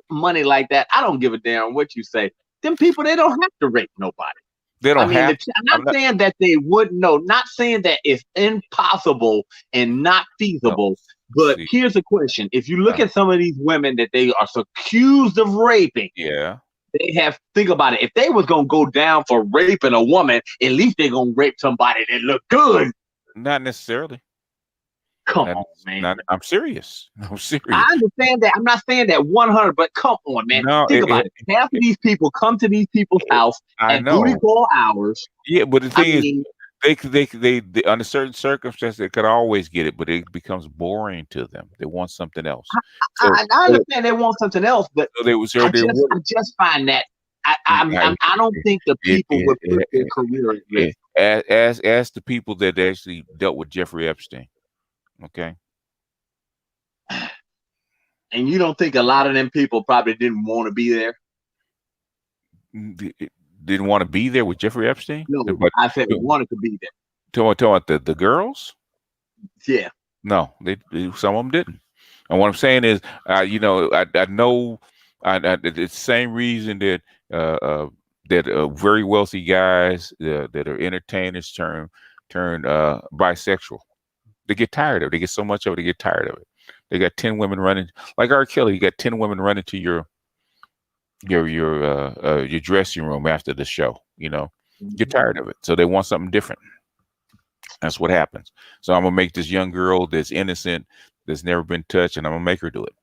S11: money like that, I don't give a damn what you say. Them people, they don't have to rape nobody.
S8: They don't have.
S11: I'm not saying that they wouldn't know. Not saying that it's impossible and not feasible. But here's the question: if you look at some of these women that they are accused of raping, they have, think about it. If they was gonna go down for raping a woman, at least they're gonna rape somebody that look good.
S8: Not necessarily.
S11: Come on, man.
S8: I'm serious. I'm serious.
S11: I understand that. I'm not saying that 100, but come on, man. Think about it. Half of these people come to these people's house at booty call hours.
S8: Yeah, but the thing is, they under certain circumstances they could always get it, but it becomes boring to them. They want something else.
S11: I understand they want something else, but I just find that I don't think the people would put their career at risk.
S8: As the people that actually dealt with Jeffrey Epstein. Okay.
S11: And you don't think a lot of them people probably didn't want to be there?
S8: Didn't want to be there with Jeffrey Epstein?
S11: No, but I said they wanted to be there.
S8: Talking about the girls?
S11: Yeah.
S8: No, some of them didn't. And what I'm saying is, I know it's the same reason that very wealthy guys that are entertainers turn bisexual. They get tired of it. They get so much of it. They get tired of it. They got 10 women running, like R. Kelly. You got 10 women running to your dressing room after the show. You're tired of it, so they want something different. That's what happens. So I'm gonna make this young girl that's innocent, that's never been touched, and I'm gonna make her do it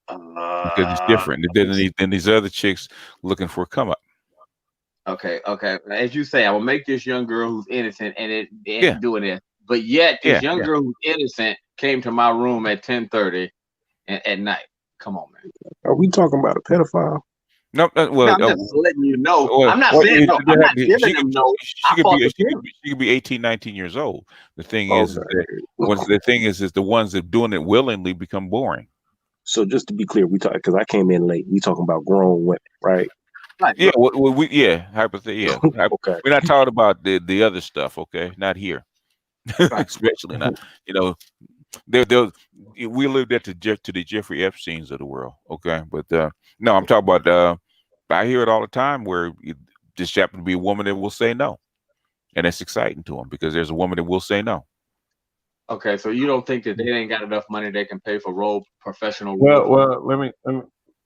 S8: because it's different than these other chicks looking for a come up.
S11: Okay. As you say, I will make this young girl who's innocent and doing it. But yet, this young girl who's innocent came to my room at 10:30 at night. Come on, man.
S12: Are we talking about a pedophile?
S8: No,
S11: No,
S8: well,
S11: I'm just letting you know.
S8: well,
S11: I'm not
S8: well,
S11: saying no. I'm not giving
S8: she
S11: them
S8: could,
S11: no.
S8: she
S11: I
S8: could
S11: fought
S8: be,
S11: the
S8: she
S11: king.
S8: could, she could be 18, 19 years old. The thing is
S1: Okay.
S8: that is the ones that doing it willingly become boring.
S3: So just to be clear, we talk because I came in late. We talking about grown women, right?
S11: Right.
S8: Yeah, hypothetically, yeah.
S3: Okay.
S8: We're not talking about the other stuff, okay? Not here,
S11: Right.
S8: especially not. You know, they'll we lived at to the Jeffrey Epsteins of the world, okay? But no, I'm talking about. I hear it all the time where just happen to be a woman that will say no, and it's exciting to them because there's a woman that will say no.
S11: Okay, so you don't think that they ain't got enough money they can pay for professional role
S1: Well,
S11: play?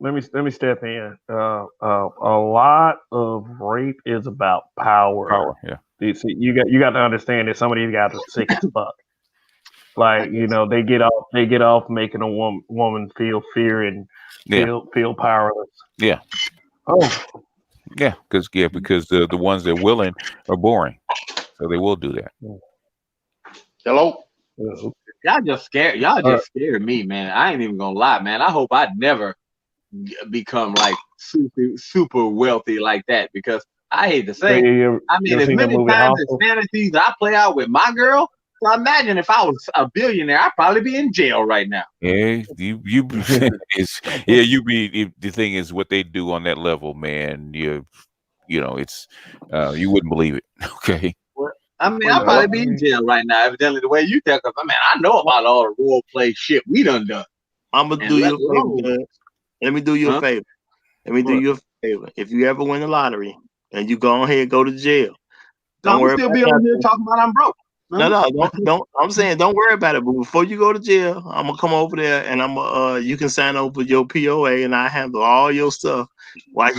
S1: let me step in. A lot of rape is about power.
S8: Power, yeah.
S1: You got to understand that some of these guys are sick as fuck. Like, you know, they get off making a woman feel fear and
S8: Yeah,
S1: feel powerless.
S8: yeah,
S1: Oh,
S8: yeah. Because the ones that are willing are boring, so they will do that.
S12: Hello?
S11: Y'all just scared. Y'all just scared me, man. I ain't even gonna lie, man. I hope I never become like super wealthy like that, because I hate to say, I mean, as many times as fantasies I play out with my girl. So imagine if I was a billionaire, I'd probably be in jail right now.
S8: Yeah, you the thing is what they do on that level, man. You know, it's you wouldn't believe it. Okay.
S11: I mean, I'd probably be in jail right now, evidently, the way you talk. I mean, I know about all the role play shit we done.
S2: I'm gonna do you a favor. Let me do you a favor. Let me do you a favor. If you ever win the lottery and you go ahead and go to jail, don't worry.
S11: Still be on here talking about I'm broke.
S2: No, don't. I'm saying don't worry about it. But before you go to jail, I'm gonna come over there and I'm you can sign over your POA and I handle all your stuff. Why?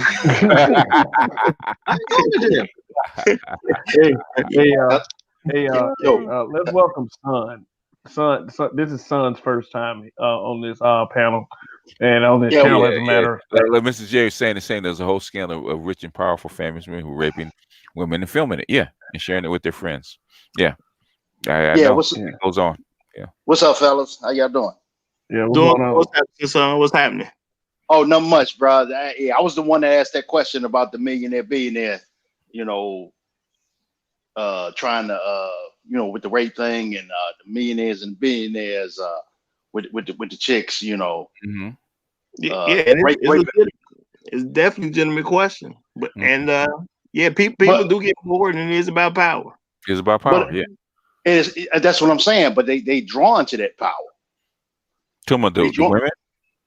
S11: I'm going to jail.
S1: Let's welcome Son. Son, this is Son's first time on this panel, and on this channel, as a matter of fact.
S8: Mr. Jerry saying there's a whole scandal of rich and powerful famous men who are raping women and filming it, and sharing it with their friends. Yeah, I know. It goes on. Yeah.
S12: What's up, fellas? How y'all doing?
S1: Yeah,
S2: what's happening?
S12: Oh, not much, bro. I was the one that asked that question about the millionaire, billionaire. You know, trying to with the rape thing and the millionaires and billionaires with the chicks, you know.
S8: Mm-hmm.
S2: It's definitely a legitimate question, but people do get bored, and it is about power.
S8: It's about power,
S12: That's what I'm saying. But they drawn to that power.
S8: The women.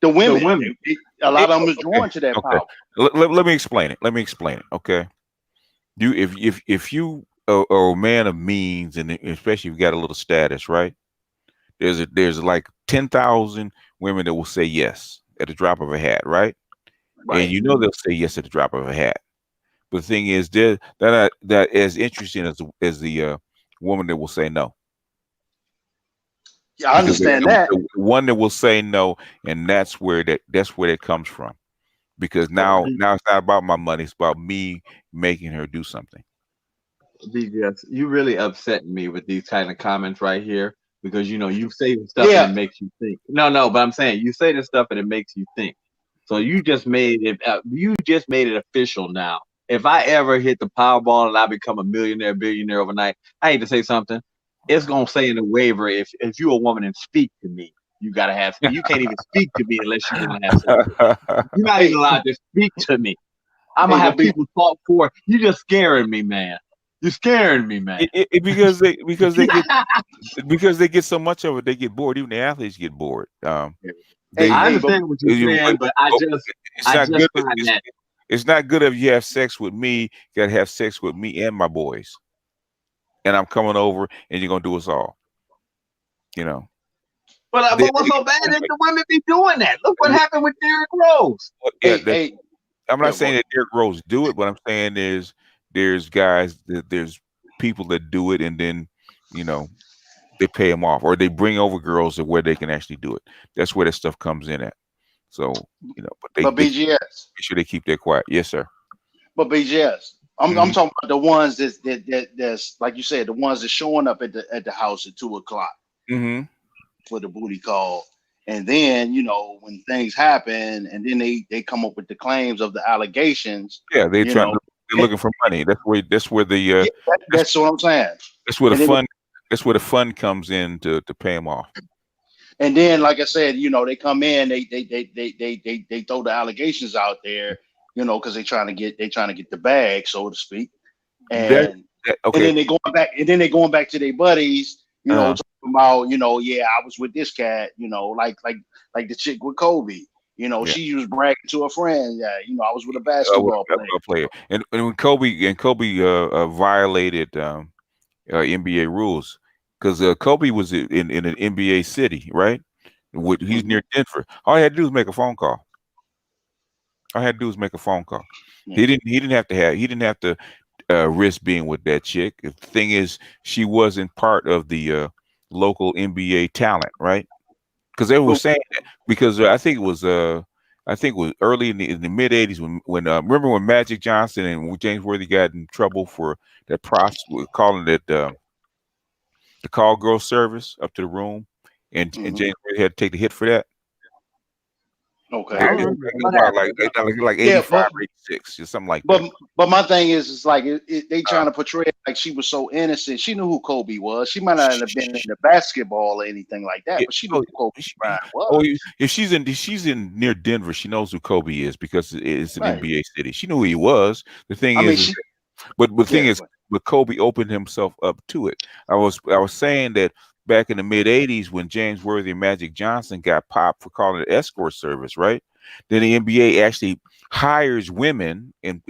S12: The women. A lot of them is drawn to that power.
S8: Let me explain it. Okay. If you are a man of means, and especially if you got a little status, right? There's like 10,000 women that will say yes at the drop of a hat, right? And you know they'll say yes at the drop of a hat. But the thing is, that as interesting as the woman that will say no.
S12: Yeah, I understand that.
S8: The one that will say no, and that's where that comes from. Because now it's not about my money; it's about me making her do something.
S11: BGS, you really upset me with these kind of comments right here, because you say this stuff and it makes you think. No, but I'm saying you say this stuff and it makes you think. So you just made it. You just made it official now. If I ever hit the Powerball and I become a millionaire, billionaire overnight, I hate to say something. It's gonna say in the waiver, if you're a woman and speak to me, you gotta have. You can't even speak to me unless you want to have sex. You're not even allowed to speak to me. I'm gonna have people talk for. You just scaring me, man. You're scaring me, man.
S8: Because they get so much of it, they get bored. Even the athletes get bored.
S11: I understand what you're saying, but
S8: it's not good if you have sex with me. You gotta have sex with me and my boys, and I'm coming over, and you're gonna do us all.
S11: But what's so bad if the women be doing that? Look what happened with Derrick Rose.
S8: I'm not saying that Derrick Rose do it. What I'm saying is there's people that do it, and then they pay them off, or they bring over girls to where they can actually do it. That's where that stuff comes in at. So but
S12: BGS,
S8: make sure they keep that quiet. Yes, sir.
S12: But BGS, I'm talking about the ones that's like you said, the ones that's showing up at the house at 2:00 for the booty call, And then, you know, when things happen, and then they come up with the claims of the allegations.
S8: Yeah,
S12: you know,
S8: they're looking for money. That's where the
S12: that's what I'm saying.
S8: That's where the
S12: And then
S8: fund. That's where the fund comes in to pay them off.
S12: And then, like I said, you know, they come in, they throw the allegations out there, you know, because they're trying to get the bag, so to speak. And
S8: Okay.
S12: and then they going back to their buddies, you know, talking about, you know, yeah, I was with this cat, you know, like the chick with Kobe. You know, she was bragging to a friend, yeah, you know, I was with a basketball player.
S8: And when Kobe violated NBA rules, because Kobe was in an NBA city, right? He's near Denver. All he had to do was make a phone call. He didn't have to risk being with that chick. The thing is, she wasn't part of the local NBA talent, right? Because they were saying that, because I think it was early in the mid '80s when remember when Magic Johnson and James Worthy got in trouble for that calling it the call girl service up to the room, and James Worthy had to take the hit for that.
S12: Okay.
S8: Like 85 or 86 or something like that.
S12: But my thing is, it's like they trying to portray it like she was so innocent. She knew who Kobe was. She might not have been into basketball or anything like that, but she knew who Kobe Bryant was.
S8: Oh, if she's in near Denver, she knows who Kobe is because it's an NBA city. She knew who he was. The thing but Kobe opened himself up to it. I was saying that back in the mid '80s when James Worthy and Magic Johnson got popped for calling it escort service, right? Then the NBA actually hires women, and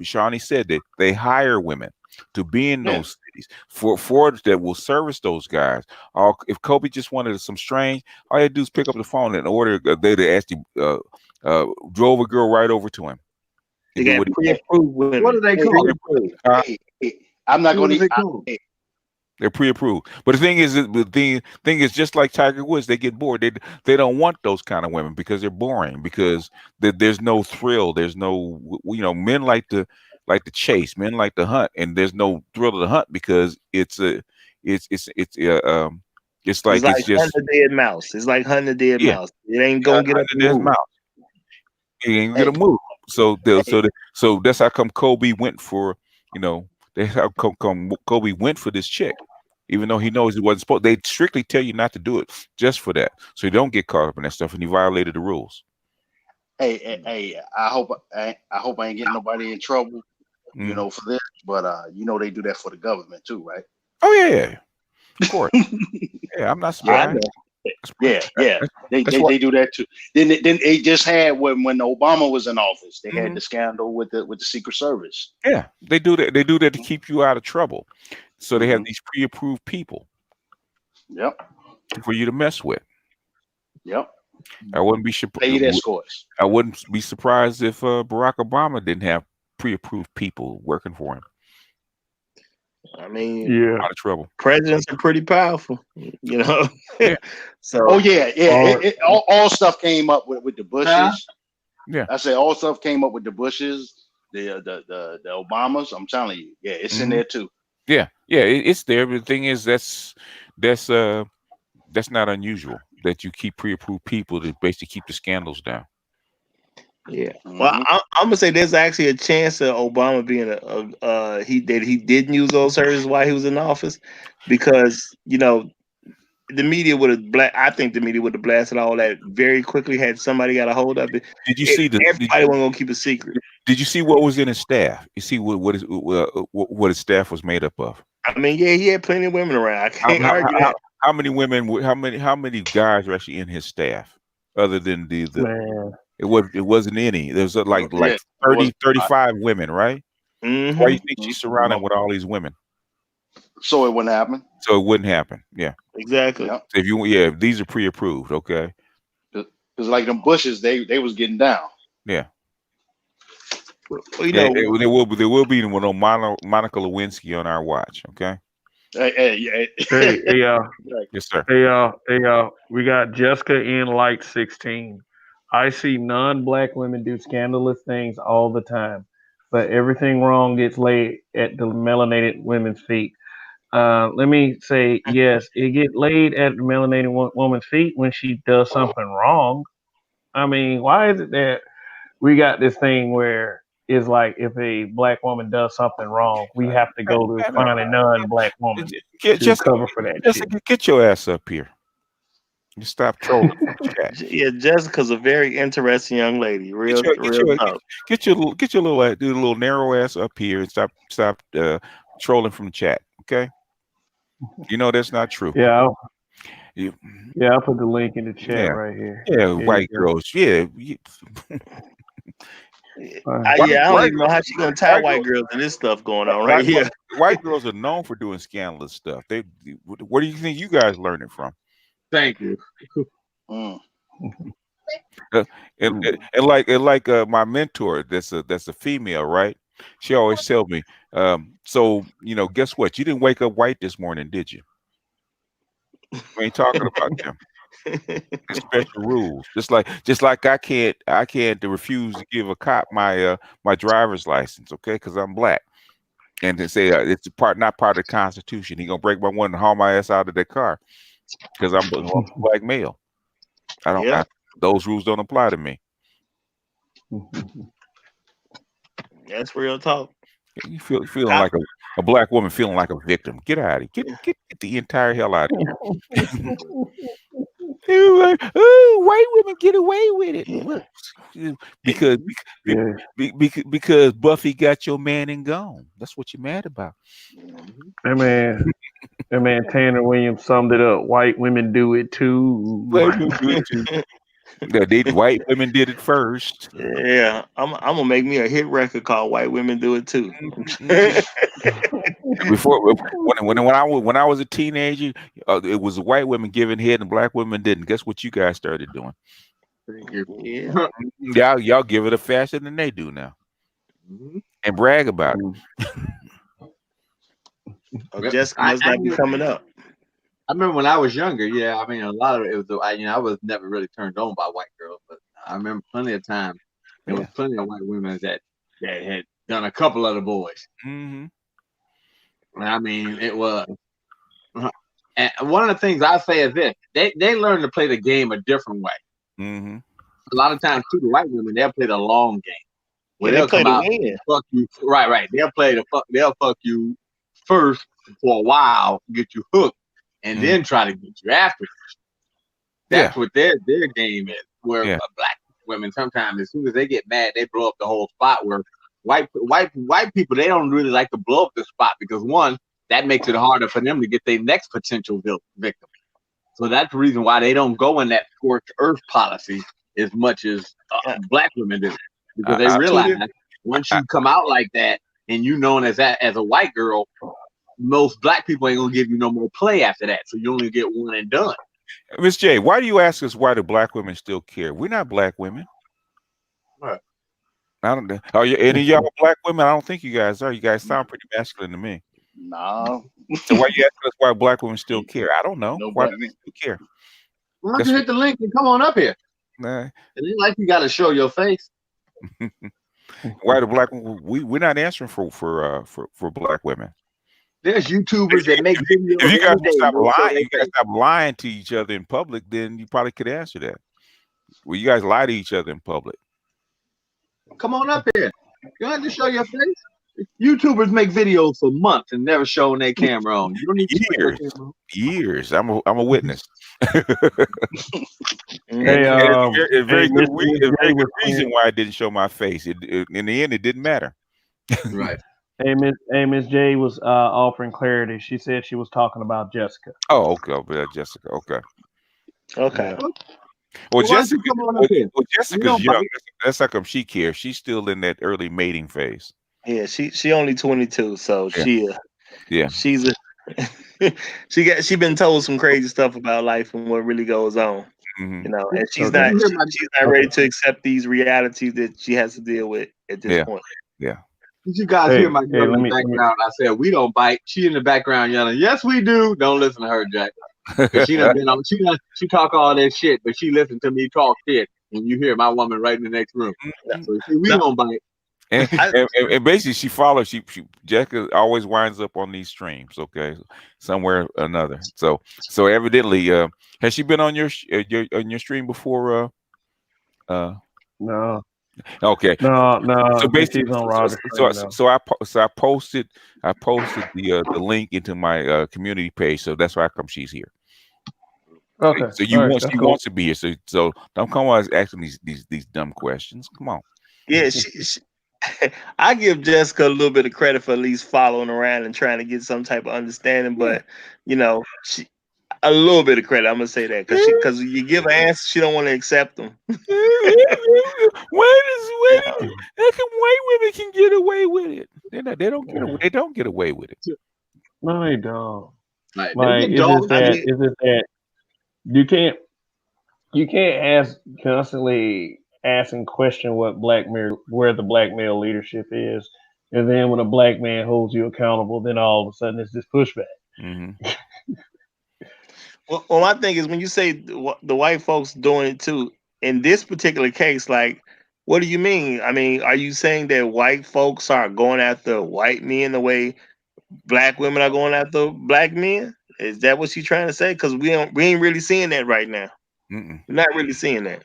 S8: Shawnee said that they hire women to be in those cities for that will service those guys. If Kobe just wanted some strange, all he had to do is pick up the phone and order. They actually drove a girl right over to him.
S2: They got pre-approved women.
S11: What do they call it?
S12: I'm not going to.
S8: They're pre-approved. But the thing is, just like Tiger Woods, they get bored. They don't want those kind of women because they're boring. Because there's no thrill. There's no, men like to chase. Men like to hunt, and there's no thrill to the hunt because it's like just
S2: hunting a dead mouse. It's like hunting a dead mouse. It ain't gonna get up and move.
S8: It ain't gonna move. So that's how come Kobe went for That's how Kobe went for this chick, even though he knows he wasn't supposed. They strictly tell you not to do it just for that, so you don't get caught up in that stuff, and he violated the rules.
S12: Hey! I hope I ain't getting nobody in trouble, for this. But they do that for the government too, right?
S8: Oh yeah, of course. Yeah, I'm not surprised.
S12: Yeah. They do that too. Then they just had when Obama was in office, they had the scandal with the Secret Service.
S8: Yeah, they do that. They do that to keep you out of trouble. So they have these pre-approved people.
S12: Yep.
S8: For you to mess with.
S12: Yep.
S8: I wouldn't be I wouldn't be surprised if Barack Obama didn't have pre-approved people working for him.
S2: I mean,
S8: out of trouble.
S2: Presidents are pretty powerful,
S8: Yeah.
S2: So.
S12: Oh yeah. All stuff came up with the Bushes.
S8: Yeah.
S12: I say all stuff came up with the Bushes, the Obamas. I'm telling you, it's in there too.
S8: Yeah, it's there. But the thing is, that's not unusual that you keep pre-approved people to basically keep the scandals down.
S2: Yeah. Well, I'm gonna say there's actually a chance of Obama being he didn't use those services while he was in office, because the media would have I think the media would have blasted all that very quickly had somebody got a hold of it.
S8: Did you see
S2: everybody wasn't gonna keep a secret?
S8: Did you see what was in his staff? You see what his staff was made up of?
S2: I mean, he had plenty of women around. I can't argue that.
S8: How many women? How many guys are actually in his staff other than the
S1: Man.
S8: It wasn't any. There was like 30, 35 women, right?
S2: Mm-hmm.
S8: Why do you think she's surrounded with all these women?
S12: So it wouldn't happen. Yeah.
S2: Exactly.
S12: Yep.
S8: If these are pre-approved, okay.
S12: Because like them Bushes, they was getting down.
S8: Yeah.
S2: Well,
S8: there will be no Monica Lewinsky on our watch, okay?
S12: Hey,
S8: yes, sir.
S1: Hey, y'all. We got Jessica in Light 16. I see non-black women do scandalous things all the time, but everything wrong gets laid at the melanated women's feet. Let me say yes. It get laid at the melanated woman's feet when she does something wrong. I mean, why is it that we got this thing where it's like if a black woman does something wrong, we have to go to find a non-black woman to cover for that shit?
S8: Get your ass up here. You stop trolling.
S2: Yeah, Jessica's a very interesting young lady. Real tough.
S8: Get your little narrow ass up here and stop trolling from the chat. Okay. You know that's not true.
S1: Yeah. Yeah, I'll put the link in the chat right here.
S8: Yeah, white girls. Yeah.
S2: I don't even know how she's gonna tie white girls to this stuff going on right here.
S8: White girls are known for doing scandalous stuff. Where do you think you guys learn it from?
S11: Thank you.
S8: And like my mentor, that's a female, right? She always tells me, so guess what? You didn't wake up white this morning, did you? We ain't talking about them. There's special rules. Just like I can't refuse to give a cop my driver's license, okay? Because I'm black, and they say it's not part of the Constitution. He gonna break my window and haul my ass out of their car because I'm a black male. Those rules don't apply to me.
S2: That's real talk.
S8: You feeling like a black woman feeling like a victim. Get out of here. Get the entire hell out of here. Oh, white women get away with it. Because Buffy got your man and gone. That's what you're mad about.
S1: That man Tanner Williams summed it up. White women do it too.
S8: White women do it too. White women did it first.
S2: Yeah, I'm gonna make me a hit record called "White Women Do It Too."
S8: When I was a teenager, it was white women giving head and black women didn't. Guess what you guys started doing? Yeah, y'all give it a faster than they do now, and brag about it.
S2: Jessica must not be coming up.
S11: I remember when I was younger, a lot of it was, I was never really turned on by white girls, but I remember plenty of times there was plenty of white women that had done a couple of the boys. I mean, it was, and one of the things I say is this: they learn to play the game a different way. A lot of times, too, the white women, they'll play the long game. Where they'll come out and fuck you. Right. They'll fuck you first for a while, get you hooked, and then try to get you afterwards. That's what their game is. Where black women sometimes, as soon as they get mad, they blow up the whole spot. Where white people, they don't really like to blow up the spot because one, that makes it harder for them to get their next potential victim. So that's the reason why they don't go in that scorched earth policy as much as black women do, because they realize once you come out like that and you known as a white girl, most black people ain't gonna give you no more play after that. So you only get one and done.
S8: Miss J, why do you ask us why do black women still care? We're not black women.
S11: Right.
S8: I don't know. Are you any of y'all black women? I don't think you guys are. You guys sound pretty masculine to me.
S12: No.
S8: So why you asking us why black women still care? I don't know. Why do they still care?
S11: Why don't you hit the link and come on up here?
S8: Nah.
S11: It ain't like you got to show your face.
S8: Why the black women? We're not answering for black women.
S11: There's YouTubers that make videos.
S8: If you guys stop lying to each other in public, then you probably could answer that. Well, you guys lie to each other in public.
S11: Come on up here. You don't have to show your face. YouTubers make videos for months and never showing their camera on. You don't need to
S8: years. I'm a witness.
S1: Hey,
S8: very good reason why I didn't show my face. In the end, it didn't matter.
S11: Right.
S1: Hey, Miss J was offering clarity. She said she was talking about Jessica.
S8: Oh, okay. Jessica.
S2: Okay.
S8: Well, Jessica's young. That's how come she cares. She's still in that early mating phase.
S2: Yeah, she only 22, so
S8: she's
S2: she been told some crazy stuff about life and what really goes on. You know, and she's not ready to accept these realities that she has to deal with at this point.
S11: Yeah. Did you guys hear my girl in the background? I said we don't bite. She in the background yelling, "Yes, we do." Don't listen to her, Jack. She done been on. She talk all that shit, but she listened to me talk shit, and you hear my woman right in the next room. So see, we don't bite.
S8: And basically, she follows. Jessica always winds up on these streams. Okay, somewhere or another. So evidently, has she been on your stream before?
S1: No.
S8: Okay.
S1: No.
S8: So basically,
S1: She's on Roger's stream now.
S8: so I posted the link into my community page. So that's why come she's here.
S1: Okay.
S8: So she wants to be here. So don't come on asking these dumb questions. Come on.
S2: Yeah, I give Jessica a little bit of credit for at least following around and trying to get some type of understanding, but she a little bit of credit. I'm gonna say that because you give her answers, she don't want to accept them.
S8: How come white women can get away with it? They don't get away with it.
S1: No, they don't.
S11: Like,
S1: is it that you can't constantly ask and question where the black male leadership is, and then when a black man holds you accountable, then all of a sudden it's this pushback.
S8: Mm-hmm.
S2: Well, my thing is when you say the white folks doing it too, in this particular case, like, what do you mean? I mean, are you saying that white folks are going after white men the way black women are going after black men? Is that what she's trying to say? Because we ain't really seeing that right now.
S8: Mm-mm.
S2: We're not really seeing that.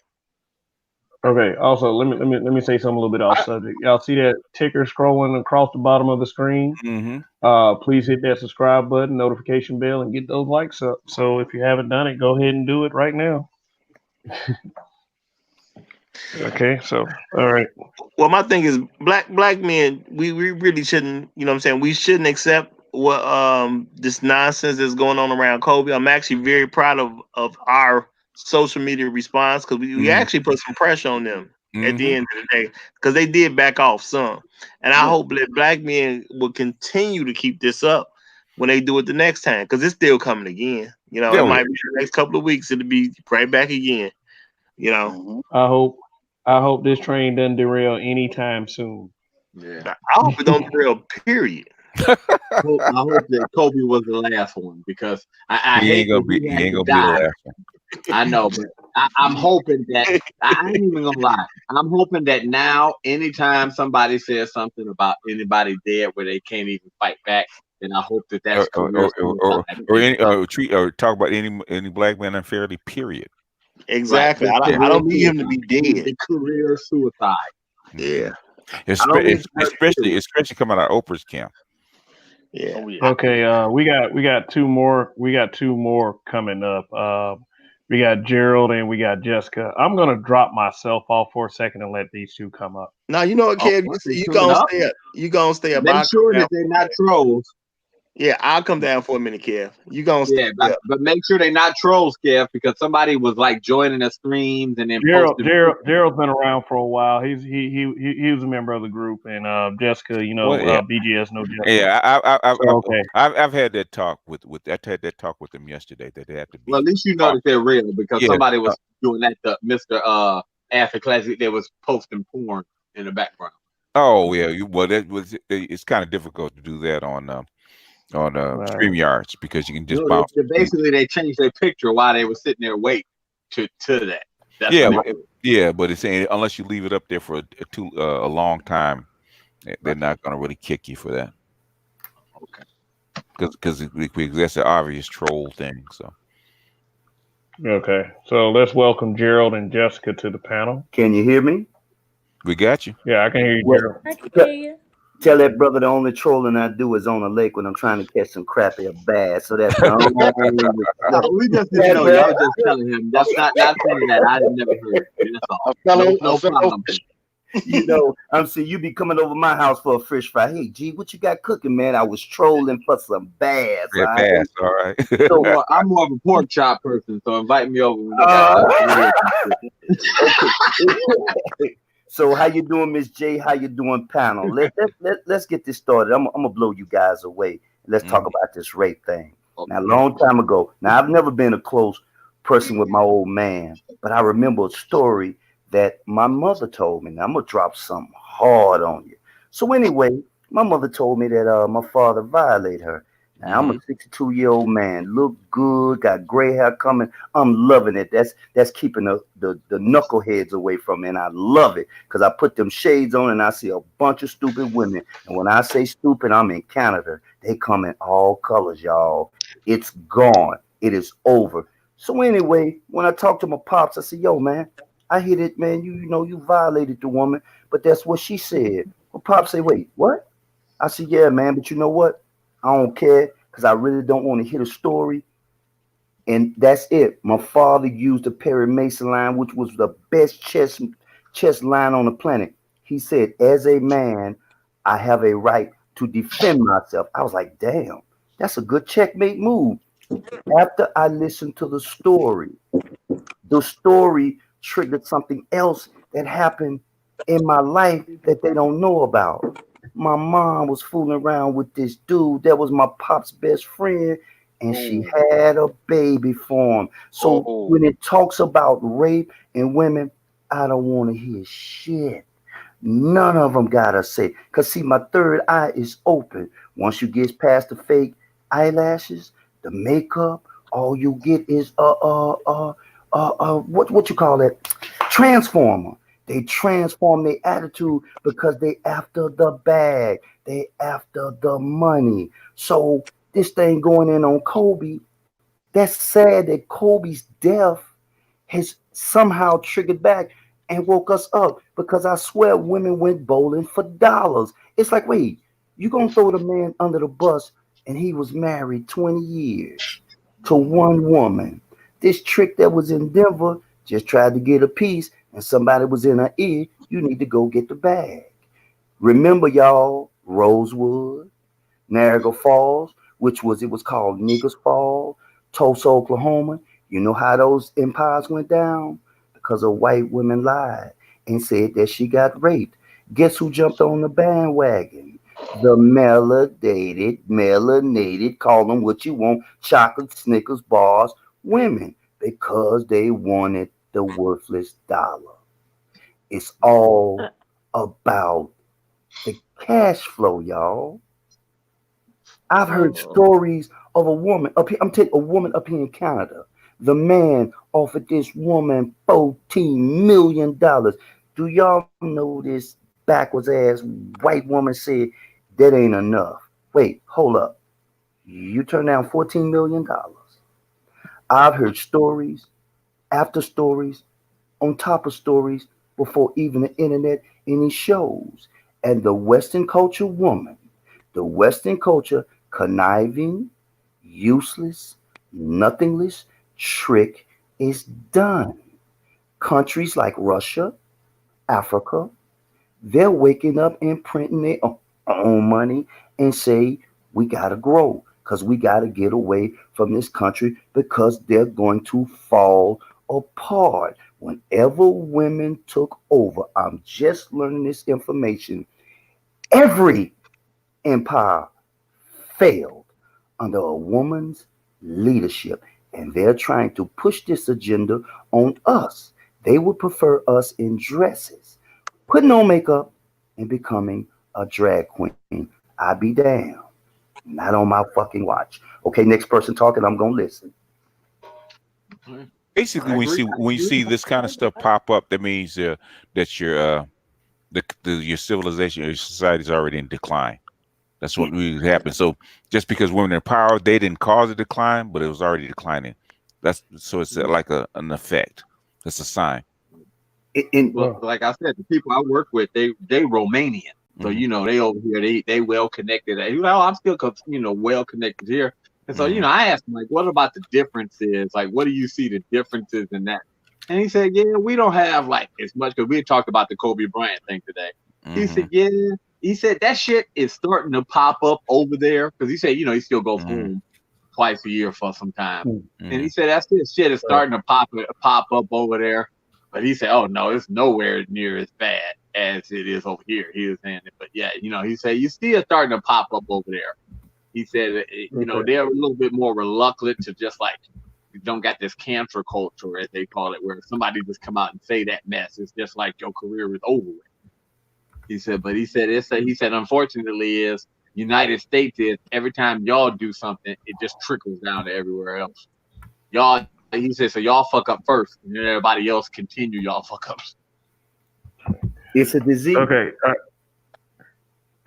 S1: Okay. Also, let me say something a little bit off subject. Y'all see that ticker scrolling across the bottom of the screen?
S8: Mm-hmm.
S1: Please hit that subscribe button, notification bell, and get those likes up. So if you haven't done it, go ahead and do it right now. Okay. So all right.
S2: Well, my thing is black men, we really shouldn't, you know what I'm saying? We shouldn't accept what this nonsense that's going on around Kobe. I'm actually very proud of our social media response because we actually put some pressure on them at the end of the day because they did back off some. And I hope that black men will continue to keep this up when they do it the next time because it's still coming again. It might be the next couple of weeks, it'll be right back again.
S1: I hope this train doesn't derail anytime soon.
S11: Yeah.
S2: I hope it don't derail, period.
S11: I hope that Kobe was the last one because I hate that he ain't gonna be the last one. I know, but I'm hoping that I ain't even gonna lie. I'm hoping that now, anytime somebody says something about anybody dead where they can't even fight back, then I hope that's
S8: or talk about any black man unfairly. Period.
S2: Exactly. Right. I don't need him to be dead.
S11: The career suicide.
S2: Yeah.
S8: Especially coming out of Oprah's camp.
S2: Yeah.
S12: Oh, yeah.
S1: Okay. We got two more. We got two more coming up. We got Gerald and we got Jessica. I'm gonna drop myself off for a second and let these two come up.
S2: Now you know what, Kev, you gonna stay up. You gonna stay up.
S11: Make sure that they're not trolls.
S2: Yeah, I'll come down for a minute, Kev. You gonna stay up.
S11: But make sure they're not trolls, Kev, because somebody was like joining the streams and then
S1: Gerald's been around for a while. He was a member of the group, and Jessica, BGS no Jessica.
S8: Yeah, I've had that talk with them yesterday that they have to be.
S11: Well, at least you know that they're real because somebody was doing that to Mr. After Classic. They was posting porn in the background.
S8: Oh yeah, it's kind of difficult to do that on StreamYards because you can just bounce.
S11: Basically, they changed their picture while they were sitting there waiting to that.
S8: But it's saying unless you leave it up there for a long time, they're not going to really kick you for that.
S11: Okay.
S8: Because that's an obvious troll thing. So.
S1: Okay, so let's welcome Gerald and Jessica to the panel.
S13: Can you hear me?
S8: We got you.
S1: Yeah, I can hear you, Gerald.
S14: I can hear you.
S13: Tell that brother the only trolling I do is on a lake when I'm trying to catch some crappie or bass. So that's the only.
S11: We just didn't know. Y'all just telling him. That's not saying that. I never heard it. That's all. No problem.
S13: I'm seeing you be coming over my house for a fish fry. Hey, G, what you got cooking, man? I was trolling for some bass.
S8: Yeah, bass, all right.
S11: So I'm more of a pork chop person, so invite me over.
S13: So how you doing, Miss J? How you doing, panel? Let's get this started. I'm gonna blow you guys away. Let's talk about this rape thing. Now, a long time ago. Now, I've never been a close person with my old man, but I remember a story that my mother told me. Now, I'm gonna drop something hard on you. So anyway, my mother told me that my father violated her. Now, I'm a 62-year-old man, look good, got gray hair coming. I'm loving it. That's keeping the knuckleheads away from me, and I love it because I put them shades on and I see a bunch of stupid women. And when I say stupid, I'm in Canada. They come in all colors, y'all. It's gone. It is over. So anyway, when I talk to my pops, I say, yo, man, I hit it, man. You know, you violated the woman, but that's what she said. My pops say, wait, what? I said, yeah, man, but you know what? I don't care because I really don't want to hear the story. And that's it. My father used the Perry Mason line, which was the best chess line on the planet. He said, as a man, I have a right to defend myself. I was like, damn, that's a good checkmate move. After I listened to the story triggered something else that happened in my life that they don't know about. My mom was fooling around with this dude that was my pop's best friend, and she had a baby for him. So when it talks about rape and women, I don't want to hear shit. None of them gotta say, cause see, my third eye is open. Once you get past the fake eyelashes, the makeup, all you get is what you call that? Transformer. They transform their attitude because they after the bag, they after the money. So this thing going in on Kobe, that's sad that Kobe's death has somehow triggered back and woke us up because I swear women went bowling for dollars. It's like, wait, you gonna throw the man under the bus and he was married 20 years to one woman. This trick that was in Denver just tried to get a piece and somebody was in her ear, you need to go get the bag. Remember, y'all, Rosewood, Niagara Falls, it was called Niggas Fall, Tulsa, Oklahoma. You know how those empires went down? Because a white woman lied and said that she got raped. Guess who jumped on the bandwagon? The melanated, call them what you want, chocolate, Snickers, bars, women, because they wanted the worthless dollar. It's all about the cash flow, y'all. I've heard stories of a woman up here. I'm taking a woman up here in Canada. The man offered this woman $14 million. Do y'all know this backwards ass white woman said that ain't enough? Wait, hold up. You turn down $14 million. I've heard stories after stories on top of stories before even the internet, any shows. And the Western culture woman, the Western culture conniving, useless, nothingless trick is done. Countries like Russia, Africa, they're waking up and printing their own money and say, we got to grow because we got to get away from this country because they're going to fall apart. Whenever women took over, I'm just learning this information. Every empire failed under a woman's leadership, and they're trying to push this agenda on us. They would prefer us in dresses, putting on makeup, and becoming a drag queen. I be damned. Not on my fucking watch. Okay, next person talking, I'm gonna listen.
S8: Basically, when you see this kind of stuff pop up, that means that your your civilization, your society is already in decline. That's what really happened. So just because women are in power, they didn't cause a decline, but it was already declining. It's like an effect. That's a sign.
S11: Well, like I said, the people I work with, they Romanian. So you know, they over here, they well connected. You know, I'm still well connected here. And so I asked him, like, what about the differences? Like, what do you see the differences in that? And he said, yeah, we don't have like as much, because we talked about the Kobe Bryant thing today. He said, yeah. He said that shit is starting to pop up over there, because he said, he still goes home twice a year for some time. And he said that shit is starting to pop up over there. But he said, oh no, it's nowhere near as bad as it is over here. He was saying it, but yeah, he said you see it starting to pop up over there. He said, they're a little bit more reluctant to just like, you don't got this cancer culture, as they call it, where somebody just come out and say that mess. It's just like your career is over with. He said, but he said unfortunately is United States is every time y'all do something, it just trickles down to everywhere else. Y'all, he said, so y'all fuck up first, and then everybody else continue y'all fuck ups.
S13: It's a disease.
S1: Okay.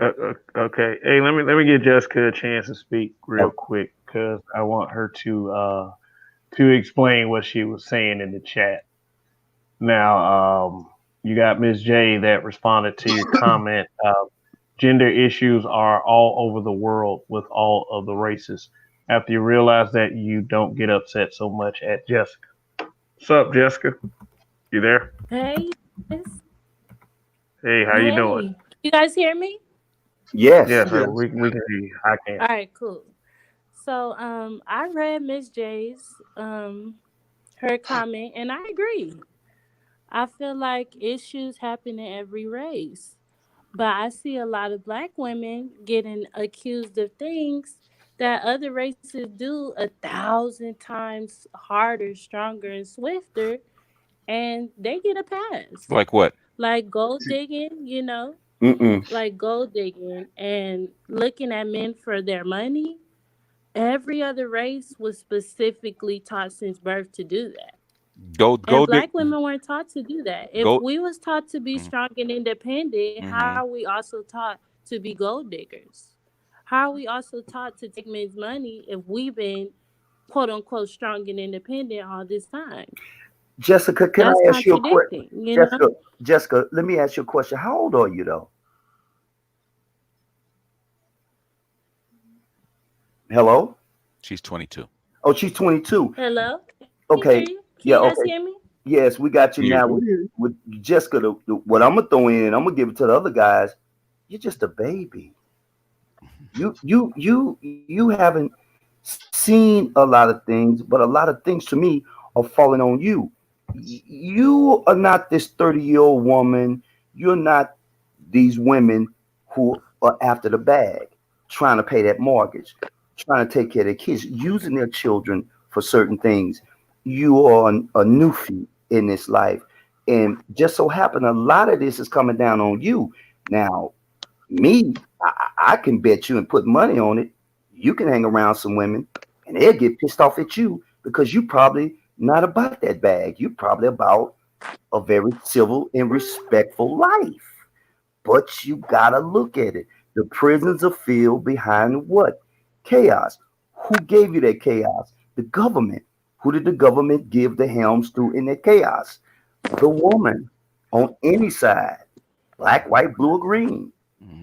S1: Okay. Hey, let me give Jessica a chance to speak real quick because I want her to explain what she was saying in the chat. Now, you got Miss J that responded to your comment. Gender issues are all over the world with all of the races. After you realize that, you don't get upset so much at Jessica. What's up, Jessica? You there?
S14: Hey.
S1: Hey, how you doing?
S14: You guys hear me?
S13: Yes.
S1: Yes, we can hear you. I can.
S14: All right, cool. So I read Miss J's her comment, and I agree. I feel like issues happen in every race. But I see a lot of black women getting accused of things that other races do 1,000 times harder, stronger, and swifter, and they get a pass.
S8: Like what?
S14: Like gold digging, like gold digging and looking at men for their money. Every other race was specifically taught since birth to do that. And black women weren't taught to do that. If we was taught to be strong and independent, how are we also taught to be gold diggers? How are we also taught to take men's money if we've been quote unquote strong and independent all this time?
S13: Jessica, can
S14: That's
S13: I ask you a question?
S14: know?
S13: Jessica, let me ask you a question. How old are you though? Hello?
S8: She's 22.
S13: Oh, she's 22.
S14: Hello?
S13: Okay.
S14: Can you guys hear me?
S13: Yes, we got you now. With Jessica, what I'm gonna throw in, I'm gonna give it to the other guys. You're just a baby. You haven't seen a lot of things, but a lot of things to me are falling on you. You are not this 30-year-old woman. You're not these women who are after the bag, trying to pay that mortgage, trying to take care of their kids, using their children for certain things. You are a newfie in this life. And just so happen, a lot of this is coming down on you. Now, me, I can bet you and put money on it. You can hang around some women and they'll get pissed off at you because you probably not about that bag. You're probably about a very civil and respectful life. But you gotta look at it. The prisons are filled behind what? Chaos. Who gave you that chaos? The government. Who did the government give the helms to in that chaos? The woman on any side, black, white, blue, or green.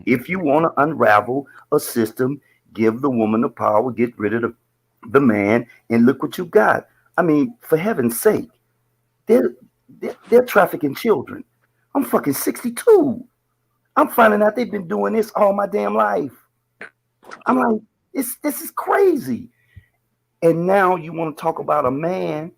S13: If you want to unravel a system, give the woman the power, get rid of the man, and look what you got. I mean, for heaven's sake, they're trafficking children. I'm fucking 62. I'm finding out they've been doing this all my damn life. I'm like, this is crazy. And now you want to talk about a man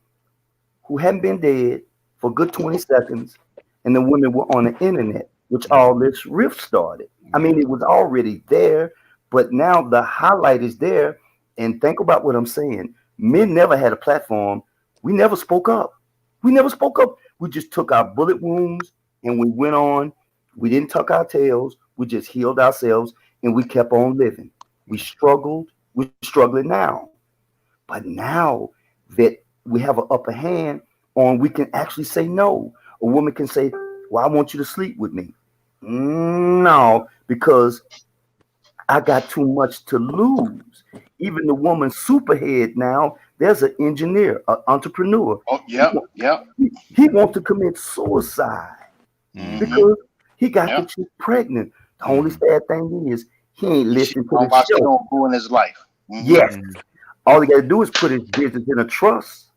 S13: who hadn't been dead for a good 20 seconds, and the women were on the internet, which all this rift started. I mean, it was already there, but now the highlight is there. And think about what I'm saying. Men never had a platform. We never spoke up. We just took our bullet wounds and we went on. We didn't tuck our tails. We just healed ourselves and we kept on living. We struggled. We're struggling now. But now that we have an upper hand on, we can actually say no. A woman can say, well, I want you to sleep with me. No, because I got too much to lose. Even the woman superhead now, there's an engineer, an entrepreneur.
S12: Oh, yeah.
S13: He wants to commit suicide because he got the chick pregnant. The only sad thing is he ain't listening to the show.
S12: Go in his life.
S13: Yes. All he got to do is put his business in a trust.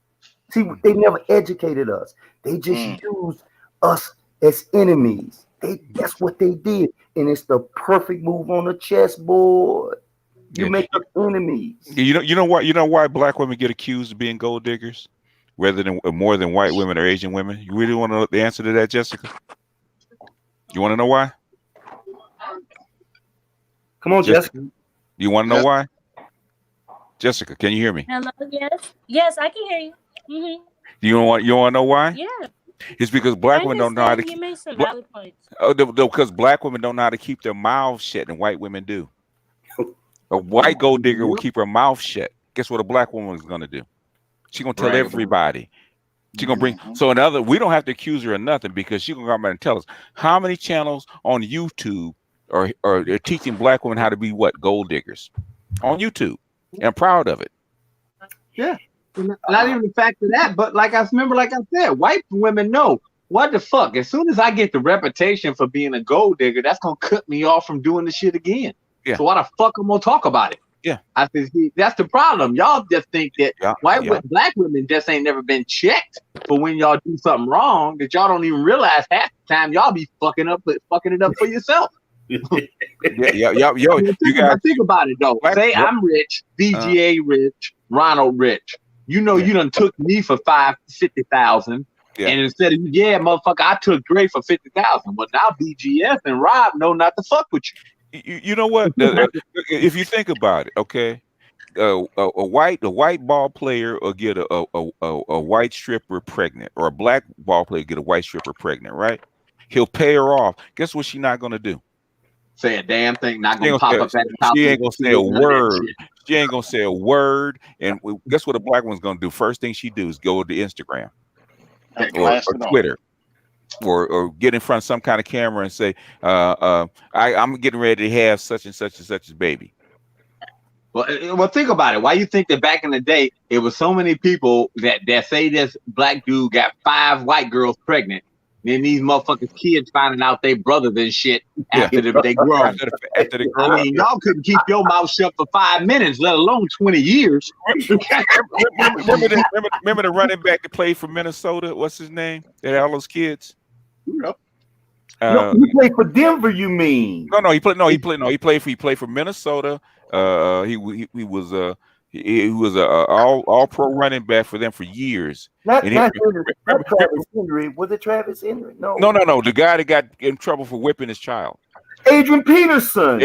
S13: See, they never educated us. They just used us as enemies. That's what they did. And it's the perfect move on the chessboard. You make us enemies.
S8: You know why black women get accused of being gold diggers rather than more than white women or Asian women? You really want to know the answer to that, Jessica? You want to know why?
S13: Come on, Jessica.
S8: You want to know why? Jessica, can you hear me?
S14: Hello, yes, I can hear you. Mm-hmm.
S8: You want to know why?
S14: Yeah.
S8: It's because black women don't know how to.
S14: You made some valid points.
S8: Because black women don't know how to keep their mouths shut, and white women do. A white gold digger will keep her mouth shut. Guess what a black woman is gonna do? She's gonna tell everybody. She's gonna bring we don't have to accuse her of nothing because she's gonna come out and tell us how many channels on YouTube are teaching black women how to be what? Gold diggers on YouTube. And I'm proud of it.
S11: Yeah. Not even the fact of that, but like I said, white women know what the fuck. As soon as I get the reputation for being a gold digger, that's gonna cut me off from doing the shit again. Yeah. So why the fuck I'm gonna talk about it?
S8: Yeah.
S11: I said, see, that's the problem. Y'all just think that black women just ain't never been checked for when y'all do something wrong that y'all don't even realize half the time y'all be fucking it up for yourself.
S8: Yo,
S11: think about it though. Say I'm rich, BGA rich, Ronald rich. You know, you done took me for $50,000, and instead of motherfucker, I took Dre for $50,000. But now BGS and Rob know not to fuck with you.
S8: You know what? If you think about it, okay, a white ball player will get a white stripper pregnant, or a black ball player get a white stripper pregnant, right? He'll pay her off. Guess what? She's not gonna do.
S11: Say a damn thing. Not gonna pop up at the top.
S8: She ain't gonna say a word. She ain't gonna say a word. And guess what a black one's gonna do? First thing she do is go to Instagram or Twitter, or get in front of some kind of camera and say, I'm getting ready to have such and such and such as baby.
S11: Well, think about it. Why you think that back in the day it was so many people that say this black dude got 5 white girls pregnant? Then these motherfuckers kids finding out they brothers and shit after they grow. After they grow. I mean, y'all couldn't keep your mouth shut for 5 minutes, let alone 20 years.
S8: remember the running back that played for Minnesota? What's his name? They had all those kids.
S13: No, he played for Denver. You mean?
S8: No, he played for Minnesota. He was a all pro running back for them for years.
S13: Not Travis Henry. Was it Travis Henry? No.
S8: The guy that got in trouble for whipping his child.
S13: Adrian Peterson.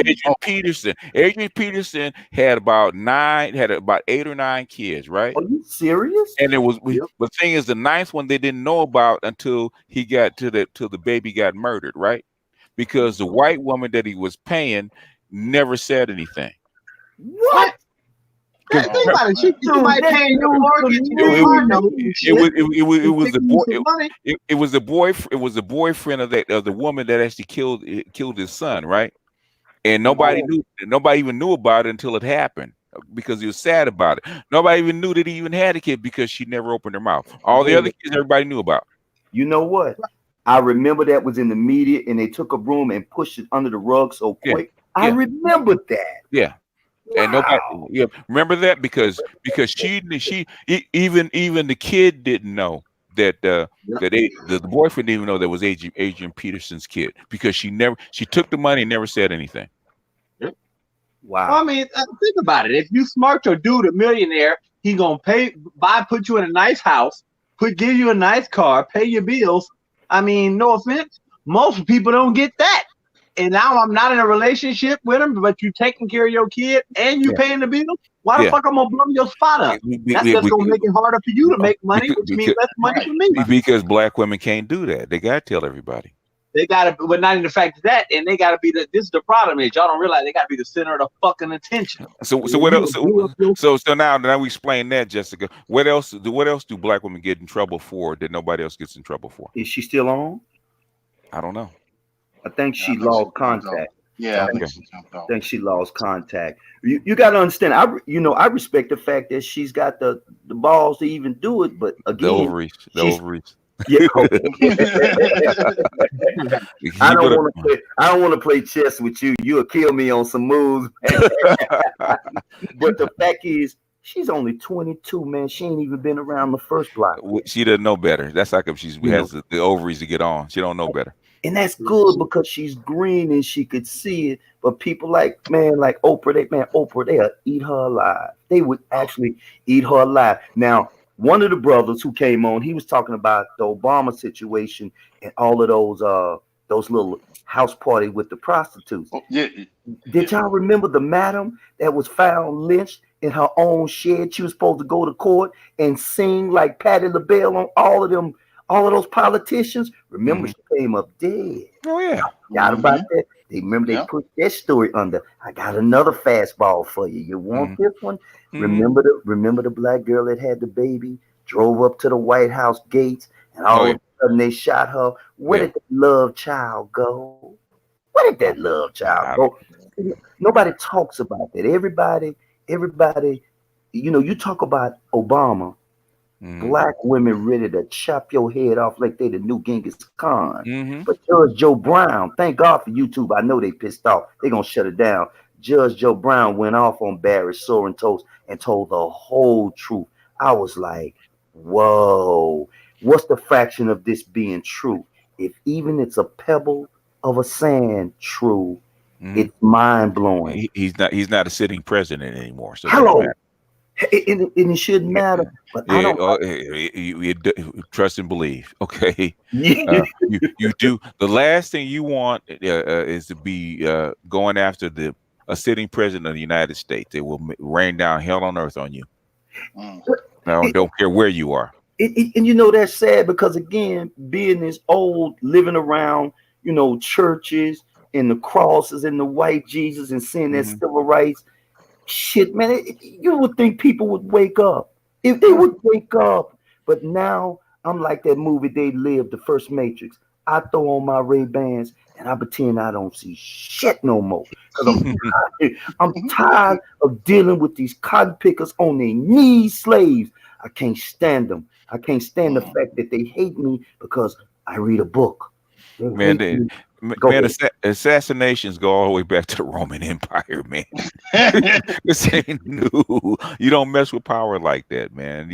S8: Adrian Peterson had about 8 or 9 kids, right?
S13: Are you serious?
S8: And the thing is, the 9th one they didn't know about until he got till the baby got murdered, right? Because the white woman that he was paying never said anything.
S13: What?
S11: Think about it. She might pay your mortgage.
S8: It was the boyfriend of the woman that actually killed his son, right? And nobody even knew about it until it happened, because he was sad about it. Nobody even knew that he even had a kid because she never opened her mouth. All the other kids everybody knew about.
S13: You know what? I remember that was in the media, and they took a broom and pushed it under the rug so quick. I remember that.
S8: Yeah. Wow. And nobody, remember that because she even the kid didn't know that the boyfriend didn't even know that was Adrian Peterson's kid, because she took the money and never said anything.
S11: Wow. Well, I mean, think about it. If you smart your dude a millionaire, he gonna put you in a nice house, give you a nice car, pay your bills. I mean, no offense, most people don't get that. And now I'm not in a relationship with him, but you taking care of your kid and you paying the bill. Why the fuck I'm gonna blow your spot up? That's just gonna make it harder for you to make money, which means less money for me.
S8: Because black women can't do that. They gotta tell everybody.
S11: They gotta, but not in the fact of that, and they gotta be this is the problem is y'all don't realize they gotta be the center of the fucking attention.
S8: So what else? So now we explain that, Jessica. What else do black women get in trouble for that nobody else gets in trouble for?
S13: Is she still on?
S8: I don't know.
S13: I think she lost contact.
S12: Yeah,
S13: I think she lost contact. You got to understand. I respect the fact that she's got the balls to even do it, but again,
S8: the ovaries.
S13: Yeah. I don't want to play chess with you. You'll kill me on some moves. But the fact is, she's only 22, man. She ain't even been around the first block.
S8: She doesn't know better. That's like if she has the ovaries to get on. She don't know better.
S13: And that's good because she's green and she could see it. But people like Oprah, they'll eat her alive. They would actually eat her alive. Now, one of the brothers who came on, he was talking about the Obama situation and all of those little house party with the prostitutes. Did y'all remember the madam that was found lynched in her own shed? She was supposed to go to court and sing like Patti LaBelle on all of those politicians. Remember, she came up dead.
S8: Oh yeah,
S13: about that. They put that story under. I got another fastball for you. You want this one? Remember the black girl that had the baby, drove up to the White House gates, and all of a sudden they shot her. Where did the love child go? Where did that love child go? Nobody talks about that. Everybody, you talk about Obama. Black women ready to chop your head off like they the new Genghis Khan. But Judge Joe Brown, thank God for YouTube. I know they pissed off. They gonna shut it down. Judge Joe Brown went off on Barry Soren Toast and told the whole truth. I was like, whoa, what's the fraction of this being true? If even it's a pebble of a sand true, it's mind blowing.
S8: He's not a sitting president anymore. So
S13: hello. And it shouldn't matter, but I don't.
S8: You trust and believe. Okay, you do. The last thing you want is to be going after a sitting president of the United States. It will rain down hell on earth on you. Don't care where you are.
S13: And that's sad because again, being this old, living around, churches and the crosses and the white Jesus and seeing that civil rights. Shit, man, you would think people would wake up. If they would wake up. But now I'm like that movie They Lived, the first Matrix. I throw on my Ray-Bans and I pretend I don't see shit no more. Because I'm tired of dealing with these cotton pickers on their knees slaves. I can't stand them. I can't stand the fact that they hate me because I read a book.
S8: Assassinations go all the way back to the Roman Empire, man. This ain't new. You don't mess with power like that, man.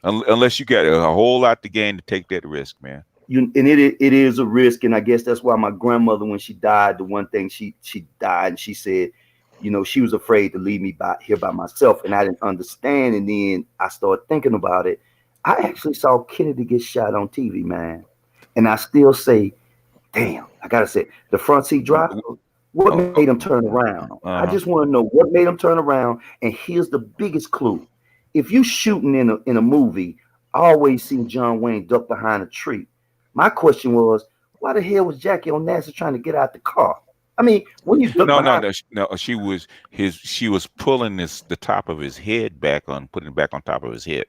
S8: Unless you got a whole lot to gain to take that risk, man.
S13: And it is a risk, and I guess that's why my grandmother, when she died, the one thing she died, and she said, she was afraid to leave me here by myself, and I didn't understand. And then I started thinking about it. I actually saw Kennedy get shot on TV, man, and I still say, damn, I gotta say, the front seat driver, what made him turn around? I just want to know what made him turn around. And here's the biggest clue: if you shooting in a movie, I always seen John Wayne duck behind a tree. My question was, why the hell was Jackie Onassis trying to get out the car? I mean, when you
S8: no, she was pulling the top of his head back on, putting it back on top of his head.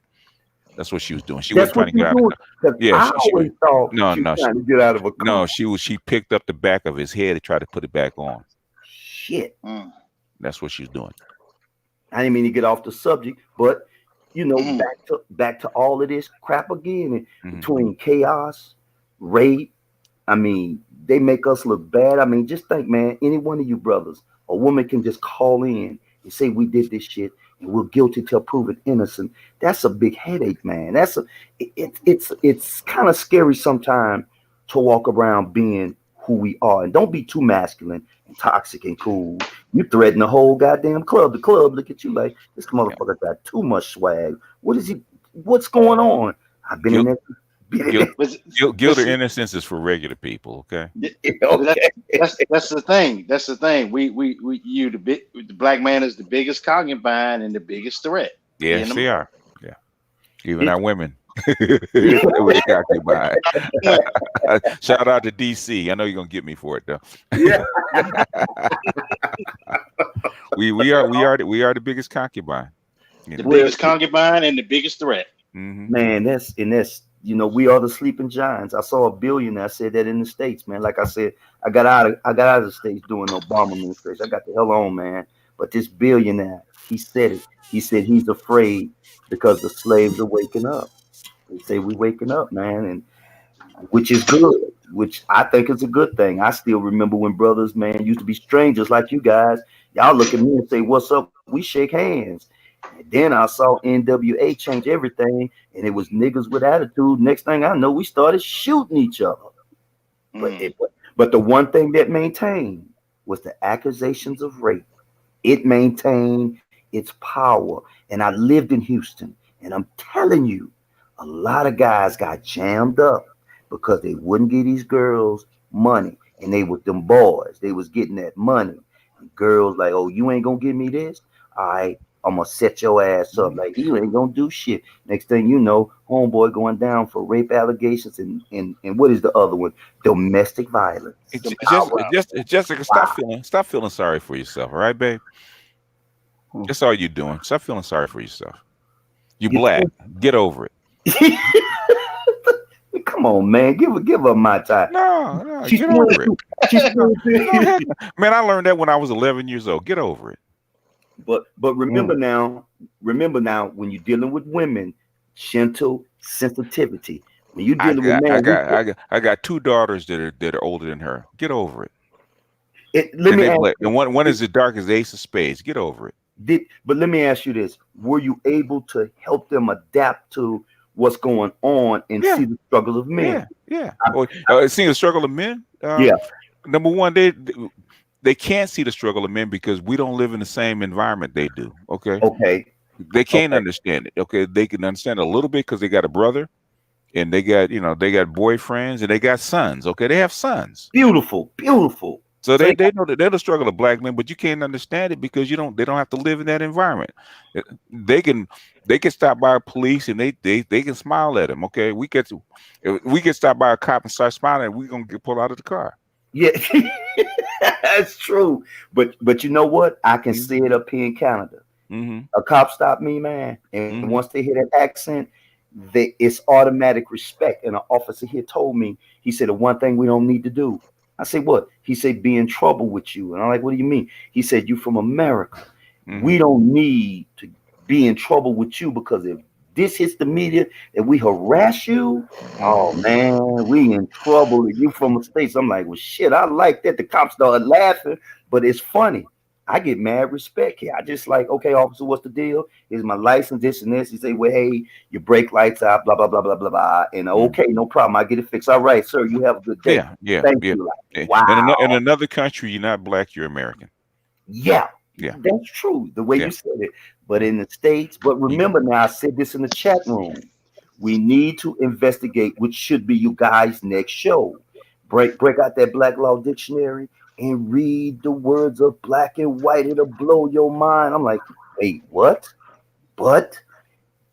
S8: That's what she was doing. She wasn't trying to get out of the car. Yeah, she always thought she was trying to get out of a car. No, she picked up the back of his head and tried to put it back on.
S13: Shit.
S8: That's what she's doing.
S13: I didn't mean to get off the subject, but back to all of this crap again between chaos, rape. I mean, they make us look bad. I mean, just think, man, any one of you brothers, a woman can just call in and say we did this shit and we're guilty till proven innocent. That's a big headache, man. It's kind of scary sometimes to walk around being who we are. And don't be too masculine and toxic and cool. You threaten the whole goddamn club. The club look at you like, this motherfucker got too much swag. What's going on? I've been in there.
S8: Guilt or innocence is for regular people, okay?
S12: That's the thing. That's the thing. The black man is the biggest concubine and the biggest threat.
S8: Yes, they are. Yeah, even our women. Shout out to DC. I know you're gonna get me for it though. Yeah. we are the biggest concubine.
S12: The biggest concubine and the biggest threat.
S13: Man, that's we are the sleeping giants. I saw a billionaire said that in the States, man. Like I said, I got out of the States during the Obama administration. I got the hell on, man. But this billionaire, he said it. He said he's afraid because the slaves are waking up. They say we waking up, man, and which is good, which I think is a good thing. I still remember when brothers, man, used to be strangers like you guys. Y'all look at me and say, "What's up?" We shake hands. And then I saw NWA change everything, and it was niggas with attitude. Next thing I know, we started shooting each other. But the one thing that maintained was the accusations of rape. It maintained its power. And I lived in Houston, and I'm telling you, a lot of guys got jammed up because they wouldn't give these girls money, and they with them boys. They was getting that money. And girls like, "Oh, you ain't gonna give me this? All right, I'm gonna set your ass up. Like, you ain't gonna do shit. Next thing you know, homeboy going down for rape allegations and what is the other one? Domestic violence.
S8: Jessica, stop feeling sorry for yourself, all right, babe? That's all you're doing. Stop feeling sorry for yourself. You black. Get over it.
S13: Come on, man. Give her my time.
S8: No, get over it. Man, I learned that when I was 11 years old. Get over it.
S13: But remember now, when you're dealing with women, gentle sensitivity. When you're dealing with men,
S8: I got 2 daughters that are older than her. Get over it.
S13: And
S8: one is as dark as the Ace of Spades. Get over it.
S13: But let me ask you this: were you able to help them adapt to what's going on and see the struggle of men?
S8: Yeah. Seeing the struggle of men? Number one, they can't see the struggle of men because we don't live in the same environment they do. Okay. They can't understand it. Okay. They can understand a little bit because they got a brother and they got boyfriends and they got sons. Okay. They have sons.
S13: Beautiful.
S8: So they know that they're the struggle of black men, but you can't understand it because they don't have to live in that environment. They can stop by a police and they can smile at them. Okay. We get stopped by a cop and start smiling, we're gonna get pulled out of the car.
S13: Yeah. That's true. But you know what? I can see it up here in Canada. A cop stopped me, man. And once they hear that accent, it's automatic respect. And an officer here told me, he said, the one thing we don't need to do. I said, what? He said, be in trouble with you. And I'm like, what do you mean? He said, you from America. We don't need to be in trouble with you because if this hits the media and we harass you, oh man, we in trouble. If you from the States, I'm like, well, shit, I like that. The cops started laughing, but it's funny. I get mad respect here. I just like, okay, officer, what's the deal? Here's my license, this and this. He say, well, hey, your brake lights out, blah, blah, blah, blah, blah, blah. And okay, no problem. I get it fixed. All right, sir, you have a good day. Thank you. Like, wow.
S8: In another country, you're not black, you're American.
S13: Yeah, that's true. The way you said it. But in the States, but remember now, I said this in the chat room. We need to investigate, which should be you guys' next show. Break out that Black Law Dictionary and read the words of black and white. It'll blow your mind. I'm like, wait, what? But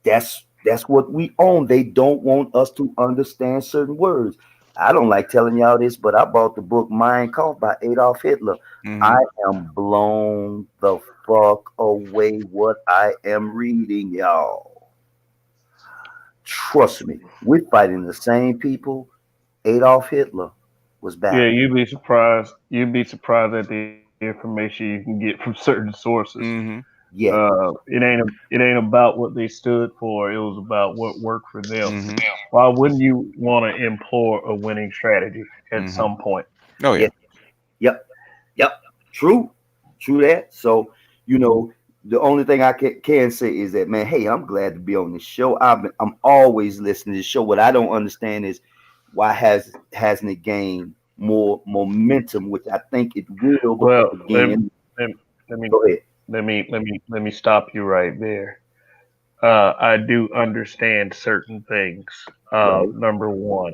S13: that's what we own. They don't want us to understand certain words. I don't like telling y'all this, but I bought the book Mein Kampf by Adolf Hitler. I am blown the fuck away what I am reading, y'all. Trust me, we're fighting the same people. Adolf Hitler was back.
S1: Yeah, you'd be surprised. You'd be surprised at the information you can get from certain sources. It ain't about what they stood for. It was about what worked for them. Why wouldn't you want to employ a winning strategy at some point?
S8: Oh yeah.
S13: Yep. True that. So the only thing I can say is that, man, hey, I'm glad to be on this show. I'm always listening to the show. What I don't understand is why hasn't it gained more momentum, which I think it will.
S1: Well,
S13: again,
S1: let me
S13: go ahead.
S1: Let me stop you right there. I do understand certain things. Number one,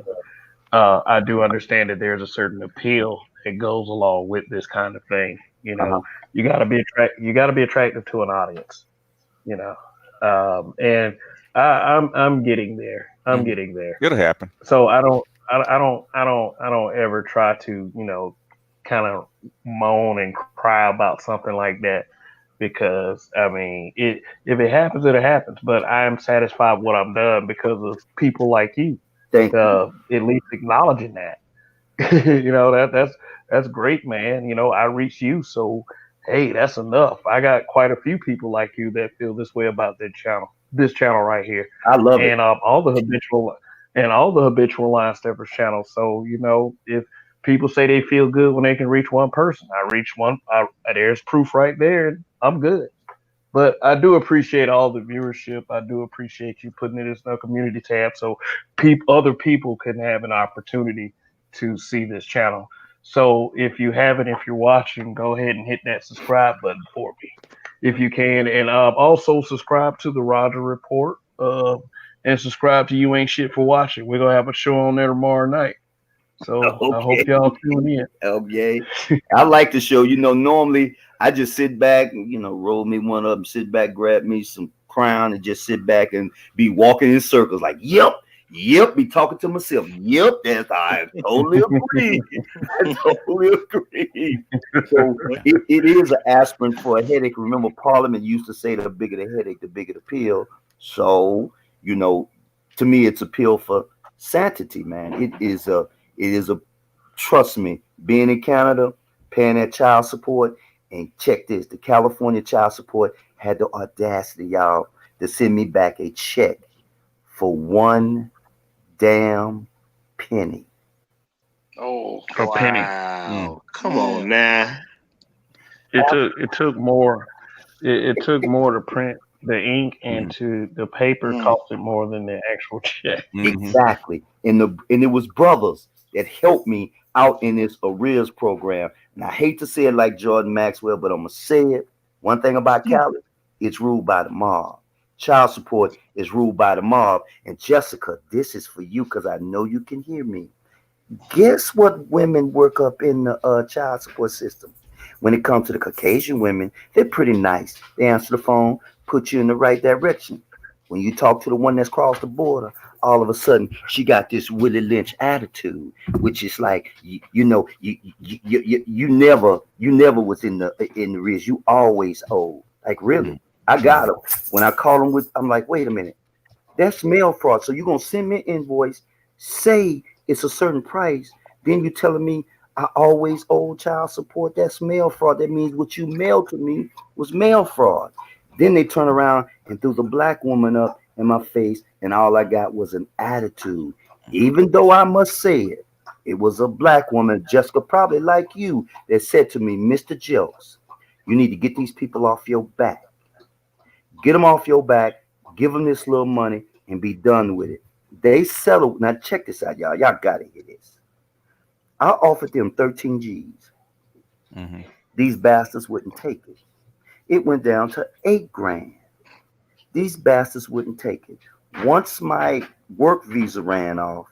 S1: I do understand that there's a certain appeal that goes along with this kind of thing. You gotta be attractive to an audience. And I'm getting there. I'm getting there.
S8: It'll happen.
S1: So I don't ever try to kind of moan and cry about something like that. Because I mean, if it happens, it happens. But I am satisfied with what I've done because of people like you. At least acknowledging that. That's great, man. I reached you, so hey, that's enough. I got quite a few people like you that feel this way about this channel right here.
S13: I love it.
S1: And all the habitual line steppers channels. So if people say they feel good when they can reach one person, I reach one. There's proof right there. I'm good. But I do appreciate all the viewership. I do appreciate you putting it in the community tab so other people can have an opportunity to see this channel. So if you're watching, go ahead and hit that subscribe button for me if you can. And also subscribe to the Roger Report and subscribe to You Ain't Shit for Watching. We're going to have a show on there tomorrow night. So I hope
S13: Okay.
S1: y'all tune in.
S13: Okay. I like the show. Normally I just sit back and, roll me one up and sit back, grab me some Crown and just sit back and be walking in circles like, yep, be talking to myself. Yep, I totally agree. I totally agree. So it is an aspirin for a headache. Remember, Parliament used to say the bigger the headache, the bigger the pill. So, to me, it's a pill for sanity, man. It is a trust me, being in Canada, paying that child support, and check this, the California child support had the audacity, y'all, to send me back a check for one damn penny.
S12: Oh,
S1: A penny.
S12: wow. Come
S2: Man.
S12: on now.
S1: It took more. It took more to print the ink and to the paper costed more than the actual check.
S13: Exactly. And it was brothers that helped me out in this arrears program. And I hate to say it like Jordan Maxwell, but I'm gonna say it. One thing about Cali, it's ruled by the mob. Child support is ruled by the mob. And Jessica, this is for you because I know you can hear me. Guess what women work up in the child support system? When it comes to the Caucasian women, they're pretty nice. They answer the phone, put you in the right direction. When you talk to the one that's crossed the border, all of a sudden she got this Willie Lynch attitude, which is like you never was in the rears. You always owe. Like really, I got them. When I call them I'm like, wait a minute, that's mail fraud. So you're gonna send me an invoice, say it's a certain price, then you telling me I always owe child support. That's mail fraud. That means what you mailed to me was mail fraud. Then they turn around and threw the black woman up in my face, and all I got was an attitude. Even though I must say it, it was a black woman, Jessica, probably like you, that said to me, Mr. Jokes, you need to get these people off your back. Get them off your back, give them this little money, and be done with it. They settled. Now check this out, y'all. Y'all gotta hear this. I offered them 13 G's. These bastards wouldn't take it. It went down to 8 grand. These bastards wouldn't take it. Once my work visa ran off,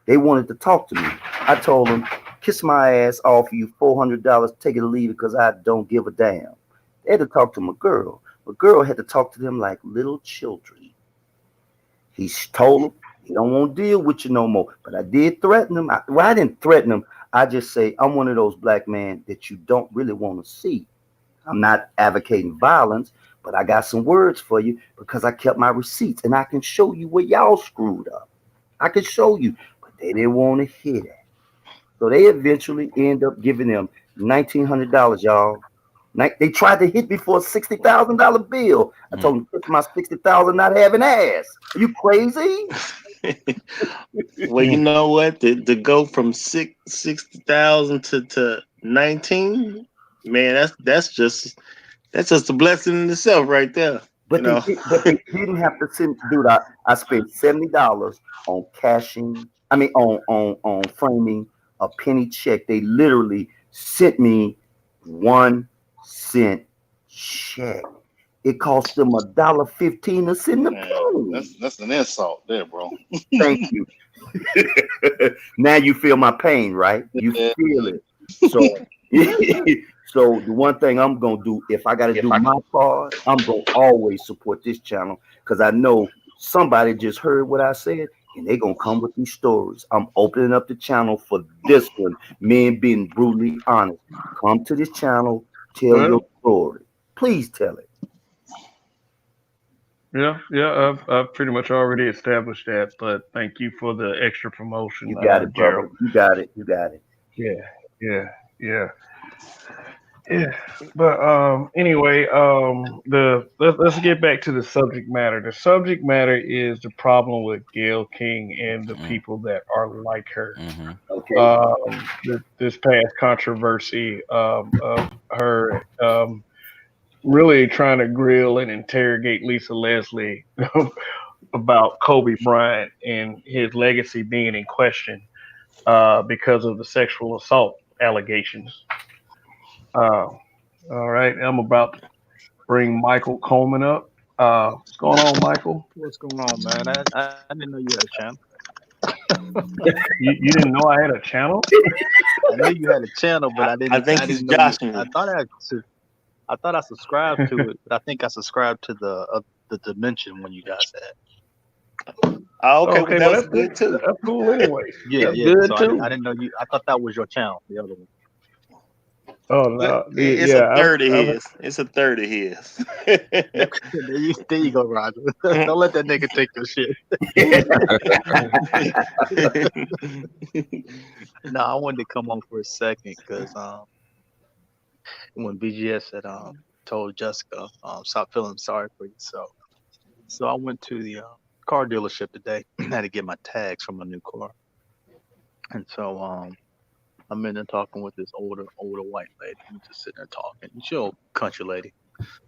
S13: they wanted to talk to me. I told them, kiss my ass, offer you $400, take it or leave it, because I don't give a damn. They had to talk to my girl. My girl had to talk to them like little children. He told them, he don't want to deal with you no more. But I did threaten them. I didn't threaten them. I just say, I'm one of those black men that you don't really want to see. I'm not advocating violence, but I got some words for you because I kept my receipts and I can show you where y'all screwed up. I can show you, but they didn't want to hear that. So they eventually end up giving them $1,900, y'all. They tried to hit me for a $60,000 bill. I told them, my $60,000 not having ass. Are you crazy?
S2: Well, you know what? To go from 60,000 to 19, man, that's just a blessing in itself, right there.
S13: But they didn't have to send, dude. I spent $70 on cashing. I mean, on framing a penny check. They literally sent me 1 cent check. It cost them $1.15 to send the penny.
S12: That's an insult there, bro.
S13: Thank you. Now you feel my pain, right? You feel it. So the one thing I'm gonna do, if I gotta do my part, I'm gonna always support this channel because I know somebody just heard what I said and they're gonna come with these stories. I'm opening up the channel for this one, men being brutally honest. Come to this channel, tell your story. Please tell it.
S1: Yeah, I've pretty much already established that, but thank you for the extra promotion.
S13: You got it,
S1: Gerald.
S13: brother. You got it.
S1: Yeah. But anyway, let's get back to the subject matter. The subject matter is the problem with Gayle King and the people that are like her.
S13: Okay.
S1: This past controversy of her really trying to grill and interrogate Lisa Leslie about Kobe Bryant and his legacy being in question because of the sexual assault allegations. All right, I'm about to bring Michael Coleman up. What's going on, Michael?
S15: What's going on, man? I didn't know you had a channel.
S1: You didn't know I had a channel?
S15: I knew you had a channel, but I didn't.
S2: I think
S15: I
S2: he's
S15: didn't know you.
S2: joshing
S15: I
S2: you.
S15: thought I thought I subscribed to it, but I think I subscribed to the dimension when you guys had.
S2: Oh, okay,
S1: Okay,
S2: well
S1: well
S2: that's good too.
S1: that's cool anyway.
S15: Yeah,
S2: That's
S15: yeah.
S2: good
S15: So I
S2: too.
S15: didn't know you. I thought that was your channel, the other one.
S1: Oh
S2: But
S1: no,
S2: it's
S1: yeah,
S2: a third of
S1: I've
S2: his. It's a third of his.
S15: There you go, Roger. Don't let that nigga take your shit. No, I wanted to come on for a second because when BGS had told Jessica stop feeling sorry for yourself, so I went to the car dealership today. Had to get my tags from my new car, and so I'm in there talking with this older white lady. We just sitting there talking. She's old country lady,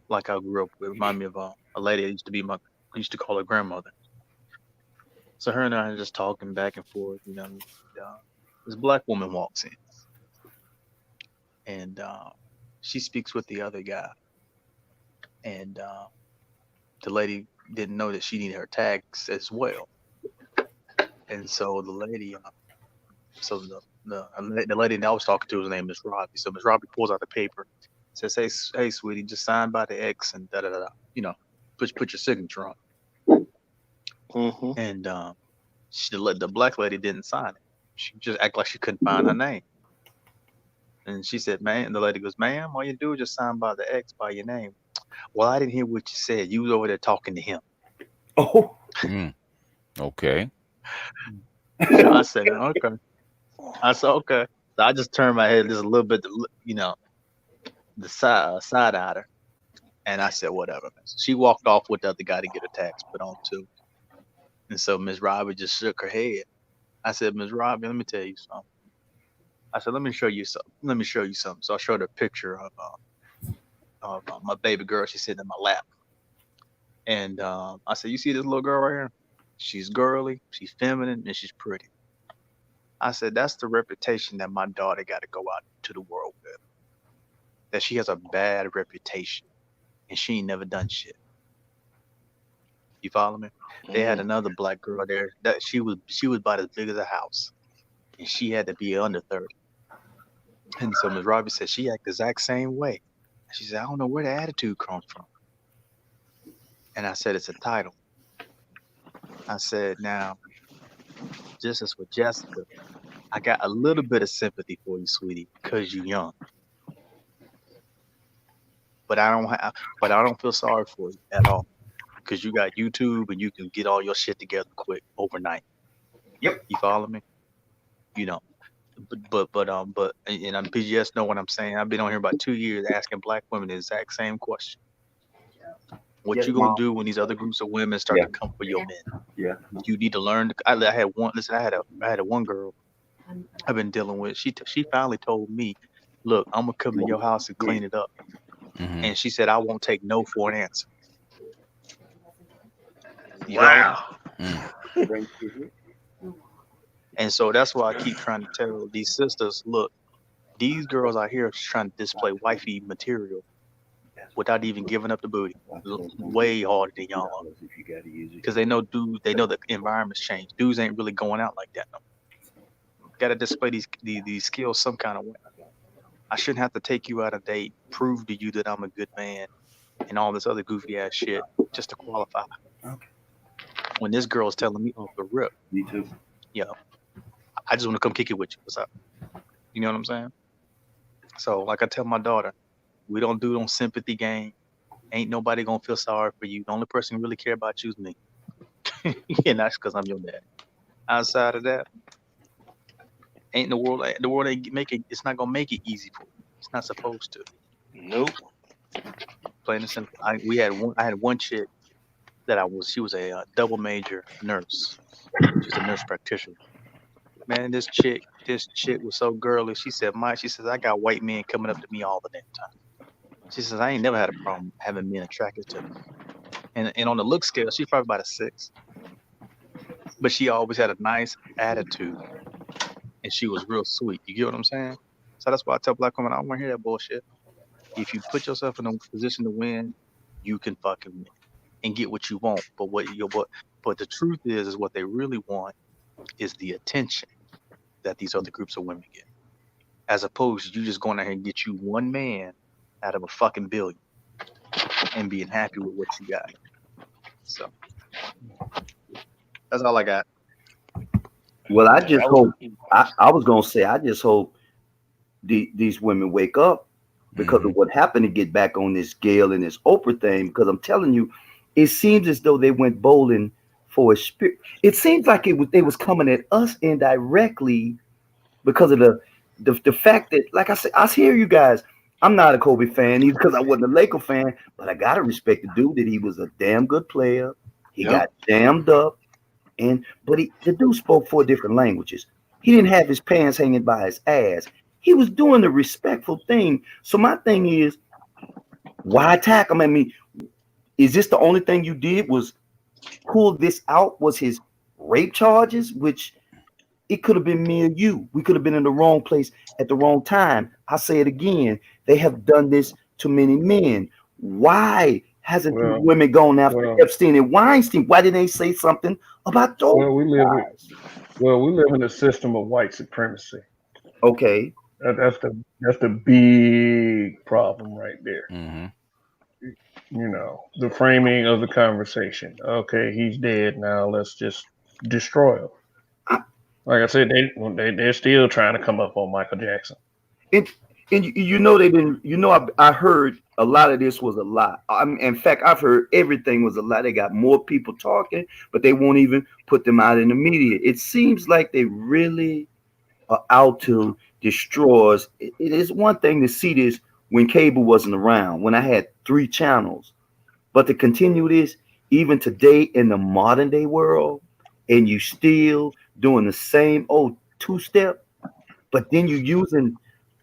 S15: like I grew up with. Remind me of a lady that used to be I used to call her grandmother. So her and I are just talking back and forth, you know. And, this black woman walks in, and she speaks with the other guy, and the lady didn't know that she needed her tags as well. And so the lady, so the lady that I was talking to, her name is Robbie. So Miss Robbie pulls out the paper, says, "Hey, sweetie, just sign by the X and da da da. You know, put your signature on."
S2: Mm-hmm.
S15: And the black lady didn't sign it. She just acted like she couldn't find her name. And she said, "Man," and the lady goes, "Ma'am, all you do is just sign by the X by your name." "Well, I didn't hear what you said. You was over there talking to him."
S13: Oh.
S8: Okay.
S15: So I said, "Okay." I said, "Okay." So I just turned my head just a little bit, you know, the side eyed her, and I said, "Whatever." She walked off with the other guy to get her tags put on too. And so Miss Robbie just shook her head. I said, "Miss Robbie, let me tell you something." I said, "Let me show you something. Let me show you something." So I showed her a picture of my baby girl. She's sitting in my lap. And I said, "You see this little girl right here? She's girly, she's feminine, and she's pretty." I said, "That's the reputation that my daughter got to go out to the world with. That she has a bad reputation, and she ain't never done shit." You follow me? They had another black girl there that she was about as big as a house, and she had to be under 30. And so Ms. Robbie said she act the exact same way. She said, "I don't know where the attitude comes from." And I said, "It's a title." I said, "Now, just as with Jessica, I got a little bit of sympathy for you, sweetie, because you're young. But I don't feel sorry for you at all, because you got YouTube and you can get all your shit together quick overnight."
S13: Yep.
S15: You follow me? You know. But and I'm PGS know what I'm saying. I've been on here about 2 years asking black women the exact same question. What
S13: Yes,
S15: you gonna
S13: Mom.
S15: do when these other groups of women start to come for your men?
S13: Yeah.
S15: You need to learn. I had one. Listen, I had a one girl I've been dealing with. She finally told me, "Look, I'm gonna come to your house and clean it up." And she said, "I won't take no for an answer." You
S2: Wow.
S15: And so that's why I keep trying to tell these sisters, look, these girls out here trying to display wifey material without even giving up the booty. Way harder than y'all are. Because they know the environment's changed. Dudes ain't really going out like that no more. Gotta display these skills some kind of way. I shouldn't have to take you out on a date, prove to you that I'm a good man, and all this other goofy ass shit just to qualify.
S13: Okay.
S15: When this girl's telling me off the rip,
S13: Me too.
S15: yo, I just want to come kick it with you. What's up? You know what I'm saying? So, like I tell my daughter, we don't do it on sympathy game. Ain't nobody gonna feel sorry for you. The only person who really care about you is me. And that's because I'm your dad. Outside of that, the world ain't making. It's not gonna make it easy for you. It's not supposed to.
S2: Nope.
S15: Plain and simple. I had one chick that she was a double major nurse. She's a nurse practitioner. Man, this chick was so girly. She said, "Mike," she says, "I got white men coming up to me all the damn time." She says, "I ain't never had a problem having men attracted to me." And on the look scale, she's probably about a 6. But she always had a nice attitude. And she was real sweet. You get what I'm saying? So that's why I tell black women, I don't want to hear that bullshit. If you put yourself in a position to win, you can fucking win and get what you want. But the truth is what they really want is the attention that these other groups of women get, as opposed to you just going out here and get you one man out of a fucking billion and being happy with what you got. So that's all I got.
S13: Well, I just hope. I was gonna say, I just hope these women wake up because of what happened to get back on this Gayle and this Oprah thing. Because I'm telling you, it seems as though they went bowling for a spirit. It seems like they was coming at us indirectly because of the fact that, like I said, I hear you guys. I'm not a Kobe fan either because I wasn't a Laker fan, but I gotta respect the dude that he was a damn good player. He got jammed up, but the dude spoke 4 different languages. He didn't have his pants hanging by his ass. He was doing the respectful thing. So my thing is, why attack him? I mean, is this the only thing you did was pull this out? Was his rape charges, which it could have been me or you. We could have been in the wrong place at the wrong time. I say it again. They have done this to many men. Why hasn't these women gone after Epstein and Weinstein? Why didn't they say something about those guys?
S1: We live in a system of white supremacy.
S13: Okay.
S1: That's the big problem right there. You know, the framing of the conversation. Okay, he's dead now. Let's just destroy him. Like I said, they're still trying to come up on Michael Jackson.
S13: And you know they've been. You know, I heard a lot of this was a lie. In fact, I've heard everything was a lie. They got more people talking, but they won't even put them out in the media. It seems like they really are out to destroy us. It is one thing to see this when cable wasn't around, when I had 3 channels, but to continue this even today in the modern day world, and you still doing the same old 2-step, but then you using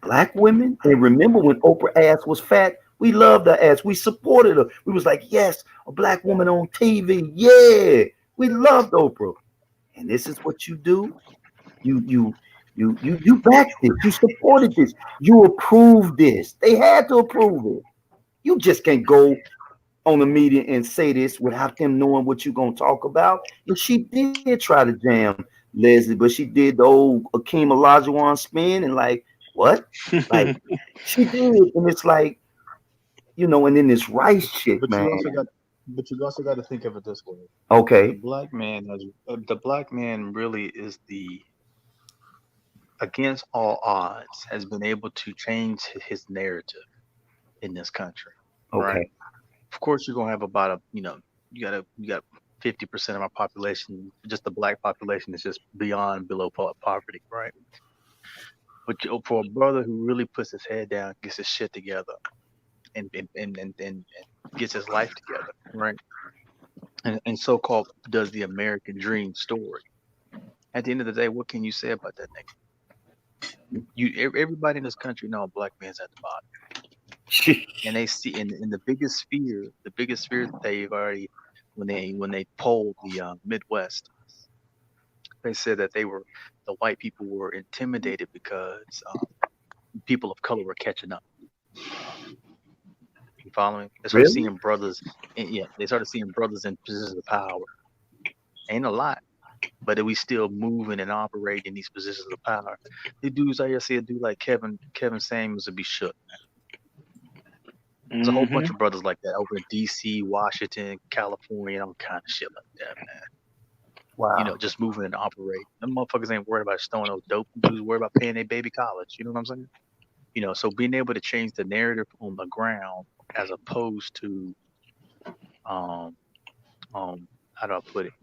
S13: black women. And remember when Oprah ass was fat, we loved her ass. We supported her. We was like, yes, a black woman on TV. Yeah, we loved Oprah. And this is what you do. You backed this. You supported this. You approved this. They had to approve it. You just can't go on the media and say this without them knowing what you're gonna talk about. And she did try to jam Leslie, but she did the old Akeem Olajuwon spin and like what? Like she did, and it's like, you know, and then this rice shit,
S15: But
S13: man.
S15: you also got to think of it this way.
S13: Okay.
S15: The black man really is against all odds, has been able to change his narrative in this country.
S13: Okay.
S15: Right? Of course, you're gonna have about you got 50% of our population, just the black population, is just below poverty, right? But for a brother who really puts his head down, gets his shit together, and gets his life together, right? And so-called does the American dream story. At the end of the day, what can you say about that nigga? Everybody in this country know a black man's at the bottom. And they see in the biggest fear that they've already, when they polled the Midwest, they said that the white people were intimidated because people of color were catching up. You follow me? They started seeing brothers, they started seeing brothers in positions of power. Ain't a lot, but we still moving and operating in these positions of power. The dudes I see a dude like Kevin Samuels would be shook, man. There's a whole bunch of brothers like that over in DC, Washington, California, and all kind of shit like that, man.
S13: Wow.
S15: You know, just moving and operating. Them motherfuckers ain't worried about storing no dope. Dudes worried about paying their baby college. You know what I'm saying? You know, so being able to change the narrative on the ground as opposed to, how do I put it?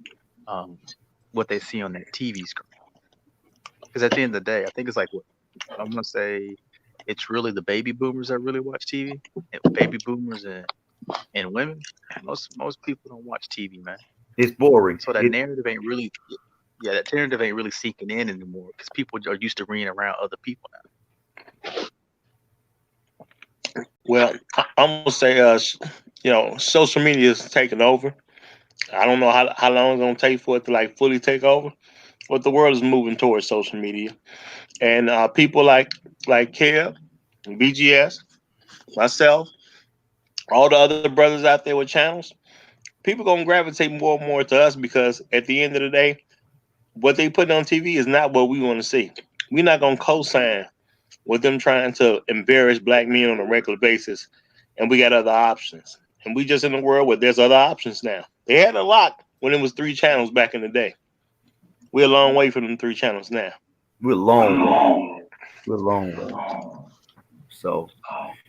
S15: What they see on that TV screen. Because at the end of the day, I think it's like, I'm gonna say, it's really the baby boomers that really watch TV. Baby boomers and women. Most people don't watch TV, man.
S13: It's boring.
S15: So that narrative ain't really, that narrative ain't really sinking in anymore because people are used to reading around other people now.
S2: Well, I'm gonna say, social media is taking over. I don't know how long it's gonna take for it to like fully take over, but the world is moving towards social media, and people like Kev, BGS, myself, all the other brothers out there with channels, people gonna gravitate more and more to us because at the end of the day, what they put on TV is not what we want to see. We're not gonna co-sign with them trying to embarrass black men on a regular basis, and we got other options. And we just in a world where there's other options now. They had a lot when it was 3 channels back in the day. We're a long way from them 3 channels now.
S13: We're a long way. We're a long way. So,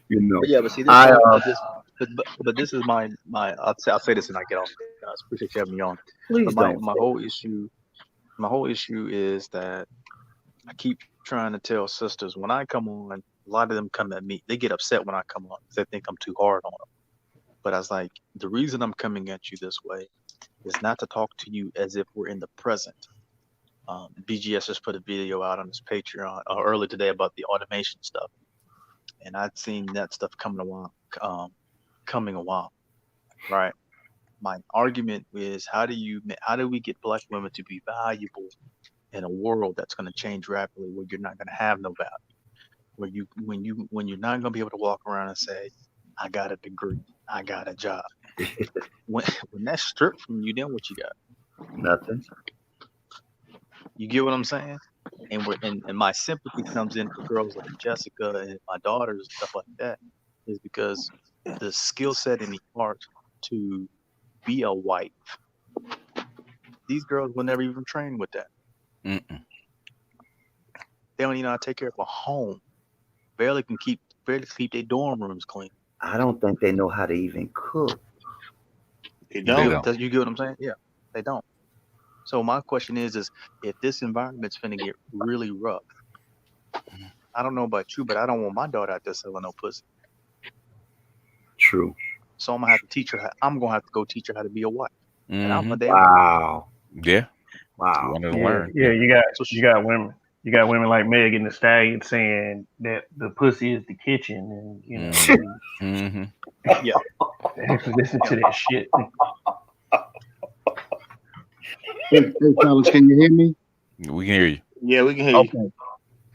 S13: you know,
S15: But yeah, but see, but this is my I'll say this and I get off. Guys, appreciate you having me on.
S13: Please
S15: but
S13: don't.
S15: my whole issue is that I keep trying to tell sisters when I come on, a lot of them come at me. They get upset when I come on because they think I'm too hard on them. But I was like, the reason I'm coming at you this way is not to talk to you as if we're in the present. BGS just put a video out on his Patreon early today about the automation stuff, and I'd seen that stuff coming a while, right? My argument is how do we get black women to be valuable in a world that's going to change rapidly, where you're not going to have no value, when you're not going to be able to walk around and say, I got a degree, I got a job. when that's stripped from you, then what you got?
S13: Nothing.
S15: You get what I'm saying? And my sympathy comes in for girls like Jessica and my daughters and stuff like that, is because the skill set and the art to be a wife, these girls will never even train with that.
S8: Mm-mm.
S15: They don't even know how to take care of a home. Barely keep their dorm rooms clean.
S13: I don't think they know how to even cook.
S2: They don't.
S15: You get what I'm saying? Yeah, they don't. So my question is if this environment's finna get really rough, I don't know about you, but I don't want my daughter out there selling no pussy.
S13: True.
S15: So I'm gonna have to teach her. I'm gonna have to go teach her how to be a wife. And I'm a damn
S13: wow.
S8: Yeah.
S13: Wow.
S8: You wanted to learn.
S1: Yeah, you got women. You got women like Megan Thee Stallion saying that the pussy is the kitchen, and you know.
S15: Yeah.
S1: Listen to that shit.
S12: Hey, fellas, can you hear me?
S8: We can hear you.
S2: Yeah, we can hear you.
S12: Okay.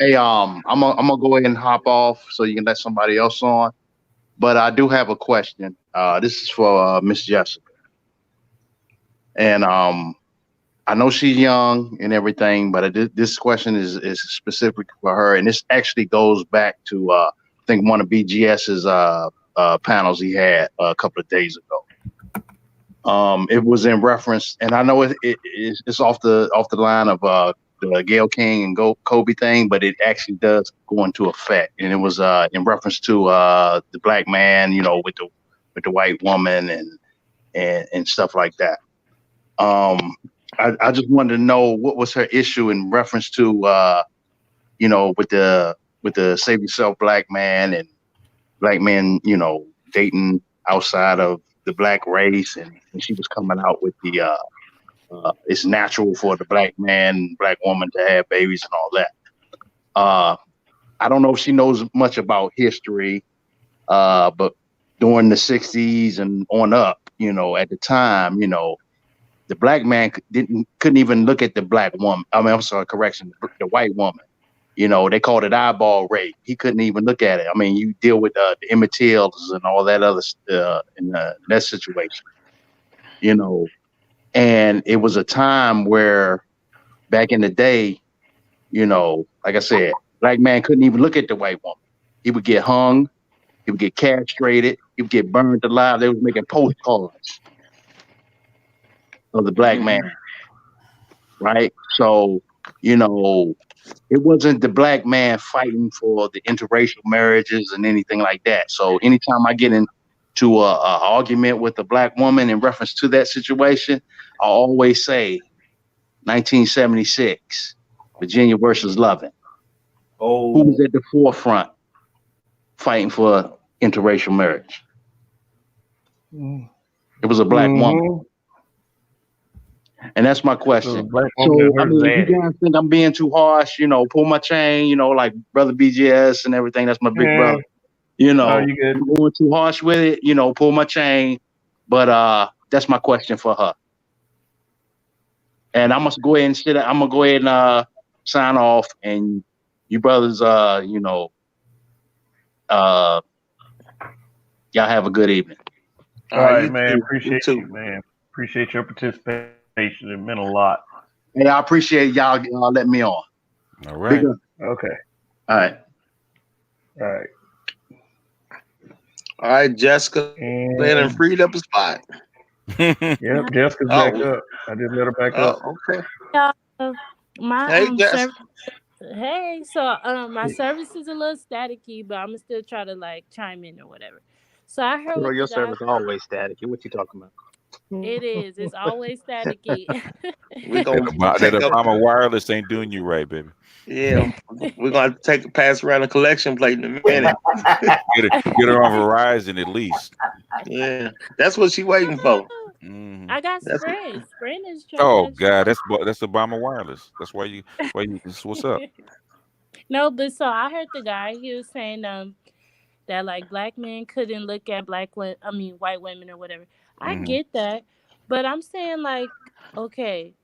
S12: Hey, I'm gonna go ahead and hop off so you can let somebody else on. But I do have a question. This is for Miss Jessica, and I know she's young and everything, but this question is specific for her, and this actually goes back to I think one of BGS's panels he had a couple of days ago. It was in reference, and I know it's off the line of the Gayle King and Kobe thing, but it actually does go into effect, and it was in reference to the black man, you know, with the white woman and stuff like that. I just wanted to know what was her issue in reference to you know, with the save yourself black man and black men, you know, dating outside of the black race, and she was coming out with the it's natural for the black man and black woman to have babies and all that. I don't know if she knows much about history, but during the 60s and on up, you know, at the time, you know, the black man couldn't even look at the black woman. I mean, I'm sorry, correction, the white woman. You know, they called it eyeball rape. He couldn't even look at it. I mean, you deal with the Emmett Tills and all that other in that situation, you know. And it was a time where back in the day, you know, like I said, black man couldn't even look at the white woman. He would get hung. He would get castrated. He would get burned alive. They was making postcards of the black man, right? So, you know, it wasn't the black man fighting for the interracial marriages and anything like that. So anytime I get into a argument with a black woman in reference to that situation, I always say 1976, Virginia versus Loving. Oh, who was at the forefront fighting for interracial marriage? It was a black woman. And that's my question. So, I mean, if you guys think I'm being too harsh, you know, pull my chain, you know, like brother BGS and everything. That's my big brother. You know, I'm going too harsh with it, you know, pull my chain. But that's my question for her. And I must go ahead and I'm gonna go ahead and sign off. And you brothers, you know, y'all have a good evening.
S1: All right, man. Appreciate you, man. Appreciate your participation. It meant a lot.
S12: Hey, I appreciate y'all letting me on.
S8: All right.
S1: Okay.
S12: All right.
S1: All right.
S2: All right, Jessica. And freed up a spot.
S1: Yep, Jessica's back up. I just let her back up.
S2: Okay.
S14: My
S2: Hey, Jess.
S14: Hey, so my service is a little staticky, but I'm gonna still try to like chime in or whatever. So I heard
S15: Girl,
S14: what
S15: your
S14: the guy.
S15: service always static. What you talking about?
S14: It is. It's always staticky.
S2: We're gonna
S8: that Obama wireless ain't doing you right, baby.
S2: Yeah, we're gonna have to pass around a collection plate in a minute.
S8: Get her on Verizon at least.
S2: Yeah, that's what she waiting for.
S14: I got
S2: That's
S14: Sprint. Sprint is
S8: Oh
S14: trash.
S8: God, that's Obama wireless. That's why you what's up?
S14: No, but so I heard the guy. He was saying that like black men couldn't look at white women or whatever. I get that, but I'm saying like, okay,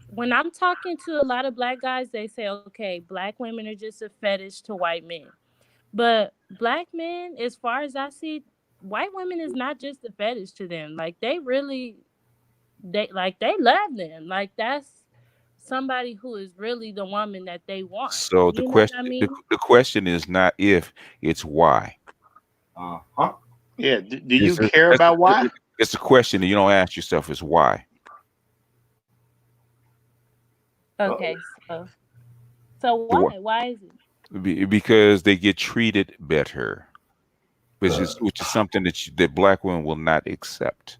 S14: when I'm talking to a lot of black guys, they say, okay, black women are just a fetish to white men. But black men, as far as I see, white women is not just a fetish to them. Like they love them. Like that's somebody who is really the woman that they want.
S8: So the
S14: You know
S8: question
S14: what I mean?
S8: the question is not if, it's why.
S2: Yeah. Do you care about why?
S8: It's a question that you don't ask yourself is why.
S14: Okay, so why? Why is it?
S8: Because they get treated better, which is something that black women will not accept.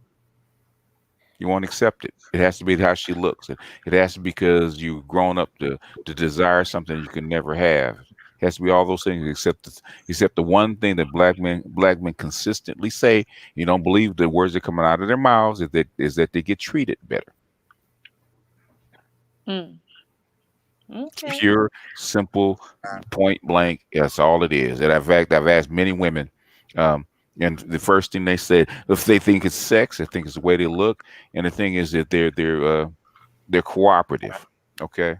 S8: You won't accept it. It has to be how she looks. It has to be because you've grown up to desire something you can never have. It has to be all those things except the one thing that black men consistently say. You don't believe the words that coming out of their mouths is that they get treated better.
S14: Okay.
S8: Pure, simple, point blank. That's all it is. And in fact, I've asked many women, and the first thing they said, if they think it's sex, they think it's the way they look, and the thing is that they're cooperative. Okay,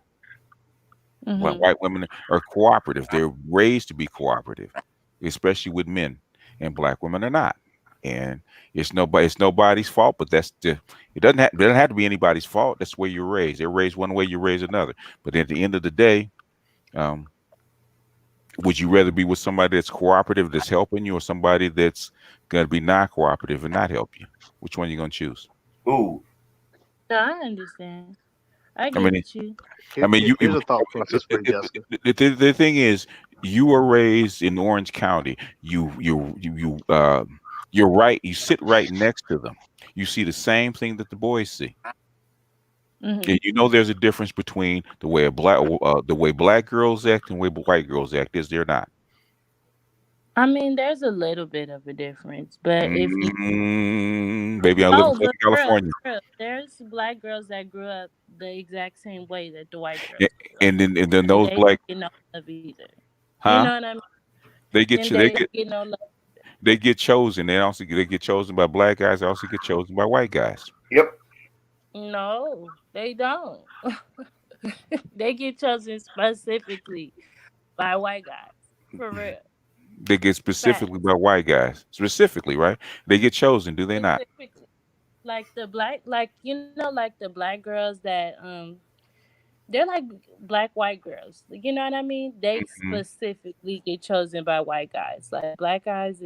S8: like white women are cooperative. They're raised to be cooperative, especially with men, and black women are not. And it's nobody's fault, but it doesn't have to be anybody's fault. That's the way you're raised. They're raised one way, you're raised another. But at the end of the day, would you rather be with somebody that's cooperative, that's helping you, or somebody that's going to be not cooperative and not help you? Which one are you going to choose?
S14: No, I understand. I get you.
S15: Here's a thought process for you, Jessica.
S8: The thing is, you were raised in Orange County. You're right. You sit right next to them. You see the same thing that the boys see. And you know there's a difference between the way black girls act and the way white girls act. Is there not?
S14: I mean, there's a little bit of a difference, but if you
S8: baby, I live in Southern California.
S14: There's black girls that grew up the exact same way that the white girls.
S8: And then those
S14: they
S8: black,
S14: don't get no love either.
S8: huh?
S14: You know what I mean?
S8: They get
S14: no love.
S8: They get chosen. They get chosen by black guys. They also get chosen by white guys.
S13: Yep.
S14: No, they don't. They get chosen specifically by white guys. For real.
S8: They get specifically by white guys. Specifically, right? They get chosen, do they not?
S14: Like the black, like the black girls that they're like black white girls. You know what I mean? They specifically get chosen by white guys. Like black guys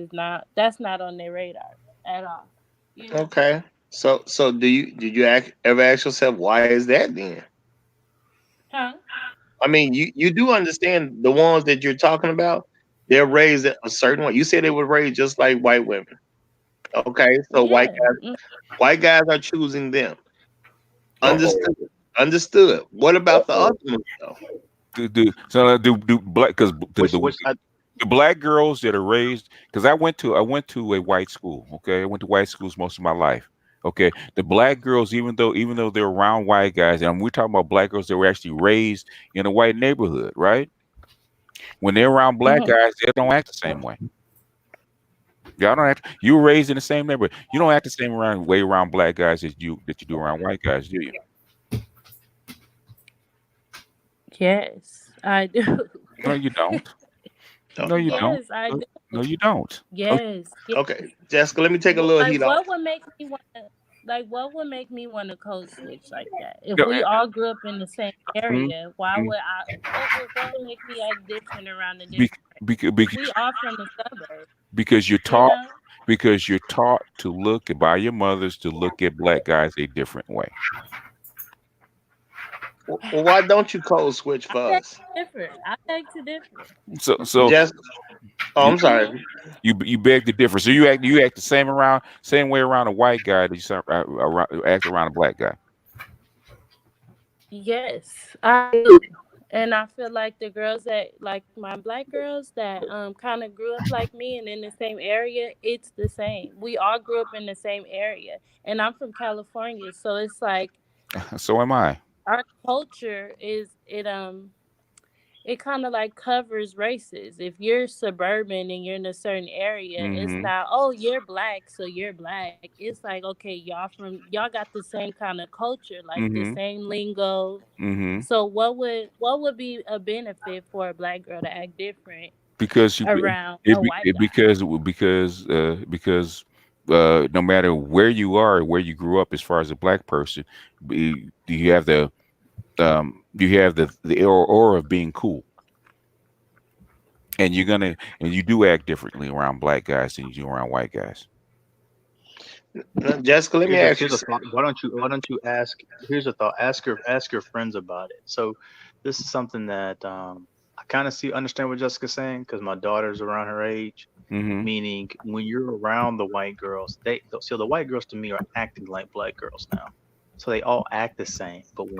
S14: that's not on their radar at all. You know?
S2: Okay. So did you ever ask yourself why is that then?
S14: Huh?
S2: I mean, you do understand the ones that you're talking about. They're raised a certain way. You said they were raised just like white women. Okay, so white guys are choosing them. Understood. What about the other ones though?
S8: Do black, because the black girls that are raised, because I went to a white school. Okay, I went to white schools most of my life. Okay, the black girls, even though they're around white guys, and we're talking about black girls that were actually raised in a white neighborhood, right? When they're around black guys, they don't act the same way. Y'all don't act. You were raised in the same neighborhood. You don't act the same way around black guys that you do around white guys, do you?
S14: Yes, I do.
S8: No, you don't. No, you don't.
S14: Yes, I do.
S8: No, you don't.
S14: Yes.
S2: Okay, Jessica, let me take a little heat off.
S14: What would make me want to? Like, what would make me want to code switch like that? If
S8: No,
S14: we all grew up in the same
S8: mm,
S14: area, why
S8: mm,
S14: would I? What would make me act different around the
S8: be-
S14: different?
S8: because
S14: We all from the suburbs,
S8: because you're
S14: you
S8: taught
S14: know.
S8: because you're taught to look by your mothers to look at black guys a different way.
S2: Well, why don't you code switch
S14: I
S2: for
S14: beg
S2: us?
S14: to differ. I beg to differ.
S8: So
S2: Just, oh,
S8: you
S2: I'm sorry.
S8: you beg to differ. So you act the same way around a white guy that act around a black guy.
S14: Yes, I do. And I feel like the girls that like my black girls that kind of grew up like me and in the same area, it's the same. We all grew up in the same area. And I'm from California, so it's like
S8: So am I.
S14: our culture it kind of like covers races. If you're suburban and you're in a certain area, it's
S8: Mm-hmm.
S14: not, oh, you're black, so you're black. It's like, okay, y'all got the same kind of culture, like the
S8: Mm-hmm.
S14: same lingo.
S8: Mm-hmm.
S14: So what would be a benefit for a black girl to act different
S8: Because you
S14: around
S8: it,
S14: a
S8: be-
S14: white
S8: it
S14: guy?
S8: because no matter where you are, where you grew up, as far as a black person, you have the aura of being cool, and you do act differently around black guys than you do around white guys.
S2: Now, Jessica, let me ask you.
S15: Here's a thought. Why don't you ask? Here's a thought. Ask your friends about it. So this is something that I kind of understand what Jessica's saying because my daughter's around her age.
S8: Mm-hmm.
S15: Meaning when you're around the white girls, so the white girls to me are acting like black girls now. So they all act the same. But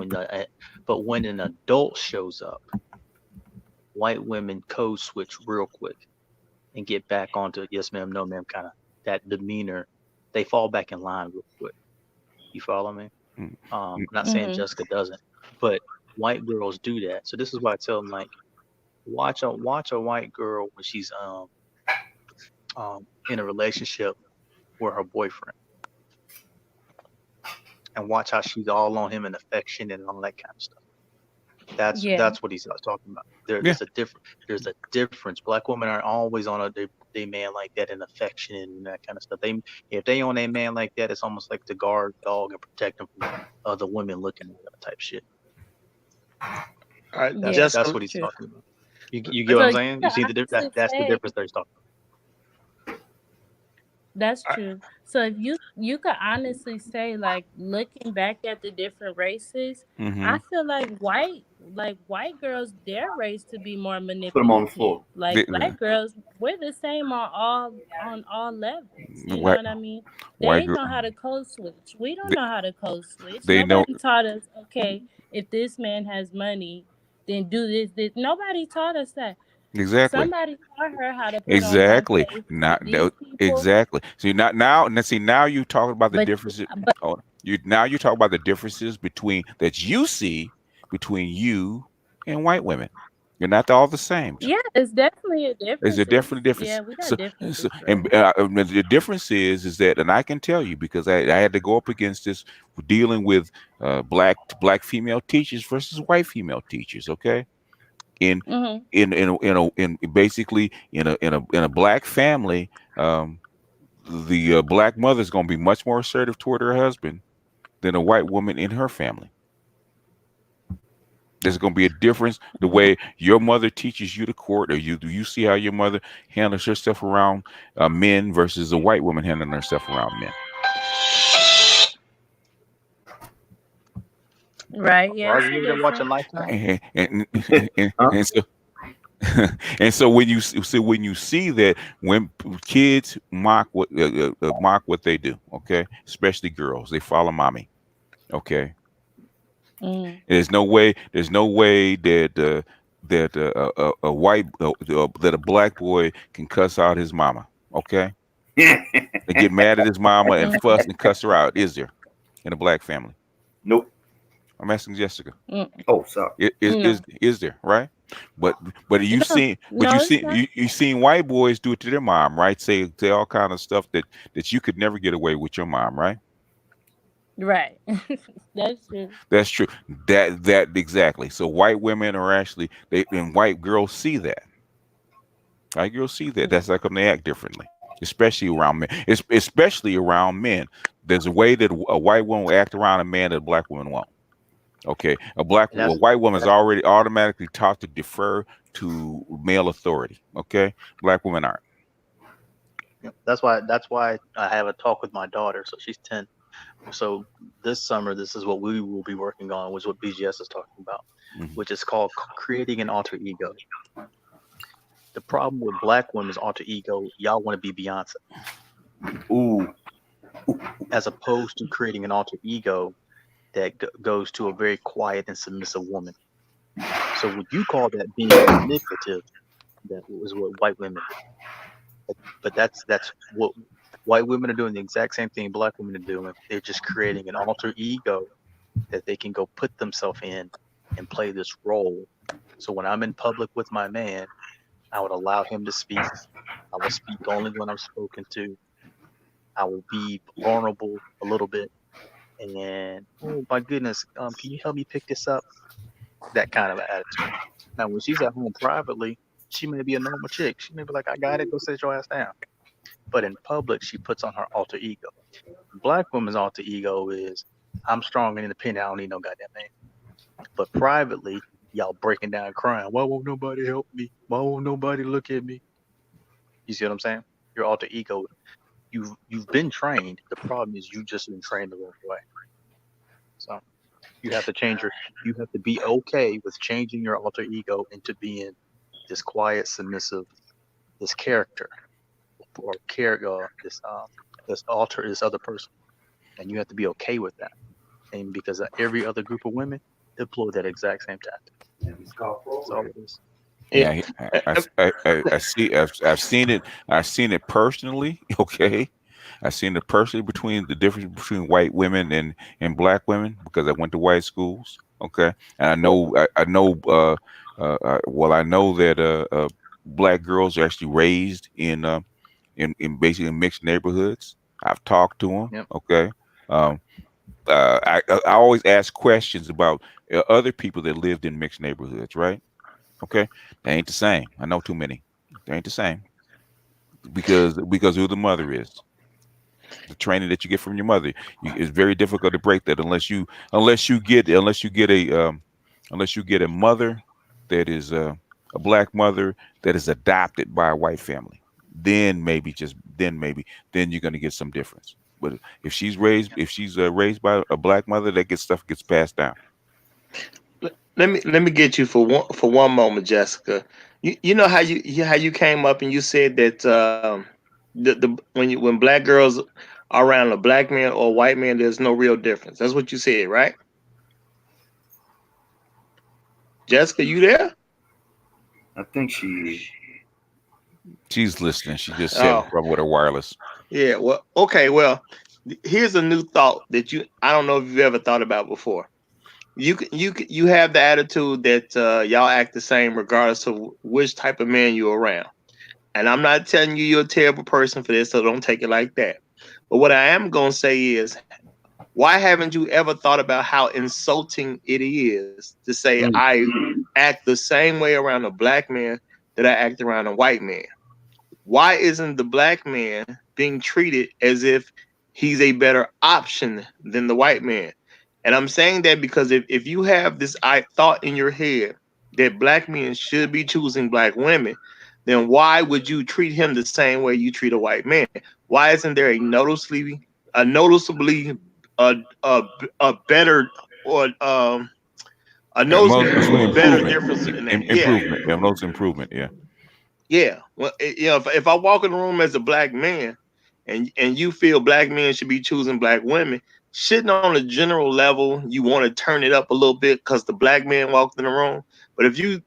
S15: when an adult shows up, white women code switch real quick and get back onto yes ma'am, no ma'am kind of that demeanor. They fall back in line real quick. You follow me? I'm not saying
S14: Mm-hmm.
S15: Jessica doesn't, but white girls do that. So this is why I tell them like, watch a white girl when she's in a relationship with her boyfriend, and watch how she's all on him and affection and all that kind of stuff.
S14: Yeah.
S15: That's what he's talking about. There's a difference. Black women aren't always on they man like that and affection and that kind of stuff. If they on a man like that, it's almost like to guard dog and protect them from other women looking at them type shit.
S2: All right,
S15: That's what he's talking about. You get what I'm saying? You see the difference? That's the difference that he's talking about.
S14: That's true. So if you could honestly say, like, looking back at the different races,
S8: Mm-hmm.
S14: I feel like white girls, their race to be more
S13: Put them on the
S14: manipulative.
S13: floor.
S14: Like black girls, we're the same on all levels. You know what I mean? They know how to code switch. We don't know how to code switch.
S8: They know
S14: Nobody taught us, okay, if this man has money, then do this. Nobody taught us that.
S8: exactly.
S14: Somebody taught her how to put on one
S8: Exactly.
S14: face
S8: Not
S14: with
S8: no,
S14: these people.
S8: exactly. See now you talking about the
S14: But
S8: differences.
S14: but
S8: Oh, you talk about the differences that you see between you and white women. You're not all the same.
S14: yeah, it's definitely a
S8: There's a
S14: differences.
S8: definite difference.
S14: Yeah, we got differences, bro.
S8: And the difference is that, and I can tell you because I had to go up against this dealing with black female teachers versus white female teachers. Okay, in basically in a black family, the black mother is going to be much more assertive toward her husband than a white woman in her family. There's going to be a difference the way your mother teaches you to court, or you see how your mother handles herself around men versus a white woman handling herself around men.
S14: Right. Yeah.
S15: Are
S14: It's a
S15: you watching
S14: difference.
S15: Lifetime?
S8: And so and so when you see that when kids mock what they do, okay, especially girls, they follow mommy, okay. There's no way that a white that a black boy can cuss out his mama, okay. They get mad at his mama and fuss and cuss her out. Is there in a black family?
S13: Nope.
S8: I'm asking Jessica.
S13: Oh, sorry.
S8: Is there, right? But you seen white boys do it to their mom, right? Say all kind of stuff that you could never get away with your mom, right?
S14: Right. That's true.
S8: That's true. That exactly. So white women are actually and white girls see that. White girls see that. That's how come they act differently. especially around men. Especially around men. There's a way that a white woman will act around a man that a black woman won't. Okay, a white woman is already automatically taught to defer to male authority. Okay, black women aren't.
S15: That's why I have a talk with my daughter. So she's 10. So this summer, this is what we will be working on, which is what BGS is talking about, which is called creating an alter ego. The problem with black women's alter ego, y'all want to be Beyonce.
S13: Ooh.
S15: As opposed to creating an alter ego that goes to a very quiet and submissive woman. So would you call that being manipulative? That was what white women do. But that's what white women are doing, the exact same thing black women are doing. They're just creating an alter ego that they can go put themselves in and play this role. So when I'm in public with my man, I would allow him to speak. I will speak only when I'm spoken to. I will be vulnerable a little bit. And oh my goodness, can you help me pick this up? That kind of attitude. Now, when she's at home privately, she may be a normal chick. She may be like, I got it, go sit your ass down. But in public, she puts on her alter ego. Black woman's alter ego is, I'm strong and independent, I don't need no goddamn man. But privately, y'all breaking down crying. Why won't nobody help me? Why won't nobody look at me? You see what I'm saying? Your alter ego, you've been trained. The problem is you just been trained the wrong way. So you have to you have to be okay with changing your alter ego into being this quiet, submissive, this character, or this other person, and you have to be okay with that. And because every other group of women deploy that exact same tactic. So it is.
S8: Yeah, I've seen it. I've seen it personally. Okay, I've seen it personally between the difference between white women and black women because I went to white schools. Okay, and I know I know that black girls are actually raised in basically mixed neighborhoods. I've talked to them.
S15: Yep.
S8: Okay. I always ask questions about other people that lived in mixed neighborhoods, right? Okay, they ain't the same. I know too many. They ain't the same because who the mother is, the training that you get from your mother. It's very difficult to break that unless you get a mother that is a black mother that is adopted by a white family. Then then you're gonna get some difference. But if she's raised by a black mother, stuff gets passed down.
S2: Let me get you for one moment, Jessica. You know how you came up and you said that when black girls are around a black man or a white man, there's no real difference. That's what you said, right? Jessica, you there?
S13: I think she is.
S8: She's listening. She just had a problem with her wireless.
S2: Yeah. Well, okay. Well, here's a new thought that I don't know if you've ever thought about before. You have the attitude that y'all act the same regardless of which type of man you're around. And I'm not telling you're a terrible person for this, so don't take it like that. But what I am going to say is, why haven't you ever thought about how insulting it is to say I act the same way around a black man that I act around a white man? Why isn't the black man being treated as if he's a better option than the white man? And I'm saying that because if you have this thought in your head that black men should be choosing black women, then why would you treat him the same way you treat a white man? Why isn't there a noticeably better or a noticeably better difference in that?
S8: Improvement. Yeah, most improvement. Yeah.
S2: Yeah. Well, if I walk in the room as a black man and you feel black men should be choosing black women, shouldn't on a general level you want to turn it up a little bit because the black man walked in the room? But if you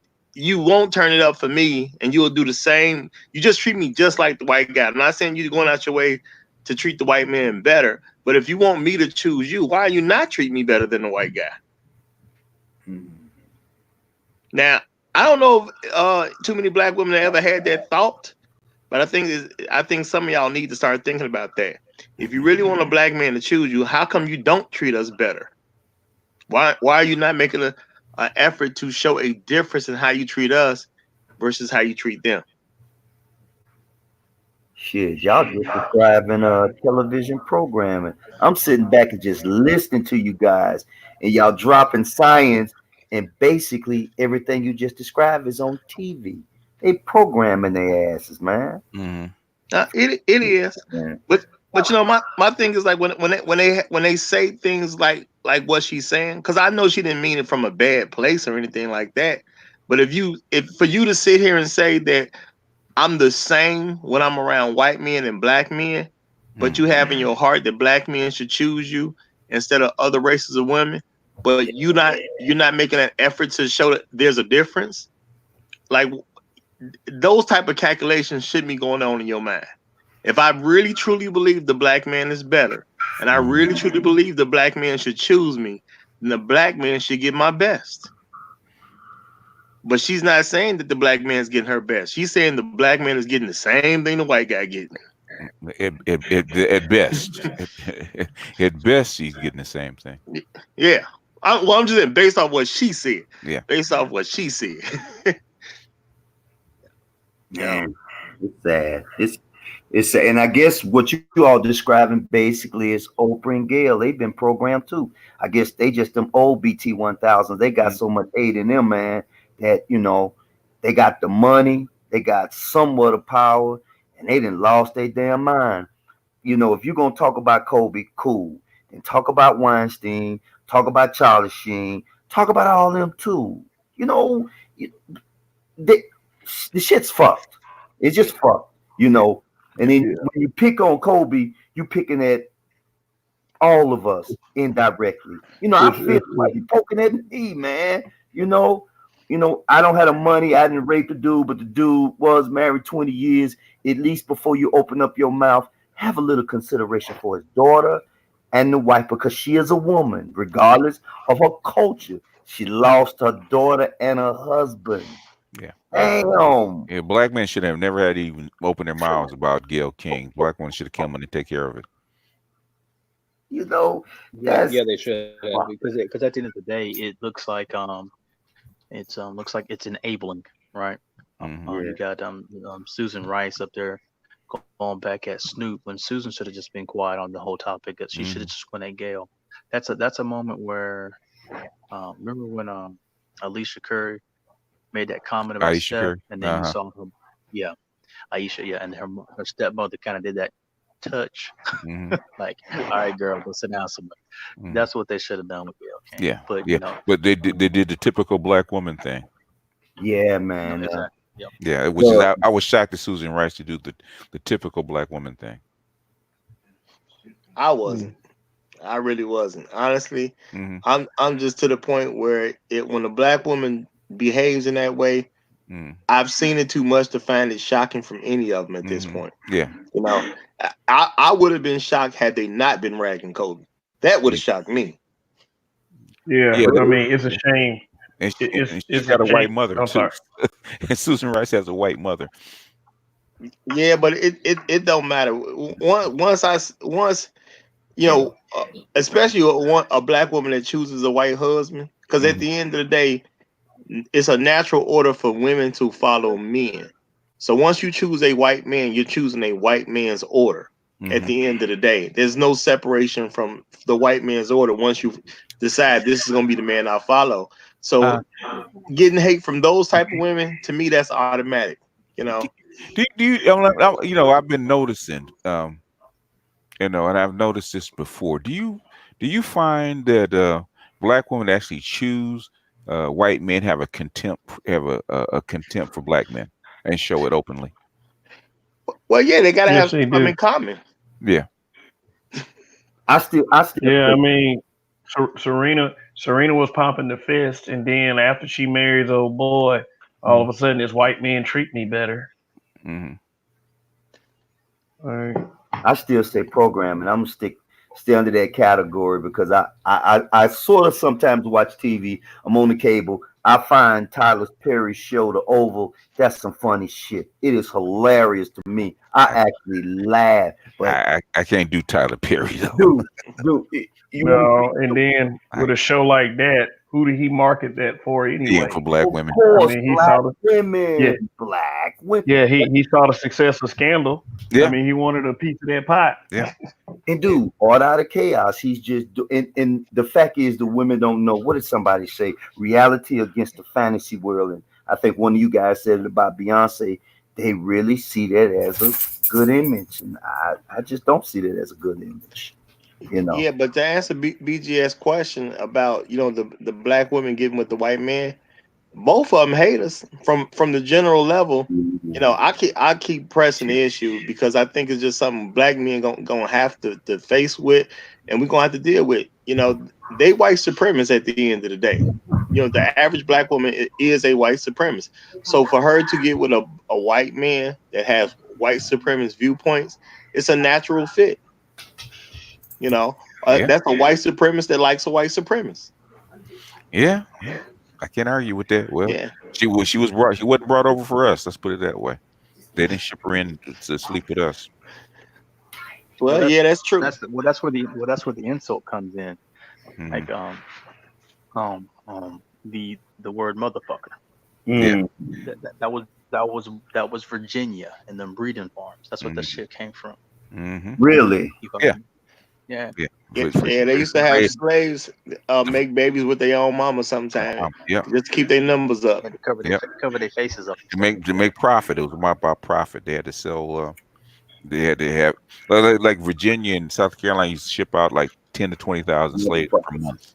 S2: won't turn it up for me and you'll do the same, you just treat me just like the white guy. I'm not saying you're going out your way to treat the white man better, but if you want me to choose you, why are you not treating me better than the white guy? Now, I don't know if too many black women have ever had that thought, but I think some of y'all need to start thinking about that. If you really want a black man to choose you, how come you don't treat us better? Why are you not making an effort to show a difference in how you treat us versus how you treat them?
S13: Shit, y'all just describing television programming. I'm sitting back and just listening to you guys, and y'all dropping science, and basically everything you just described is on TV. They programming their asses, man.
S2: It is, but you know my thing is like when they say things like what she's saying, because I know she didn't mean it from a bad place or anything like that. But if for you to sit here and say that I'm the same when I'm around white men and black men, but you have in your heart that black men should choose you instead of other races of women, but you're not making an effort to show that there's a difference. Like those type of calculations shouldn't be going on in your mind. If I really truly believe the black man is better, and I really truly believe the black man should choose me, then the black man should get my best. But she's not saying that the black man's getting her best. She's saying the black man is getting the same thing the white guy getting.
S8: At best, at best, she's getting the same thing.
S2: Yeah. I'm just saying based off what she said.
S8: Yeah.
S2: Based off what she said.
S13: Man, it's sad. It's sad. And I guess what you all describing basically is Oprah and Gayle. They've been programmed too. I guess they just them old BT 1000s. They got so much hate in them, man, that they got the money, they got somewhat of power, and they done lost their damn mind. If you're gonna talk about Kobe, cool. Then talk about Weinstein, talk about Charlie Sheen, talk about all them too. The shit's fucked. It's just fucked, And then when you pick on Kobe, you picking at all of us indirectly. I feel like you poking at me, man. I don't have the money. I didn't rape the dude, but the dude was married 20 years. At least before you open up your mouth, have a little consideration for his daughter and the wife, because she is a woman, regardless of her culture. She lost her daughter and her husband.
S8: Yeah.
S13: Damn.
S8: Yeah, black men should have never had to even open their mouths about Gayle King. Black women should have come in and take care of it.
S15: Yeah, they should have, because at the end of the day, it looks like looks like it's enabling, right? You got Susan Rice up there going back at Snoop when Susan should have just been quiet on the whole topic. She should have just went at Gayle. That's a moment where remember when Alicia Curry made that comment about Steph, and then you saw her, Aisha, and her stepmother kind of did that touch, like, all right, girl, go sit down somewhere. That's what they should have done with Gayle King.
S8: Yeah,
S15: but
S8: but they did the typical black woman thing.
S13: Yeah, man.
S15: Exactly.
S8: Yeah, which is I was shocked at Susan Rice to do the typical black woman thing.
S2: I wasn't. I really wasn't. Honestly, I'm just to the point where when a black woman behaves in that way, I've seen it too much to find it shocking from any of them at this point.
S8: Yeah.
S2: I would have been shocked had they not been ragging Kobe. That would have shocked me.
S1: Yeah, I mean, it's a shame.
S8: And
S1: It's
S8: she's got a white mother
S1: I'm
S8: too.
S1: sorry.
S8: And Susan Rice has a white mother.
S2: Yeah, but it don't matter. Once especially a black woman that chooses a white husband, because at the end of the day, it's a natural order for women to follow men. So once you choose a white man, you're choosing a white man's order. At the end of the day, there's no separation from the white man's order once you decide this is going to be the man I follow. So getting hate from those type of women, to me, that's automatic.
S8: Do you? I've been noticing, and I've noticed this before. Do you find that black women actually choose white men have a contempt for black men and show it openly?
S2: Well, yeah, they gotta have something in common.
S8: Yeah.
S13: I still.
S1: Yeah, I mean, Serena was pumping the fist, and then after she marries old boy, all of a sudden this white man treat me better.
S13: All right. I still say programming. I'm gonna stay under that category because I sort of sometimes watch TV. I'm on the cable. I find Tyler Perry's show, The Oval. That's some funny shit. It is hilarious to me. I actually laugh. But
S8: I can't do Tyler Perry though.
S13: Dude,
S1: and then with a show like that, who did he market that for anyway?
S8: Yeah, for black
S13: Of
S8: women.
S13: course,
S1: I mean, he
S13: black
S1: saw the
S13: women, black women.
S1: yeah, he saw the success of Scandal.
S8: Yeah.
S1: I mean, he wanted a piece of that pot.
S8: Yeah.
S13: And dude, all out of chaos, he's just and the fact is the women don't know. What did somebody say? Reality against the fantasy world. And I think one of you guys said it about Beyonce. They really see that as a good image, and I just don't see that as a good image. You know.
S2: Yeah, but to answer BGS question about the black women getting with the white man, both of them hate us from the general level. I keep pressing the issue because I think it's just something black men gonna have to face with, and we're gonna have to deal with. They white supremacists at the end of the day. The average black woman is a white supremacist. So for her to get with a white man that has white supremacist viewpoints, it's a natural fit. That's a white supremacist that likes a white supremacist.
S8: Yeah. I can't argue with that. Well,
S2: Yeah.
S8: she wasn't brought over for us. Let's put it that way. They didn't ship her in to sleep with us.
S2: Well, yeah, that's true.
S15: That's where the insult comes in.
S8: Mhm.
S15: Like the word motherfucker.
S8: Yeah.
S15: That was Virginia and them breeding farms. That's what that shit came from.
S8: Mm-hmm.
S13: Really?
S8: Yeah.
S15: Yeah.
S2: Yeah, they used to have slaves make babies with their own mama sometimes.
S8: Yeah.
S2: Just to keep their numbers up.
S15: To cover their faces up.
S8: To make profit. It was about profit. They had to sell. They had to have like Virginia and South Carolina used to ship out like 10 to 20,000 slaves per month.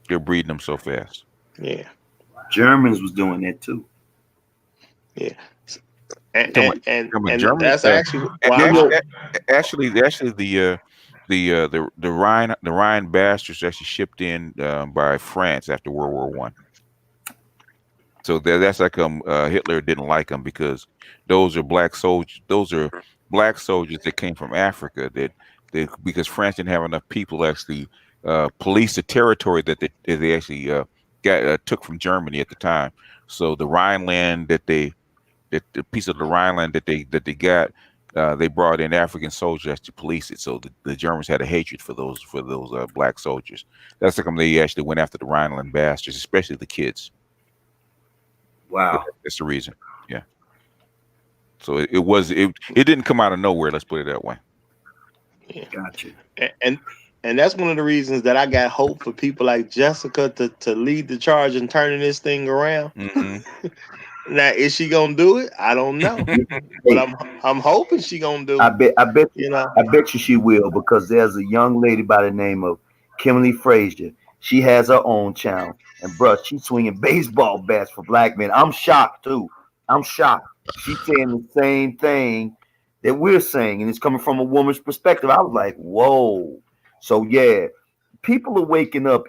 S8: They're breeding them so fast.
S2: Yeah.
S13: Germans was doing that too.
S2: Yeah. And
S8: Germany,
S2: that's actually
S8: actually the Rhine bastards actually shipped in by France after World War One. So that's like Hitler didn't like them because those are black soldiers. Those are black soldiers that came from Africa because France didn't have enough people to actually police the territory that they actually took from Germany at the time. So the Rhineland the piece of the Rhineland that they got, they brought in African soldiers to police it. So the Germans had a hatred for those black soldiers. That's like they actually went after the Rhineland bastards, especially the kids.
S13: Wow,
S8: that's the reason. Yeah. So it didn't come out of nowhere. Let's put it that way.
S2: Yeah.
S13: Gotcha.
S2: And that's one of the reasons that I got hope for people like Jessica to lead the charge in turning this thing around.
S8: Mm-hmm.
S2: Now, is she gonna do it? I don't know, but I'm hoping she gonna do it.
S13: I bet you she will, because there's a young lady by the name of Kimberly Frazier. She has her own channel, and bruh, she's swinging baseball bats for black men. I'm shocked too. I'm shocked. She's saying the same thing that we're saying, and it's coming from a woman's perspective. I was like, whoa. So yeah, people are waking up.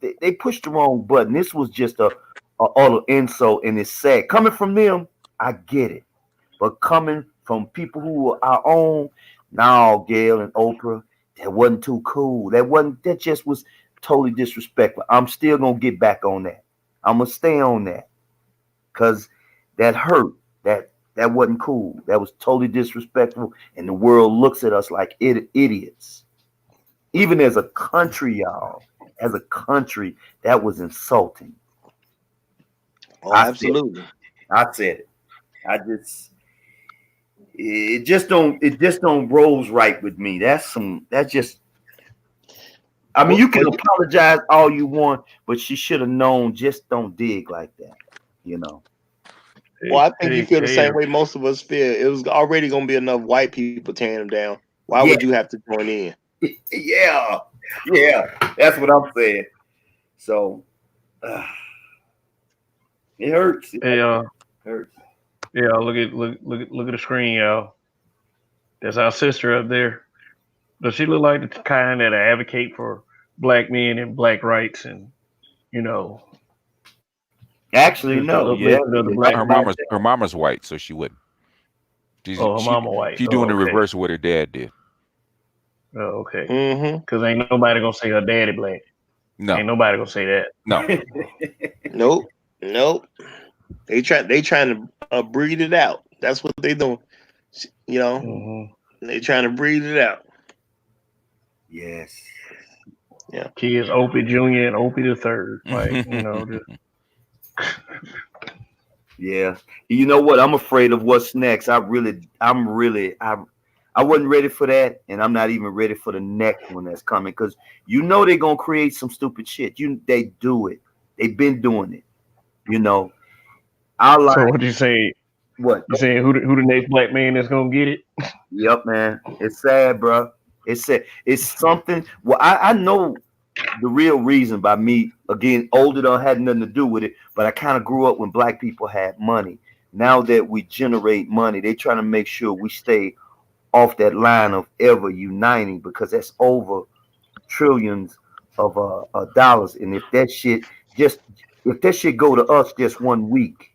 S13: They pushed the wrong button. This was just a auto insult, and it's sad. Coming from them, I get it. But coming from people who are our own, now Gayle and Oprah, that wasn't too cool. That just was totally disrespectful. I'm still gonna get back on that. I'm gonna stay on that. Cause that hurt. That wasn't cool. That was totally disrespectful. And the world looks at us like idiots. Even as a country, y'all. As a country, that was insulting.
S2: Oh, absolutely.
S13: I said it. It just don't rolls right with me. I mean, you can apologize all you want, but she should have known. Just don't dig like that, you know.
S2: Well, I think you feel the same way most of us feel. It was already gonna be enough white people tearing them down. Why would you have to join in?
S13: Yeah, that's what I'm saying. So it hurts.
S1: Hey,
S13: hurts.
S1: Yeah, look at the screen, y'all. That's our sister up there. Does she look like the kind that advocate for black men and black rights and
S13: Actually, no. Yeah,
S8: her mama's white, so she wouldn't.
S1: Her mama white.
S8: She's doing the reverse of what her dad did.
S1: Oh, okay.
S2: Mm-hmm.
S1: Because ain't nobody gonna say her daddy black.
S8: No.
S1: Ain't nobody gonna say that.
S8: No.
S2: Nope. They trying to breed it out. That's what they doing. They trying to breed it out.
S13: Yes.
S2: Yeah.
S1: Kids, Opie Jr. and Opie the Third. Like, you know, just
S13: Yeah. You know what? I'm afraid of what's next. I wasn't ready for that, and I'm not even ready for the next one that's coming because you know they're gonna create some stupid shit. They do it. They've been doing it. You know.
S1: So what you say?
S13: What?
S1: You saying who the next black man that's gonna get it?
S13: Yep, man. It's sad, bro. It's sad. It's something. Well, I know the real reason by me again older don't had nothing to do with it, but I kind of grew up when black people had money. Now that we generate money, they trying to make sure we stay off that line of ever uniting because that's over trillions of dollars. And if that shit go to us just 1 week,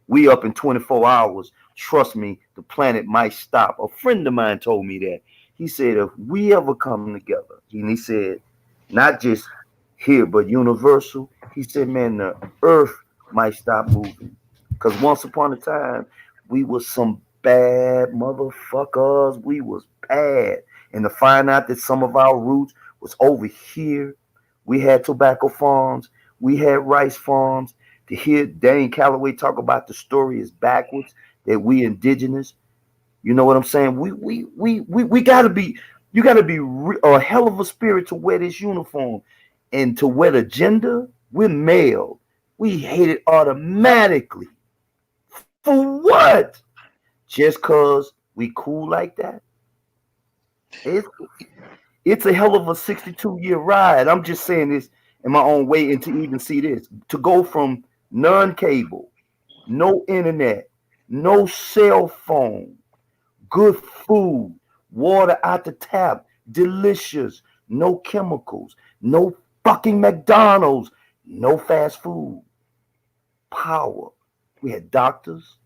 S13: we up in 24 hours. Trust me, the planet might stop. A friend of mine told me that. He said, if we ever come together, and he said, not just here, but universal, he said, man, the earth might stop moving. Because once upon a time, we was some bad motherfuckers. We was bad. And to find out that some of our roots was over here, we had tobacco farms, we had rice farms, to hear Dane Calloway talk about the story is backwards, that we indigenous, you know what I'm saying? We gotta be, you gotta be a hell of a spirit to wear this uniform and to wear the gender. We're male. We hate it automatically. For what? Just cause we cool like that? It's a hell of a 62-year ride. I'm just saying this in my own way, and to even see this, to go from non-cable, no internet, no cell phone, good food, water out the tap, delicious, no chemicals, no fucking McDonald's, no fast food, power. We had doctors,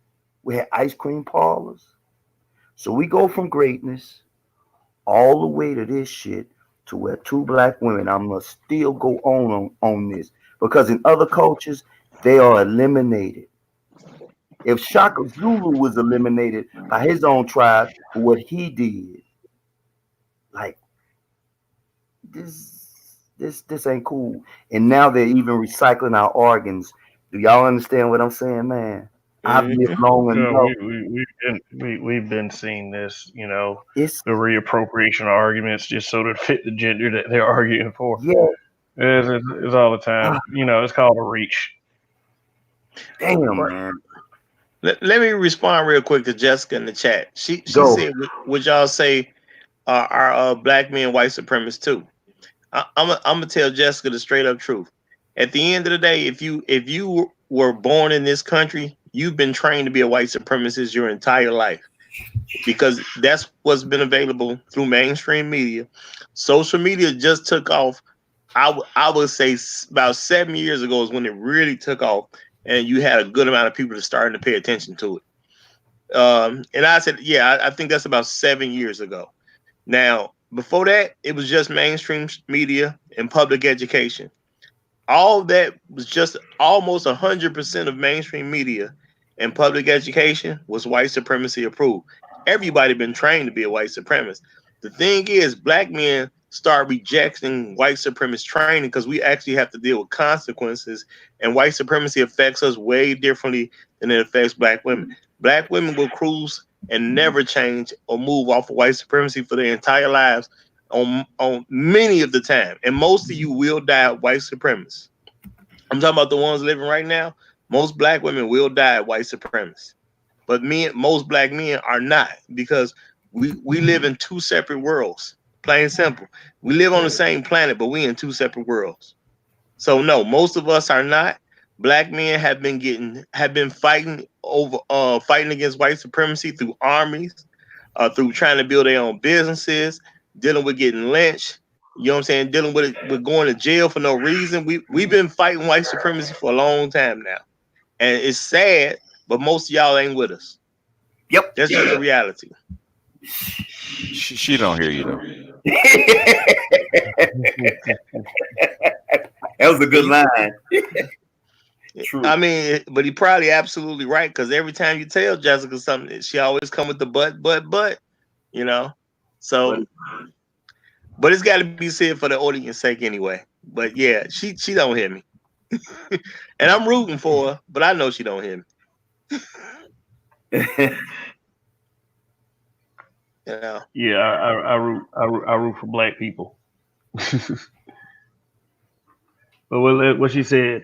S13: we had ice cream parlors. So we go from greatness all the way to this shit to where two black women, I'm gonna still go on this because in other cultures they are eliminated. If Shaka Zulu was eliminated by his own tribe for what he did, like this ain't cool. And now they're even recycling our organs. Do y'all understand what I'm saying, man? I've lived long
S1: Yeah,
S13: enough.
S1: we've been seeing this, you know,
S13: It's
S1: the reappropriation arguments just so to fit the gender that they're arguing for.
S13: yeah.
S1: It's all the time. You know, it's called a reach.
S13: Damn, man.
S2: Let me respond real quick to Jessica in the chat. She
S13: Go.
S2: said, "Would y'all say are black men white supremacists too?" I'm gonna tell Jessica the straight up truth. At the end of the day, if you were born in this country, you've been trained to be a white supremacist your entire life because that's what's been available through mainstream media. Social media just took off. I would say about 7 years ago is when it really took off, and you had a good amount of people that starting to pay attention to it. And I said, yeah, I think that's about 7 years ago. Now, before that, it was just mainstream media and public education. All that was just almost 100% of mainstream media and public education was white supremacy approved. Everybody been trained to be a white supremacist. The thing is, black men start rejecting white supremacist training because we actually have to deal with consequences, and white supremacy affects us way differently than it affects black women. Black women will cruise and never change or move off of white supremacy for their entire lives on many of the time. And most of you will die white supremacists. I'm talking about the ones living right now. Most black women will die white supremacists. But most black men are not because we live in two separate worlds. Plain simple. We live on the same planet, but we in two separate worlds. So no, most of us are not. Black men have been fighting against white supremacy through armies, through trying to build their own businesses, dealing with getting lynched. You know what I'm saying? Dealing with it, with going to jail for no reason. We've been fighting white supremacy for a long time now, and it's sad, but most of y'all ain't with us.
S13: Yep,
S2: that's just the reality.
S8: She don't hear you though.
S13: That was a good line.
S2: True. I mean, but he probably absolutely right because every time you tell Jessica something, she always come with the but, you know. So But it's got to be said for the audience sake anyway. But yeah, she don't hear me. And I'm rooting for her, but I know she don't hear me. Yeah.
S1: Yeah, I root for black people. But what she says,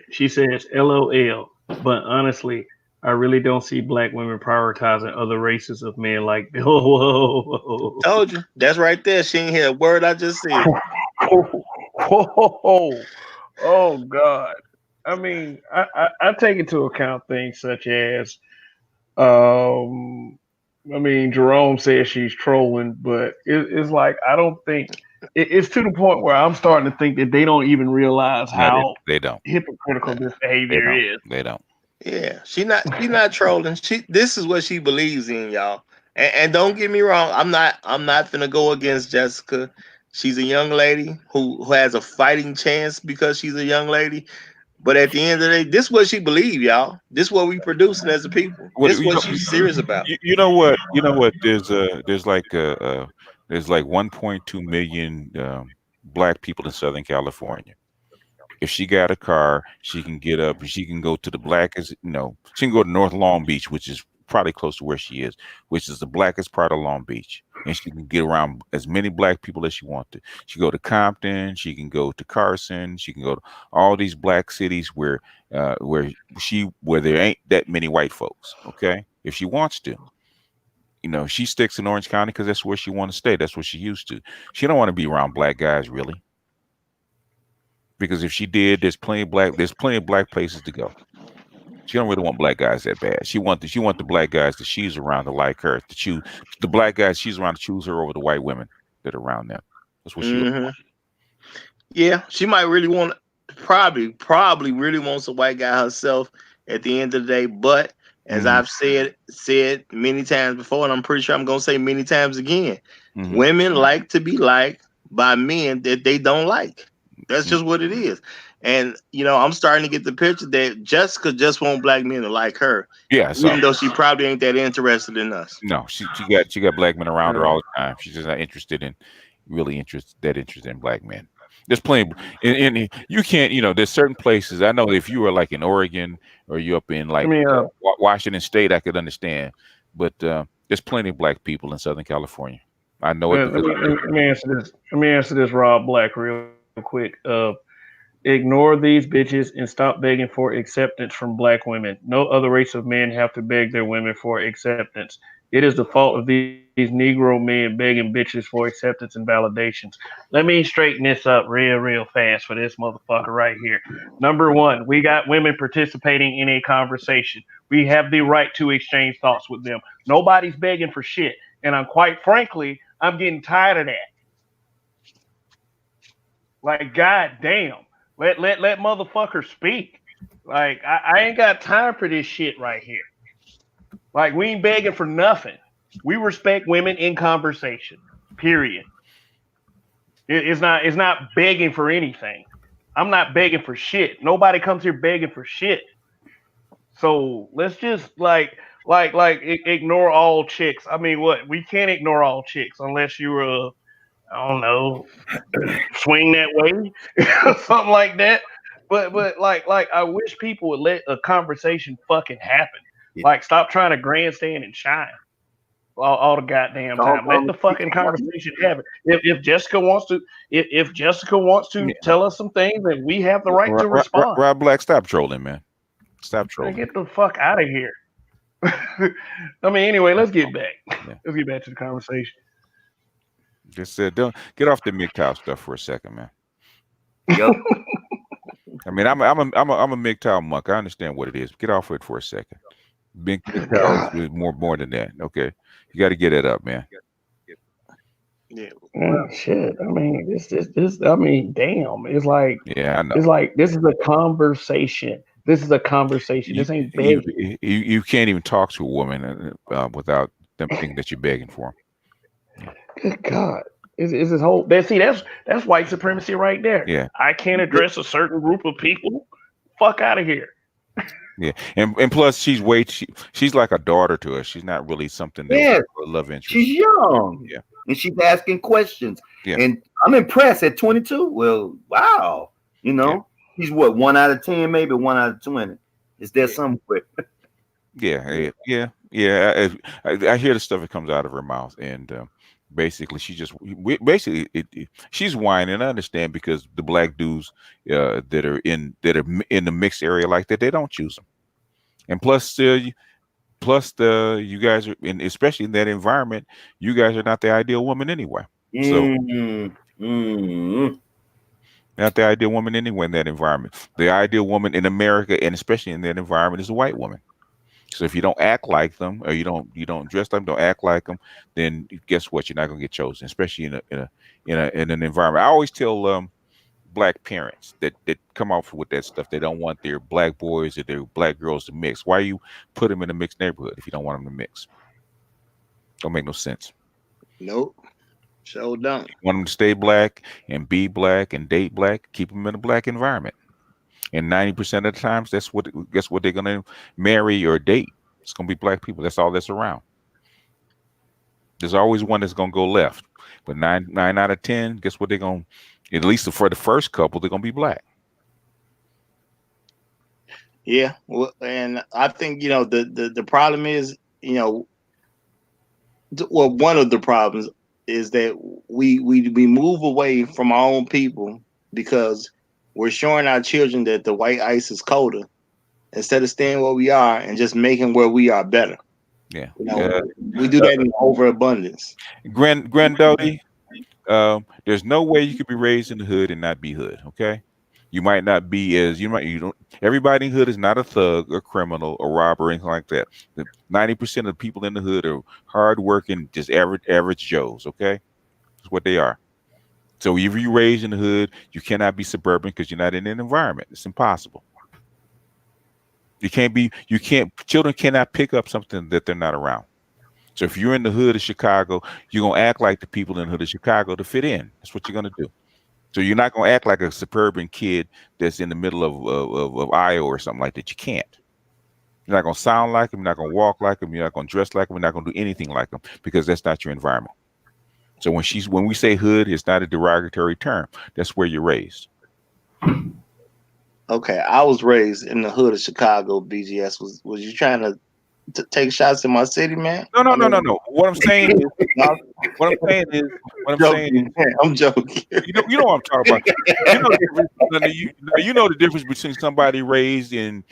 S1: LOL. But honestly, I really don't see black women prioritizing other races of men like. Whoa.
S2: Told you. That's right there. She ain't hear a word I just said.
S1: Oh God. I mean, I take into account things such as, I mean, Jerome says she's trolling, but it's like I don't think it's to the point where I'm starting to think that they don't even realize
S8: No,
S1: how
S8: they don't.
S1: hypocritical this
S8: They
S1: behavior
S8: don't.
S1: is.
S8: They don't.
S2: Yeah, she not trolling. This is what she believes in, y'all. And don't get me wrong, I'm not finna go against Jessica. She's a young lady who has a fighting chance because she's a young lady. But at the end of the day, this is what she believe, y'all. This is what we producing as a people.
S8: What
S2: This is
S8: you
S2: what
S8: know?
S2: she's serious about.
S8: You know what? You know what? There's like 1.2 million black people in Southern California. If she got a car, she can get up. She can go to the blackest. She can go to North Long Beach, which is probably close to where she is, which is the blackest part of Long Beach, and she can get around as many black people as she wants to. She can go to Compton. She can go to Carson. She can go to all these black cities where there ain't that many white folks. Okay, if she wants to. She sticks in Orange County because that's where she want to stay. That's what she used to. She don't want to be around black guys, really. Because if she did, there's plenty of black places to go. She don't really want black guys that bad. She want the black guys that she's around to like her, to choose the black guys she's around to choose her over the white women that are around them. That's what she looks for.
S2: Yeah, she might really want probably really wants a white guy herself at the end of the day. But as I've said many times before, and I'm pretty sure I'm gonna say many times again, women like to be liked by men that they don't like. That's just what it is. And I'm starting to get the picture that Jessica just want black men to like her.
S8: Yeah,
S2: even though she probably ain't that interested in us.
S8: No, she got black men around her all the time. She's just not interested in black men. There's plenty, and you can't. There's certain places. I know if you were like in Oregon or you up in like Washington State, I could understand. But there's plenty of black people in Southern California. I know it.
S1: Let me answer this. Let me answer this, Rob Black, real quick. Ignore these bitches and stop begging for acceptance from black women. No other race of men have to beg their women for acceptance. It is the fault of these Negro men begging bitches for acceptance and validations. Let me straighten this up real fast for this motherfucker right here. Number one, we got women participating in a conversation. We have the right to exchange thoughts with them. Nobody's begging for shit. And I'm getting tired of that. Like, god damn. Let motherfuckers speak. Like, I ain't got time for this shit right here. Like, we ain't begging for nothing. We respect women in conversation. Period. It's not begging for anything. I'm not begging for shit. Nobody comes here begging for shit. So let's just ignore all chicks. I mean, what? We can't ignore all chicks unless you're I don't know, swing that way, something like that. But like I wish people would let a conversation fucking happen. Like, stop trying to grandstand and shine all the goddamn time. Let the fucking conversation happen. If Jessica wants to tell us some things, then we have the right to respond.
S8: Rob Black, stop trolling, man. Stop trolling.
S1: Get the fuck out of here. I mean, anyway, let's get back. Let's get back to the conversation.
S8: Just don't get off the MGTOW stuff for a second, man.
S13: Yep.
S8: I mean, I'm a MGTOW monk. I understand what it is. Get off it for a second. MGTOW is more than that. Okay, you got to get it up, man.
S2: Yeah.
S1: Shit. I mean, this. I mean, damn. It's like,
S8: I know.
S1: It's like, this is a conversation. This is a conversation. This ain't begging.
S8: You can't even talk to a woman without them thinking that you're begging for them.
S1: Good God. Is this whole that's white supremacy right there.
S8: Yeah.
S1: I can't address a certain group of people. Fuck out of here.
S8: Yeah, and plus she's she's like a daughter to us. She's not really something that
S13: Yeah,
S8: love interest.
S13: she's young.
S8: Yeah,
S13: and she's asking questions.
S8: Yeah.
S13: And I'm impressed at 22. Well, wow. You know, he's what, 1 out of 10, maybe 1 out of 20. Is there somewhere?
S8: Yeah. I hear the stuff that comes out of her mouth, and basically she's whining. I understand, because the black dudes that are in the mixed area like that, they don't choose them, and plus you guys are in, especially in that environment, you guys are not the ideal woman anyway. So not the ideal woman anyway in that environment. The ideal woman in America, and especially in that environment, is a white woman. So if you don't act like them, or you don't dress like them, don't act like them, then guess what? You're not going to get chosen, especially in an environment. I always tell black parents that come off with that stuff. They don't want their black boys or their black girls to mix. Why you put them in a mixed neighborhood if you don't want them to mix? Don't make no sense.
S2: Nope. So don't.
S8: You want them to stay black and be black and date black, keep them in a black environment. And 90% of the times, guess what they're gonna marry or date? It's gonna be black people. That's all that's around. There's always one that's gonna go left, but nine out of 10, guess what they're gonna? At least for the first couple, they're gonna be black.
S2: Yeah, well, and I think the problem is, well, one of the problems is that we move away from our own people because we're showing our children that the white ice is colder, instead of staying where we are and just making where we are better.
S8: Yeah,
S2: we do that in overabundance.
S8: Granddaddy, there's no way you could be raised in the hood and not be hood. Okay, you might not be everybody in the hood is not a thug, a criminal, a robber, or anything like that. 90% of the people in the hood are hardworking, just average Joes. Okay, that's what they are. So if you're raised in the hood, you cannot be suburban because you're not in an environment. It's impossible. Children cannot pick up something that they're not around. So if you're in the hood of Chicago, you're going to act like the people in the hood of Chicago to fit in. That's what you're going to do. So you're not going to act like a suburban kid that's in the middle of Iowa or something like that. You can't. You're not going to sound like them. You're not going to walk like them. You're not going to dress like them. You're not going to do anything like them, because that's not your environment. So when we say hood, it's not a derogatory term. That's where you're raised.
S2: Okay, I was raised in the hood of Chicago. BGS, was you trying to take shots in my city, man?
S8: No. What I'm saying is,
S2: I'm joking.
S8: You know what I'm talking about. You know the difference between somebody raised in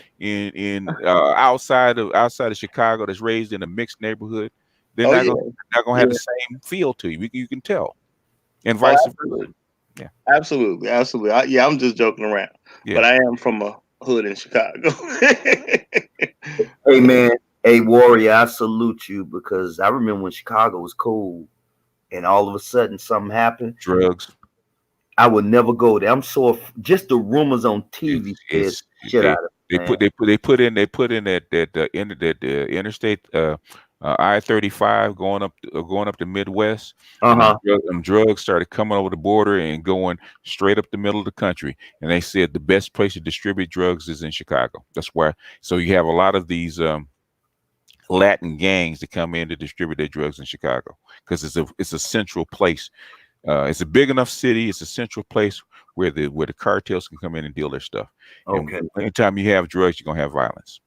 S8: outside of Chicago that's raised in a mixed neighborhood. They're not gonna have the same feel to you. You can tell, and vice versa. Yeah,
S2: absolutely. I'm just joking around, but I am from a hood in Chicago.
S13: Hey man, hey Warrior, I salute you, because I remember when Chicago was cool, and all of a sudden something happened.
S8: Drugs.
S13: I would never go there. I'm so just the rumors on TV scares shit out of me.
S8: They put in that interstate I-35 going up the Midwest. Drugs started coming over the border and going straight up the middle of the country. And they said the best place to distribute drugs is in Chicago. That's why. So you have a lot of these Latin gangs that come in to distribute their drugs in Chicago, because it's a central place. It's a big enough city. It's a central place where the cartels can come in and deal their stuff.
S13: Okay.
S8: And anytime you have drugs, you're gonna have violence.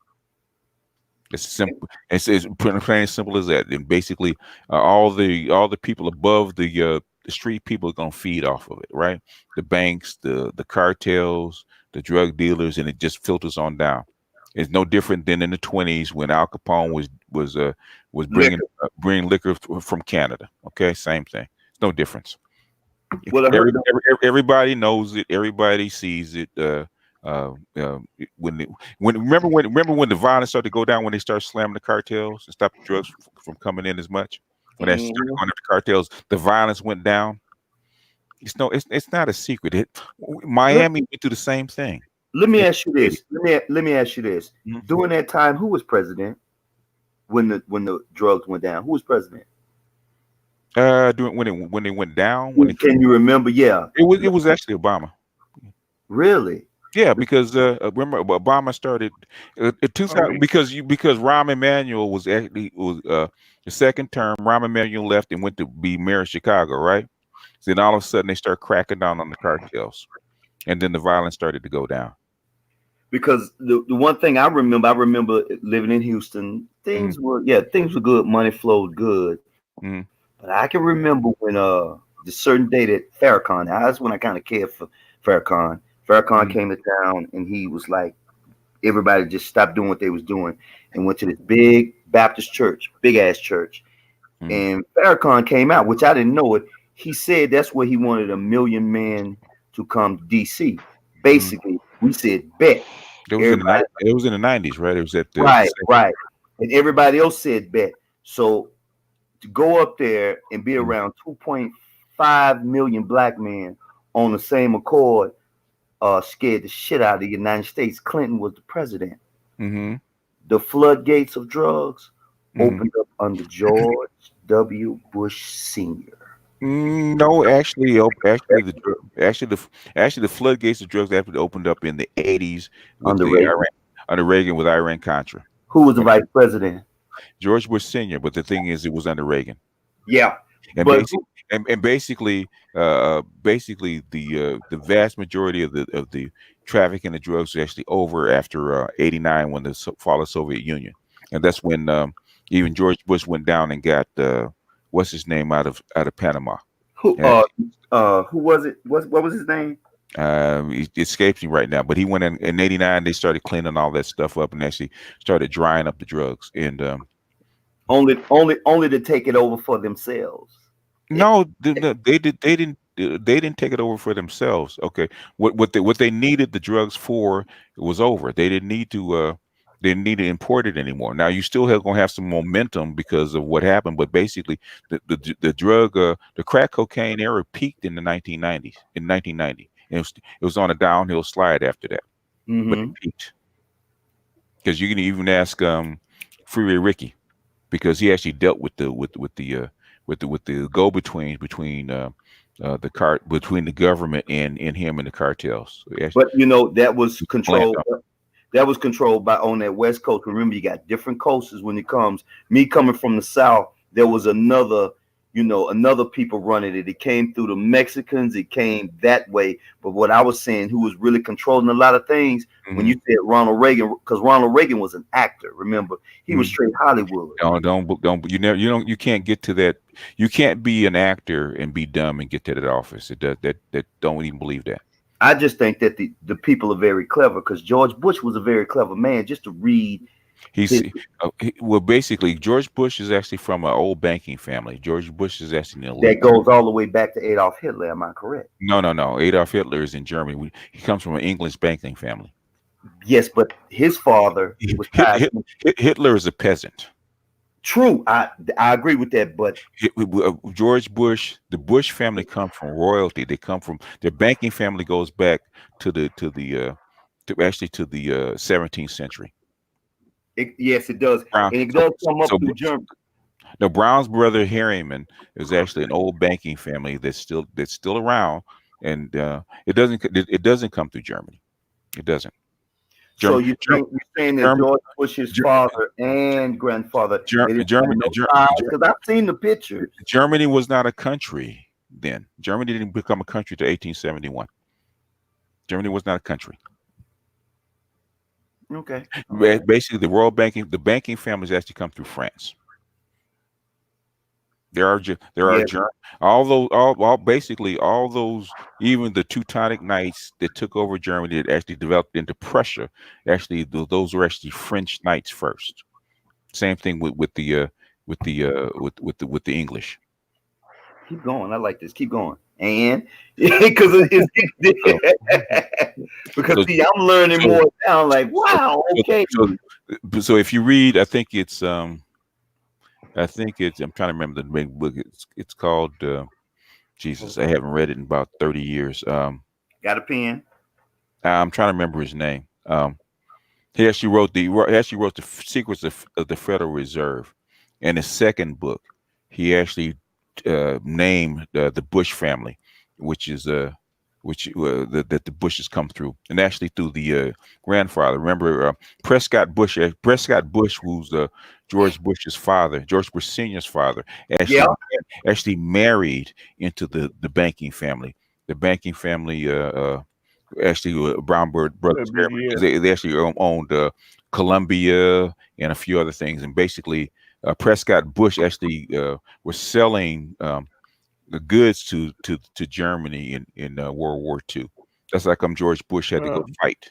S8: It's simple. It's plain and simple as that. And basically, all the people above the street people are gonna feed off of it, right? The banks, the cartels, the drug dealers, and it just filters on down. It's no different than in the 20s when Al Capone was bringing liquor from Canada. Okay, same thing. It's no difference. Well, everybody knows it. Everybody sees it. Remember when the violence started to go down, when they started slamming the cartels and stop the drugs from coming in as much. When they started going after the cartels, the violence went down. It's not a secret. Miami went through the same thing.
S13: Let me ask you this. Let me ask you this. Mm-hmm. During that time, who was president when the drugs went down? Who was president?
S8: When they went down.
S13: Can you remember? Yeah,
S8: it was actually Obama.
S13: Really?
S8: Yeah, because remember Obama started 2000 because Rahm Emanuel was actually the second term. Rahm Emanuel left and went to be mayor of Chicago, right? So then all of a sudden they start cracking down on the cartels, and then the violence started to go down.
S13: Because the one thing I remember living in Houston, things were good, money flowed good. But I can remember when the certain day that Farrakhan, that's when I kind of cared for Farrakhan. Farrakhan came to town and he was like, everybody just stopped doing what they was doing and went to this big Baptist church, big ass church. And Farrakhan came out, which I didn't know it. He said that's where he wanted 1 million men to come to DC. Basically, we said bet.
S8: It was in the 90s, right? It was at the
S13: right. And everybody else said bet. So to go up there and be around 2.5 million black men on the same accord scared the shit out of the United States. Clinton was the president. The floodgates of drugs opened up under George W. Bush Sr.
S8: No, actually, the floodgates of drugs actually opened up in the 80s with under Reagan with Iran Contra.
S13: Who was the vice president?
S8: George Bush Sr. But the thing is, it was under Reagan.
S13: Yeah,
S8: and basically, the vast majority of the trafficking of drugs was actually over after '89 when the fall of the Soviet Union, and that's when even George Bush went down and got what's his name out of Panama.
S13: Who was it? What was his name?
S8: It escapes me right now, but he went in '89. They started cleaning all that stuff up and actually started drying up the drugs and
S13: only to take it over for themselves.
S8: No, they didn't take it over for themselves. Okay, what they needed the drugs for was over. They didn't need to import it anymore. Now you still gonna have some momentum because of what happened, but basically the drug the crack cocaine era peaked in the 1990s. In 1990, and it was on a downhill slide after that. But it peaked because you can even ask Freeway Ricky because he actually dealt with the go-betweens between the government and him and the cartels.
S13: But that was controlled. That was controlled by on that West Coast. Remember, you got different coasts when it comes. Me coming from the South, there was another people running it. It came through the Mexicans. It came that way. But what I was saying, who was really controlling a lot of things, when you said Ronald Reagan, because Ronald Reagan was an actor. Remember, he was straight Hollywood.
S8: You can't get to that. You can't be an actor and be dumb and get to that office. That don't even believe that.
S13: I just think that the people are very clever because George Bush was a very clever man. Just to read.
S8: Basically, George Bush is actually from an old banking family. George Bush is actually
S13: that goes all the way back to Adolf Hitler. Am I correct?
S8: No. Adolf Hitler is in Germany. He comes from an English banking family.
S13: Yes, but his father was
S8: Hitler is a peasant.
S13: True, I agree with that. But
S8: George Bush, the Bush family comes from royalty. They come from their banking family goes back to the 17th century.
S13: Yes, it does. And it does come up through Germany.
S8: No, Brown's brother Harriman is actually an old banking family that's still around, and it doesn't come through Germany. It doesn't.
S13: So you're saying that George Bush's father and grandfather,
S8: Germany,
S13: because I've seen the pictures.
S8: Germany was not a country then. Germany didn't become a country till 1871. Germany was not a country.
S13: Okay.
S8: Basically, the banking families actually come through France. There are basically all those, even the Teutonic Knights that took over Germany that actually developed into Prussia. Actually, those were actually French knights first. Same thing with the English.
S13: Keep going. I like this. Keep going. And because see, I'm learning more now. Like, wow, okay.
S8: So if you read, I think it's I'm trying to remember the main book. It's called Jesus. I haven't read it in about 30 years.
S13: Got a pen?
S8: I'm trying to remember his name. He actually wrote the Secrets of the Federal Reserve. In his second book, he actually named the Bush family, which is which that the Bushes come through, and actually through the grandfather. Remember, Prescott Bush, who's George Bush's father, George Bush Sr.'s father, actually married into the banking family. The banking family actually Brown Brothers, because they actually owned Columbia and a few other things, and basically Prescott Bush actually was selling the goods to Germany in World War II. That's how come George Bush had to go fight,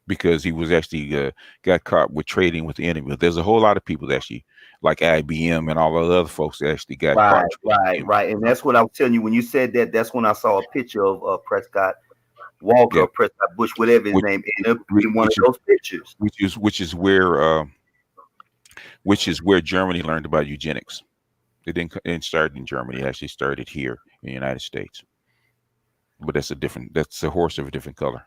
S8: because he was actually got caught with trading with the enemy. There's a whole lot of people that actually, like IBM and all the other folks, that actually got caught.
S13: Right. And that's what I was telling you when you said that. That's when I saw a picture of Prescott Walker, or Prescott Bush, whatever his name, in one of those pictures.
S8: Which is where Germany learned about eugenics. It didn't start in Germany. It actually started here in the United States. But that's a horse of a different color.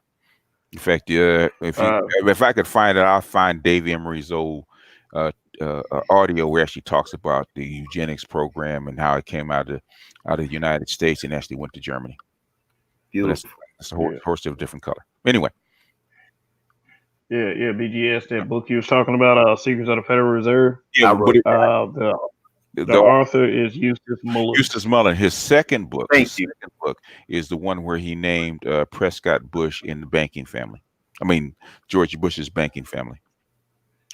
S8: In fact, if I could find it, I'll find Dave Emory's old audio where she talks about the eugenics program and how it came out of the United States and actually went to Germany. Beautiful. That's a horse of a different color. Anyway.
S1: Yeah, BGS, that book you was talking about, Secrets of the Federal Reserve.
S8: Yeah,
S1: the author is Eustace Mullen.
S8: Eustace Mullen. His second book is the one where he named Prescott Bush in the banking family. I mean, George Bush's banking family.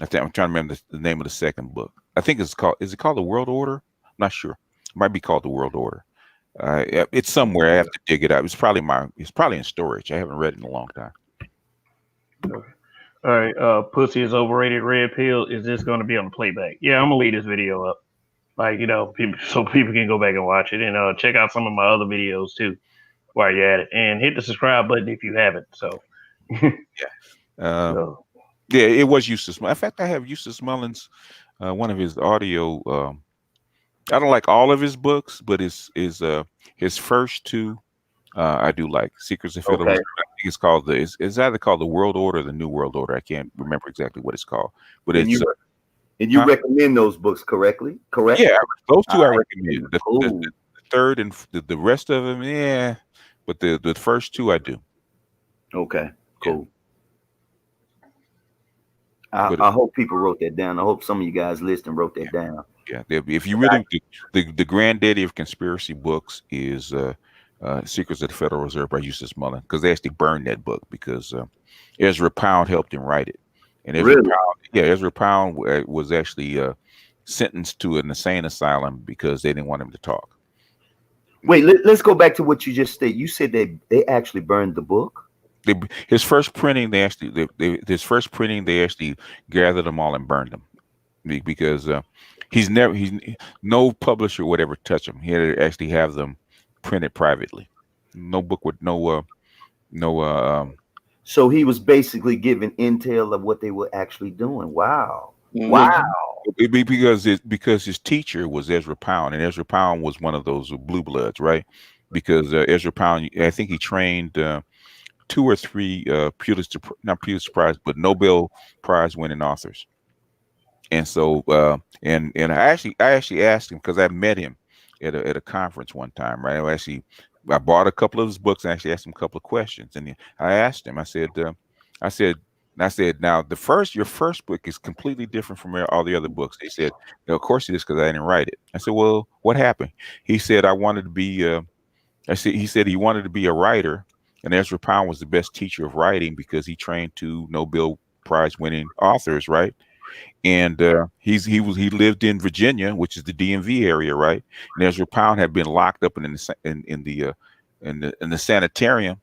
S8: I'm trying to remember the name of the second book. I think is it called The World Order? I'm not sure. It might be called The World Order. It's somewhere. I have to dig it out. It's probably in storage. I haven't read it in a long time.
S1: Okay. All right. Pussy is overrated. Red pill. Is this going to be on the playback? Yeah, I'm gonna leave this video up. Like, so people can go back and watch it, and check out some of my other videos too while you're at it, and hit the subscribe button if you haven't. So,
S8: it was Eustace. In fact, I have Eustace Mullen's one of his audio. I don't like all of his books, but his first two I do like. Secrets of Federal. I think it's called it's either called The World Order or The New World Order. I can't remember exactly what it's called, but
S13: And you recommend those books, correct?
S8: Yeah, those two I recommend. The third and the rest of them, yeah, but the first two I do.
S13: Okay, cool. I hope people wrote that down. I hope some of you guys listening wrote that down.
S8: Yeah, if you really, the granddaddy of conspiracy books is Secrets of the Federal Reserve by Eustace Mullen, because they actually burned that book because Ezra Pound helped him write it. And Ezra Pound was actually sentenced to an insane asylum because they didn't want him to talk.
S13: Wait, let's go back to what you just said. You said they actually burned the book.
S8: His first printing, they actually gathered them all and burned them because no publisher would ever touch them. He had to actually have them printed privately. No book with no.
S13: So he was basically giving intel of what they were actually doing. Wow. Wow.
S8: Because his teacher was Ezra Pound, and Ezra Pound was one of those blue bloods, right? Because Ezra Pound, I think he trained 2 or 3 not Pulitzer Prize, but Nobel Prize winning authors. And so and I actually asked him, because I met him at a conference one time, right? I bought a couple of his books and actually asked him a couple of questions. And I asked him, I said, now your first book is completely different from all the other books. He said, of course it is, because I didn't write it. I said, well, what happened? He said, he said he wanted to be a writer, and Ezra Pound was the best teacher of writing because he trained 2 Nobel Prize winning authors, right? And he lived in Virginia, which is the DMV area, right? And Ezra Pound had been locked up in the sanitarium,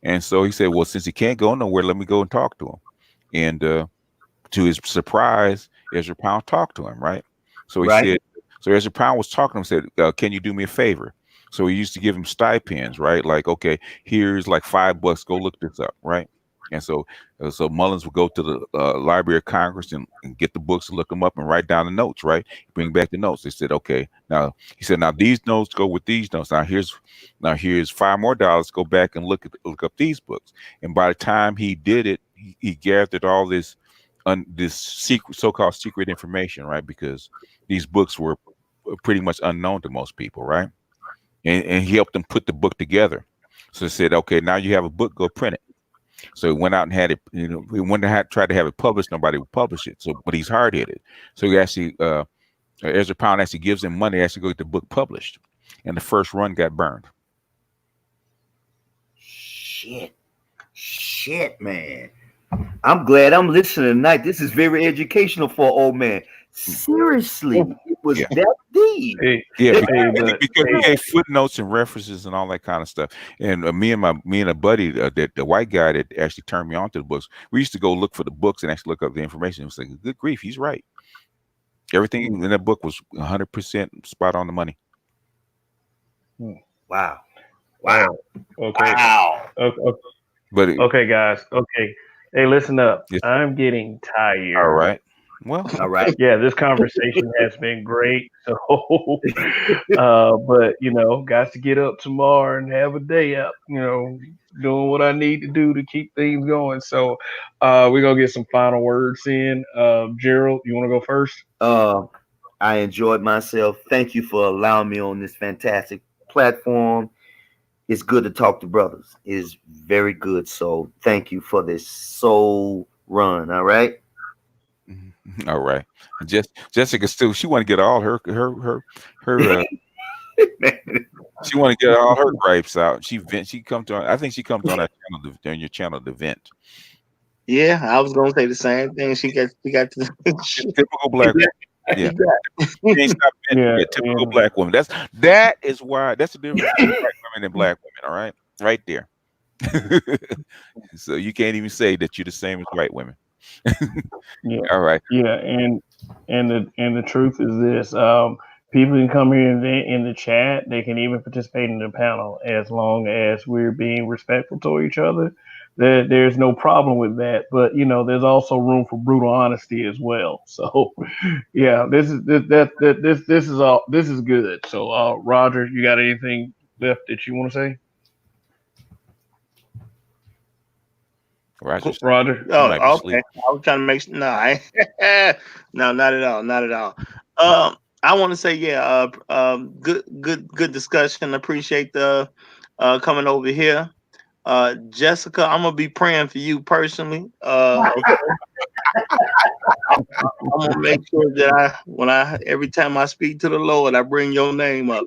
S8: and so he said, "Well, since he can't go nowhere, let me go and talk to him." And to his surprise, Ezra Pound talked to him, right? So he said, so Ezra Pound was talking to him, said, "Can you do me a favor?" So he used to give him stipends, right? Like, okay, here's like $5, go look this up, right? And so Mullins would go to the Library of Congress and get the books and look them up and write down the notes, right? Bring back the notes. They said, okay, now these notes go with these notes. Now here's $5 more. Go back and look up these books. And by the time he did it, he gathered all this so-called secret information, right? Because these books were pretty much unknown to most people, right? And he helped them put the book together. So it said, okay, now you have a book, go print it. So he went out and had it, he went to try to have it published. Nobody would publish it. So, but he's hard-headed. So he actually, Ezra Pound actually gives him money to actually go get the book published. And the first run got burned.
S13: Shit, man. I'm glad I'm listening tonight. This is very educational for an old man. Seriously, it was that deep.
S8: Because we gave footnotes and references and all that kind of stuff. And me and a buddy, the white guy that actually turned me on to the books, we used to go look for the books and actually look up the information. It was like, good grief, he's right. Everything in that book was 100% spot on the money.
S13: Wow.
S1: Okay.
S2: Wow.
S1: Okay.
S8: But
S1: okay, guys. Okay. Hey, listen up.
S8: Yes.
S1: I'm getting tired.
S8: All right. Well,
S13: all right.
S1: Yeah, this conversation has been great. So, but got to get up tomorrow and have a day up. Doing what I need to do to keep things going. So, we're gonna get some final words in. Gerald, you want to go first?
S13: I enjoyed myself. Thank you for allowing me on this fantastic platform. It's good to talk to brothers. It's very good. So thank you for this soul run. All right.
S8: All right. Jessica still, she want to get all her she want to get all her gripes out. She come to, I think she comes on that channel, on your channel to vent.
S2: Yeah, I was gonna say the same thing. She got to
S8: typical black woman. Yeah. Typical black woman. That is why that's the difference between white women and black women. All right, right there. So you can't even say that you're the same as white women.
S1: Yeah.
S8: All right.
S1: Yeah, and the truth is this: people can come here in the chat. They can even participate in the panel as long as we're being respectful to each other. There's no problem with that. But there's also room for brutal honesty as well. So, yeah, this is good. So, Roger, you got anything left that you want to say?
S8: Roger.
S2: Oh, okay. I was trying to make sure. No, no, not at all. Not at all. I want to say, good discussion. Appreciate the coming over here. Jessica, I'm gonna be praying for you personally. Okay. I'm gonna make sure that every time I speak to the Lord, I bring your name up.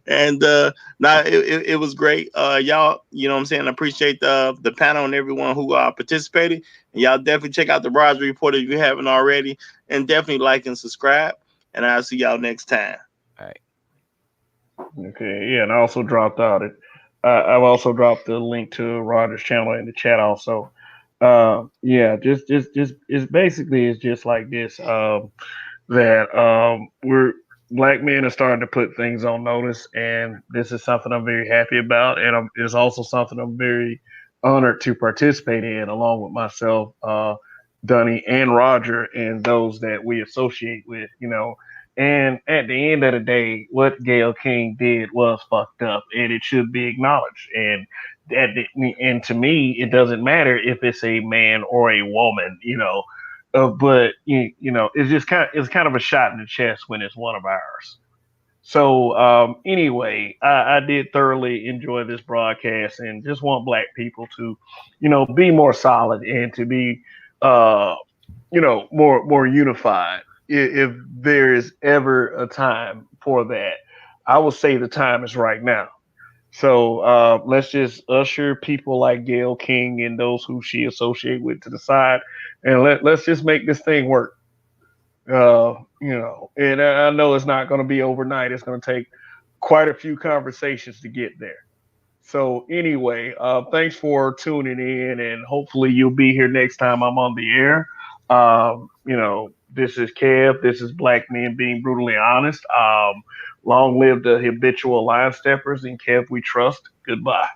S2: And now it was great. Y'all, you know what I'm saying? I appreciate the panel and everyone who participated. And y'all definitely check out the Raj Report if you haven't already, and definitely like and subscribe. And I'll see y'all next time.
S8: All right.
S1: Okay, yeah, and I also dropped out it. I've also dropped the link to Roger's channel in the chat also. Yeah, just it's just like this. That we're black men are starting to put things on notice, and this is something I'm very happy about, and it's also something I'm very honored to participate in, along with myself, Donnie, and Roger, and those that we associate with. And at the end of the day, what Gayle King did was fucked up, and it should be acknowledged. And to me, it doesn't matter if it's a man or a woman. But it's kind of a shot in the chest when it's one of ours. So anyway, I did thoroughly enjoy this broadcast, and just want black people to, be more solid and to be, more unified. If there is ever a time for that, I will say the time is right now. So let's just usher people like Gayle King and those who she associate with to the side, and let's just make this thing work. And I know it's not going to be overnight. It's going to take quite a few conversations to get there. So anyway, thanks for tuning in, and hopefully you'll be here next time I'm on the air. This is Kev. This is Black Men Being Brutally Honest. Long live the habitual line steppers, and Kev, we trust. Goodbye.